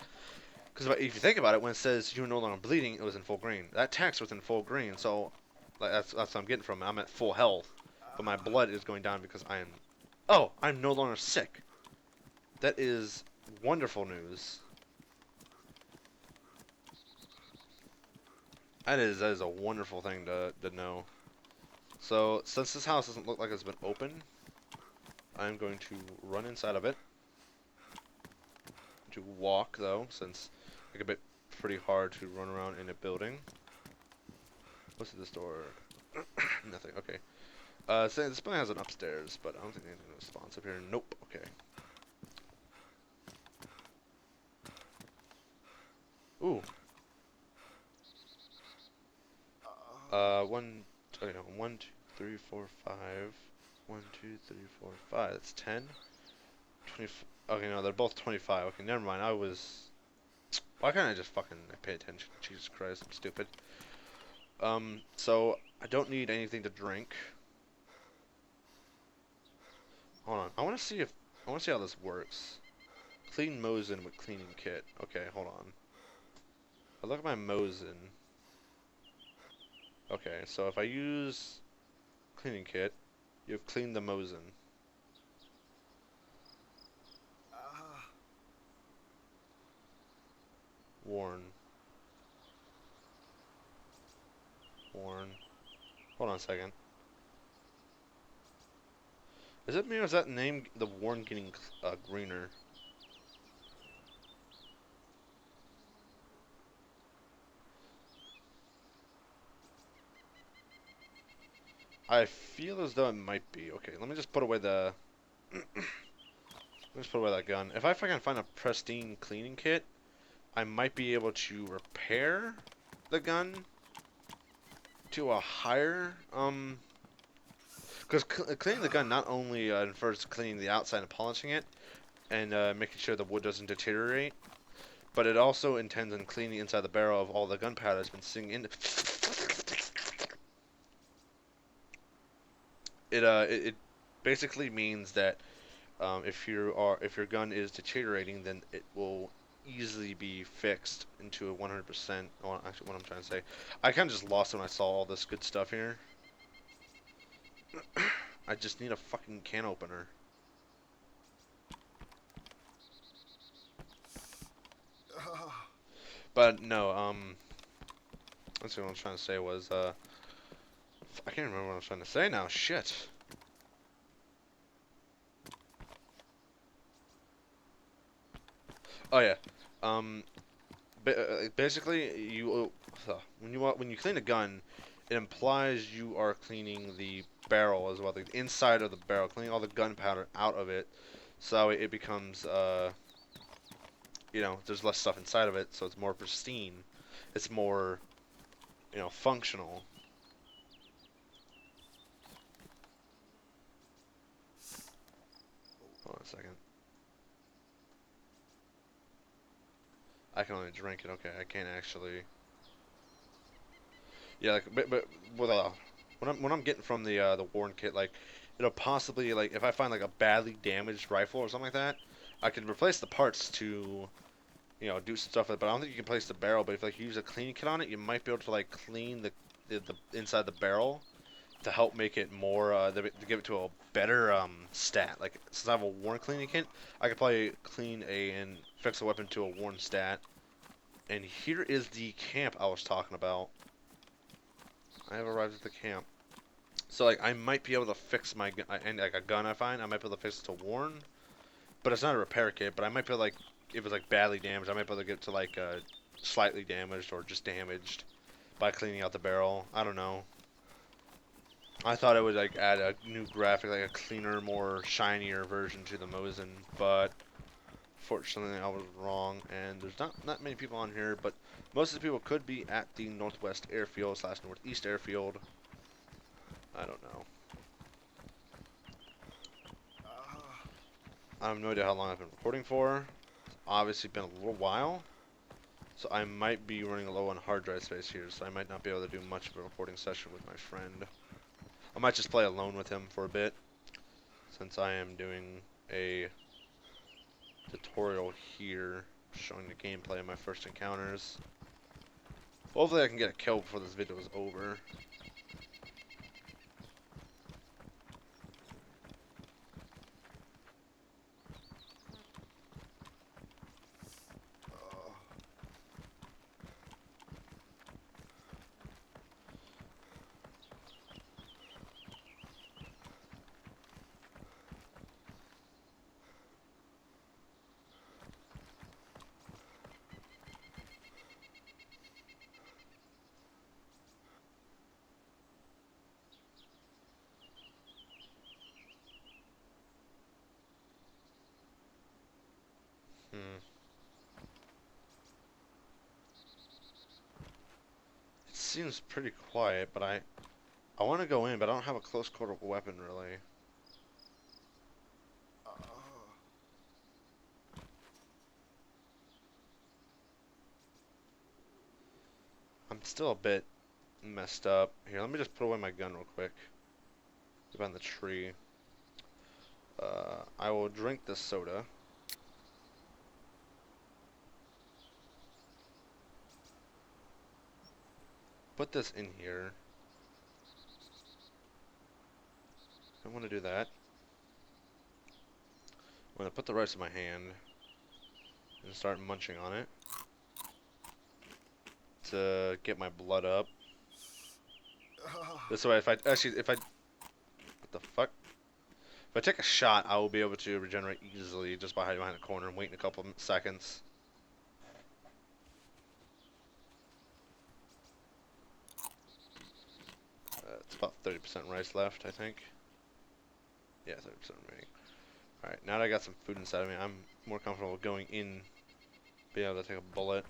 if you think about it, when it says you're no longer bleeding, it was in full green. That text was in full green, so like, that's what I'm getting from it. I'm at full health, but my blood is going down because I'm no longer sick. That is wonderful news. That is a wonderful thing to know. So, since this house doesn't look like it's been open, I'm going to run inside of it. To walk, though, since it's a bit pretty hard to run around in a building. What's at this door? Nothing, okay. So this building has an upstairs, but I don't think anything responsive here. Nope, okay. Ooh. Okay, no, 1, 2, 3, 4, 5. 1, 2, 3, 4, 5. That's 10. 20. Okay, no, they're both 25. Okay, never mind. Why can't I just fucking pay attention? Jesus Christ, I'm stupid. So I don't need anything to drink. Hold on. I want to see how this works. Clean Mosin with cleaning kit. Okay, hold on. I look at my Mosin. Okay, so if I use cleaning kit, you've cleaned the Mosin. Worn. Worn. Hold on a second. Is it me or is that name, the worn, getting greener? I feel as though it might be. Okay, let me just put away the... Let's put away that gun. If I can find a pristine cleaning kit, I might be able to repair the gun to a higher, because cleaning the gun not only infers cleaning the outside and polishing it, and making sure the wood doesn't deteriorate, but it also intends on cleaning inside the barrel of all the gunpowder that's been sinking in. It basically means that if your gun is deteriorating, then it will easily be fixed into a 100%. Well, actually, what I'm trying to say, I kind of just lost it when I saw all this good stuff here. I just need a fucking can opener. But no, let's see what I was trying to say was, I can't remember what I was trying to say now. Shit. Oh yeah. Um, basically, when you clean a gun, it implies you are cleaning the barrel as well, the inside of the barrel, cleaning all the gunpowder out of it, so it becomes there's less stuff inside of it, so it's more pristine. It's more, functional. Hold on a second. I can only drink it. Okay, I can't actually. Yeah, like, but with when I'm getting from the Warren kit, like, it'll possibly, like, if I find like a badly damaged rifle or something like that, I can replace the parts to, do some stuff with it. But I don't think you can place the barrel. But if like you use a cleaning kit on it, you might be able to like clean the inside the barrel to help make it more to give it to a better stat. Like, since I have a Warren cleaning kit, I could probably and fix a weapon to a Warren stat. And here is the camp I was talking about. I have arrived at the camp. So, like, I might be able to fix my gun, and like a gun I find, I might be able to fix it to Warren, but it's not a repair kit. But I might be able to, like, if it's like badly damaged, I might be able to get it to like slightly damaged or just damaged by cleaning out the barrel. I don't know. I thought it would like add a new graphic, like a cleaner, more shinier version to the Mosin, but fortunately I was wrong. And there's not many people on here, but most of the people could be at the Northwest Airfield / Northeast Airfield. I don't know. I have no idea how long I've been recording for. It's obviously been a little while. So I might be running low on hard drive space here, so I might not be able to do much of a recording session with my friend. I might just play alone with him for a bit, since I am doing a tutorial here showing the gameplay of my first encounters. Hopefully I can get a kill before this video is over. seems pretty quiet, but I want to go in, but I don't have a close quarter weapon really. I'm still a bit messed up. Here, let me just put away my gun real quick. Get behind the tree. I will drink this soda. Put this in here. I want to do that. I'm going to put the rice in my hand and start munching on it to get my blood up. This way, what the fuck? If I take a shot, I will be able to regenerate easily just by hiding behind a corner and waiting a couple seconds. It's about 30% rice left, I think. Yeah, 30% remaining. Alright, now that I got some food inside of me, I'm more comfortable going in, being able to take a bullet.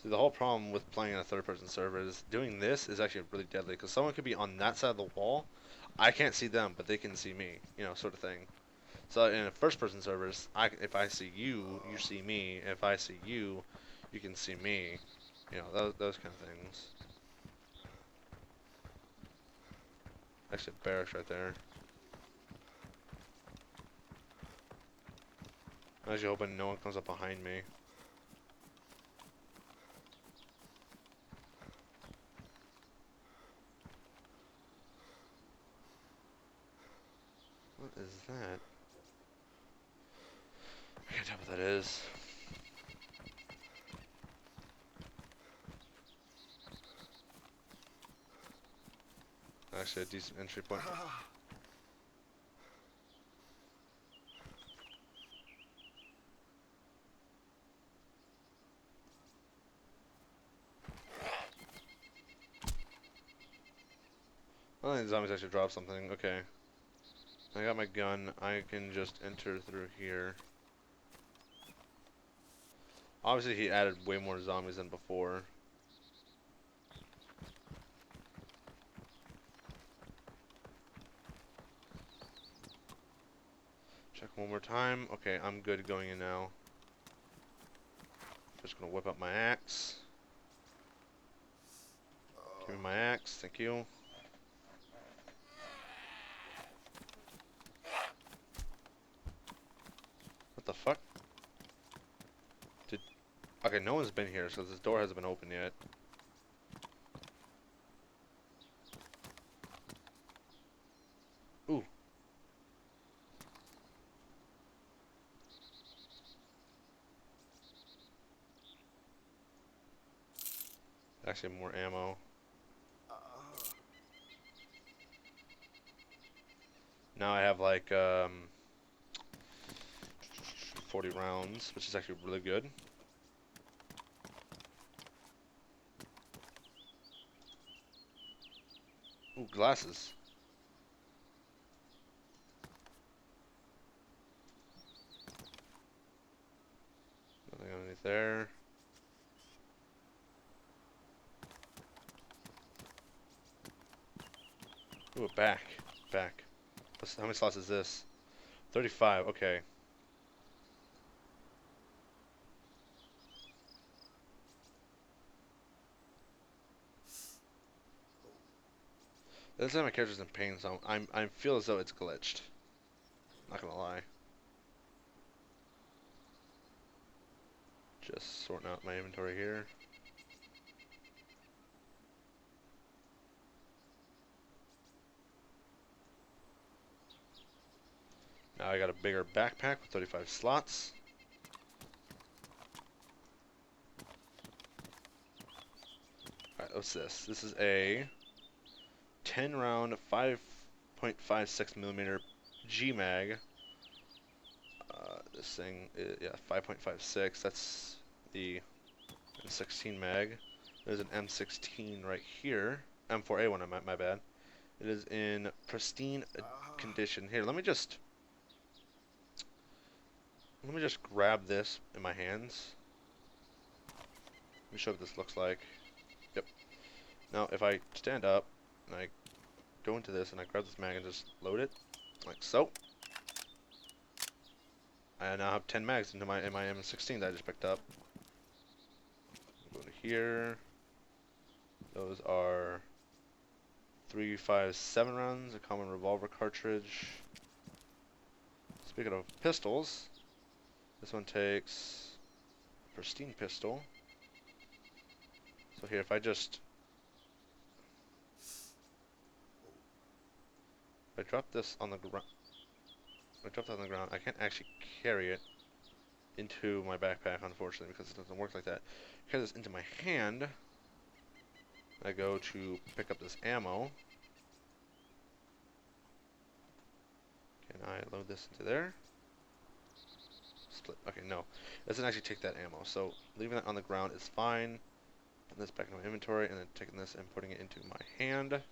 See, the whole problem with playing in a third-person server is doing this is actually really deadly, because someone could be on that side of the wall. I can't see them, but they can see me, you know, sort of thing. So in a first-person servers, if I see you, you see me. If I see you, you can see me. You know, those kind of things. Actually, barracks right there. I'm actually hoping no one comes up behind me. What is that? I can't tell what that is. Actually, a decent entry point. Oh, the zombies actually dropped something. Okay. I got my gun. I can just enter through here. Obviously, he added way more zombies than before. Check one more time. Okay, I'm good going in now. Just gonna whip up my axe. Give me my axe. Thank you. What the fuck? Okay, no one's been here, so this door hasn't been opened yet. Ooh. Actually, more ammo. Now I have like 40 rounds, which is actually really good. Ooh, glasses. Nothing underneath there. Ooh, a back. Back. How many slots is this? 35, okay. This time my character's in pain, so I feel as though it's glitched. Not gonna lie. Just sorting out my inventory here. Now I got a bigger backpack with 35 slots. Alright, what's this? This is a 10 round 5.56 millimeter G-Mag. This thing, yeah, 5.56. That's the M16 mag. There's an M16 right here. M4A1, my bad. It is in pristine condition. Here, let me just grab this in my hands. Let me show what this looks like. Yep. Now, if I stand up and I go into this and I grab this mag and just load it, like so, I now have 10 mags into my M16 that I just picked up. Go to here. Those are 357 rounds, a common revolver cartridge. Speaking of pistols, this one takes a pristine pistol. So here, if I drop this on the ground, I can't actually carry it into my backpack, unfortunately, because it doesn't work like that. Carry this into my hand. I go to pick up this ammo. Can I load this into there? Split. Okay, no. It doesn't actually take that ammo, so leaving that on the ground is fine. Putting this back in my inventory, and then taking this and putting it into my hand. Move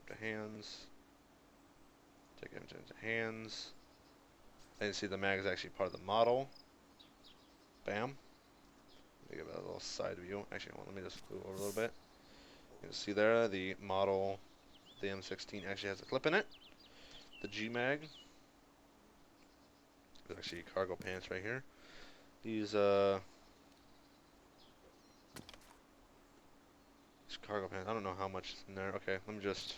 to hands. Take it into hands. And you see the mag is actually part of the model. Bam. Let me give that a little side view. Actually, let me just move over a little bit. You can see there the model, the M16 actually has a clip in it. The G mag. There's actually cargo pants right here. These cargo pants. I don't know how much is in there. Okay, let me just.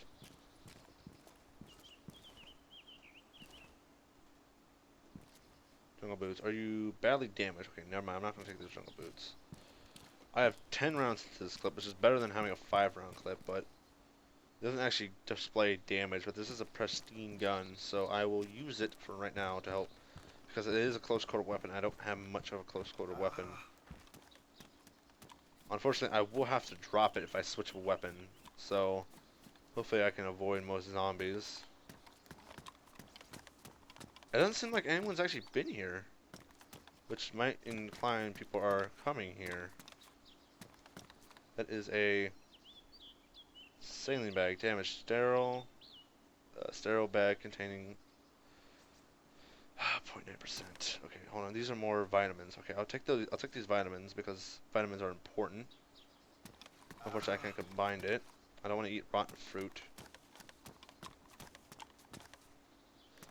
Jungle boots. Are you badly damaged? Okay, never mind. I'm not gonna take those jungle boots. I have 10 rounds to this clip, which is better than having a 5-round clip, but it doesn't actually display damage. But this is a pristine gun, so I will use it for right now to help, because it is a close quarter weapon. I don't have much of a close quarter weapon. Unfortunately, I will have to drop it if I switch a weapon, so hopefully I can avoid most zombies. It doesn't seem like anyone's actually been here, which might incline people are coming here. That is a saline bag, damaged sterile, sterile bag containing 0.9%. Okay, hold on. These are more vitamins. Okay, I'll take those. I'll take these vitamins because vitamins are important. Unfortunately, I can't combine it. I don't want to eat rotten fruit.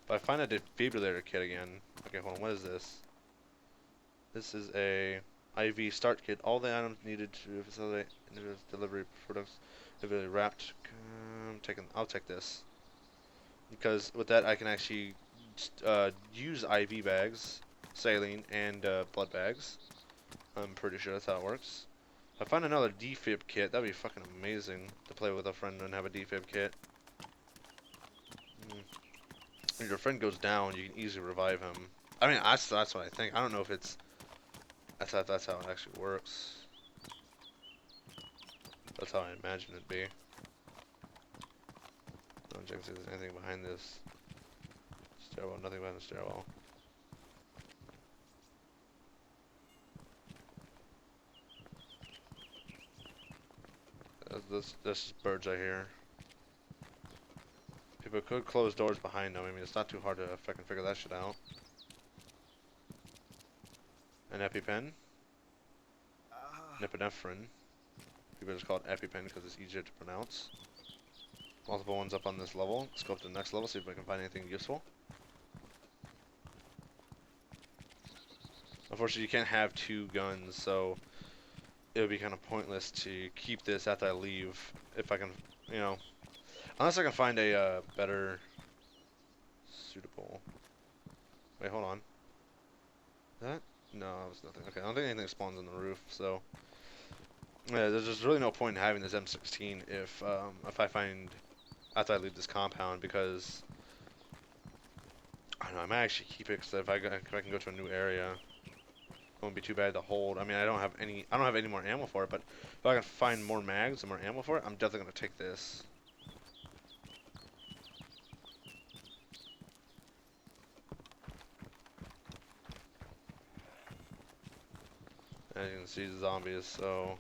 But I find a defibrillator kit again. Okay, hold on. What is this? This is a IV start kit. All the items needed to facilitate delivery products heavily wrapped. I'll take this because with that I can actually use IV bags, saline, and blood bags. I'm pretty sure that's how it works. If I find another defib kit, that'd be fucking amazing to play with a friend and have a defib kit. If your friend goes down, you can easily revive him. I mean, that's what I think. I don't know if it's that's how it actually works. That's how I imagine it be. Don't check if there's anything behind this stairwell. Nothing behind the stairwell. This is birds I hear. People could close doors behind them. I mean, it's not too hard to fucking figure that shit out. An EpiPen. Epinephrine. People just call it EpiPen because it's easier to pronounce. Multiple ones up on this level. Let's go up to the next level, see if I can find anything useful. Unfortunately, you can't have 2 guns, so it would be kind of pointless to keep this after I leave. If I can, you know, unless I can find a better suitable. Wait, hold on. That? No, that was nothing. Okay, I don't think anything spawns on the roof, so yeah, there's just really no point in having this M16 if I find after I leave this compound, because I don't know, I might actually keep it because if I can go to a new area, it won't be too bad to hold. I mean, I don't have any more ammo for it, but if I can find more mags and more ammo for it, I'm definitely gonna take this. As you can see, zombies, so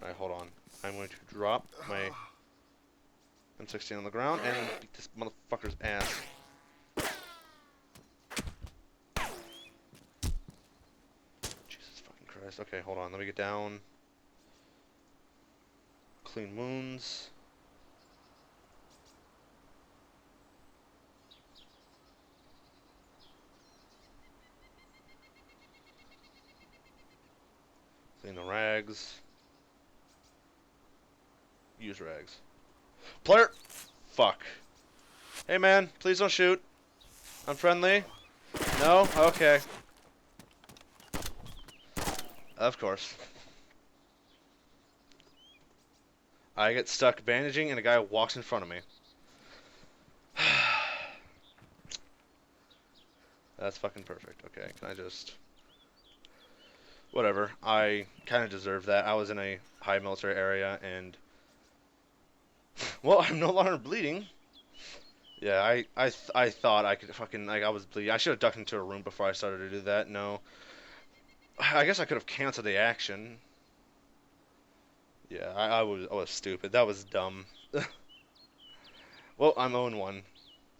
Alright, hold on. I'm going to drop my M16 on the ground and beat this motherfucker's ass. Jesus fucking Christ. Okay, hold on. Let me get down. Clean wounds. Clean the rags. Use rags. Player! Fuck. Hey man, please don't shoot. I'm friendly. No? Okay. Of course. I get stuck bandaging and a guy walks in front of me. That's fucking perfect. Okay, can I just... Whatever. I kind of deserve that. I was in a high military area and... Well, I'm no longer bleeding. Yeah, I thought I could fucking... Like, I was bleeding. I should have ducked into a room before I started to do that. No. I guess I could have canceled the action. Yeah, I was stupid. That was dumb. Well, I'm 0-1.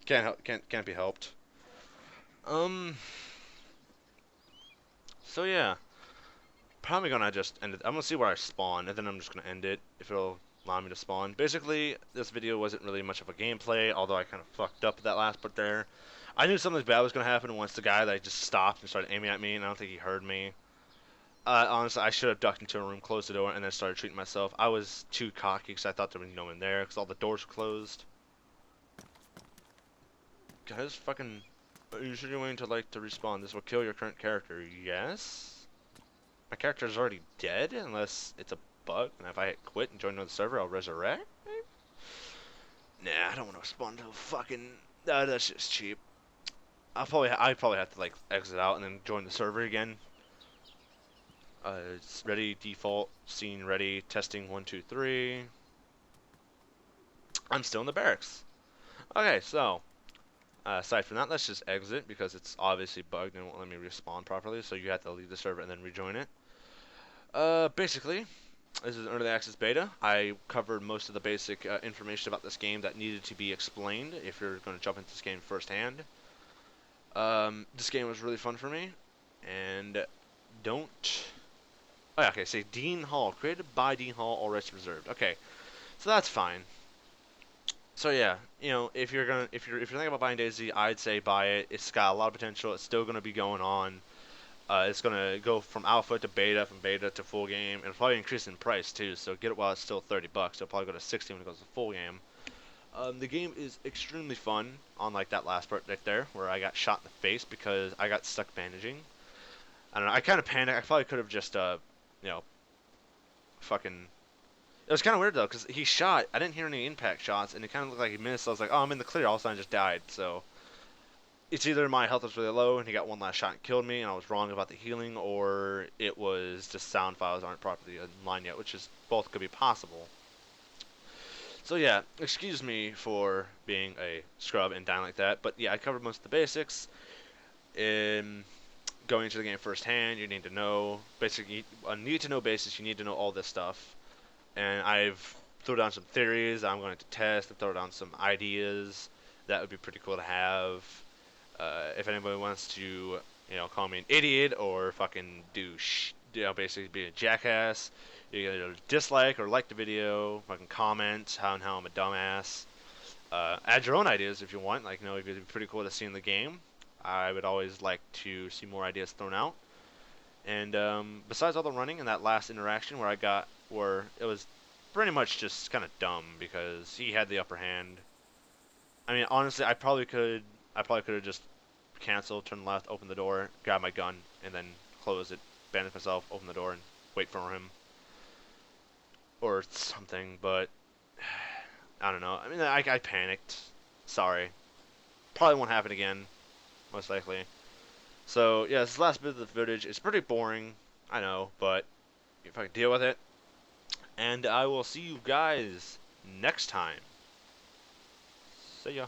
Can't be helped. So yeah, probably gonna just end it. I'm gonna see where I spawn, and then I'm just gonna end it if it'll allow me to spawn. Basically, this video wasn't really much of a gameplay, although I kind of fucked up that last part there. I knew something bad was gonna happen once the guy that just stopped and started aiming at me, and I don't think he heard me. Honestly, I should have ducked into a room, closed the door, and then started treating myself. I was too cocky because I thought there was no one there because all the doors were closed. Guys, fucking... Are you sure you're willing to like to respawn? This will kill your current character. Yes? My character is already dead unless it's a bug. And if I hit quit and join another server, I'll resurrect? Maybe? Nah, I don't want to spawn to fucking... that's just cheap. I probably have to like exit out and then join the server again. It's ready, default, scene ready, testing 1, 2, 3. I'm still in the barracks. Okay, so aside from that, let's just exit because it's obviously bugged and won't let me respawn properly. So you have to leave the server and then rejoin it. Basically, this is an early access beta. I covered most of the basic information about this game that needed to be explained if you're going to jump into this game firsthand. This game was really fun for me, and don't... Oh, yeah, okay, say Dean Hall, created by Dean Hall, all rights reserved. Okay, so that's fine. So yeah, you know, if you're thinking about buying DayZ, I'd say buy it. It's got a lot of potential. It's still gonna be going on. It's gonna go from alpha to beta, from beta to full game, and it'll probably increase in price too. So get it while it's still $30. It'll probably go to 60 when it goes to full game. The game is extremely fun. Unlike that last part right there, where I got shot in the face because I got stuck bandaging. I don't know. I kind of panicked. I probably could have just, you know, fucking. It was kind of weird though, because he shot. I didn't hear any impact shots, and it kind of looked like he missed. So I was like, oh, I'm in the clear. All of a sudden, I just died. So it's either my health was really low, and he got one last shot and killed me, and I was wrong about the healing, or it was just sound files aren't properly in line yet, which is both could be possible. So yeah, excuse me for being a scrub and dying like that, but yeah, I covered most of the basics. In going into the game firsthand, you need to know basically a need to know basis. You need to know all this stuff, and I've thrown down some theories I'm going to test. I've thrown down some ideas that would be pretty cool to have. If anybody wants to, you know, call me an idiot or fucking basically be a jackass, you can either dislike or like the video, fucking comment how I'm a dumbass. Add your own ideas if you want. Like, you know, it'd be pretty cool to see in the game. I would always like to see more ideas thrown out. And besides all the running and that last interaction where it was pretty much just kind of dumb because he had the upper hand. I mean, honestly, I probably could have just canceled, turned left, opened the door, grab my gun, and then close it, bandage myself, open the door, and wait for him or something. But I don't know. I mean, I panicked. Sorry. Probably won't happen again, most likely. So yeah, this last bit of the footage is pretty boring, I know, but if I can deal with it. And I will see you guys next time. See ya.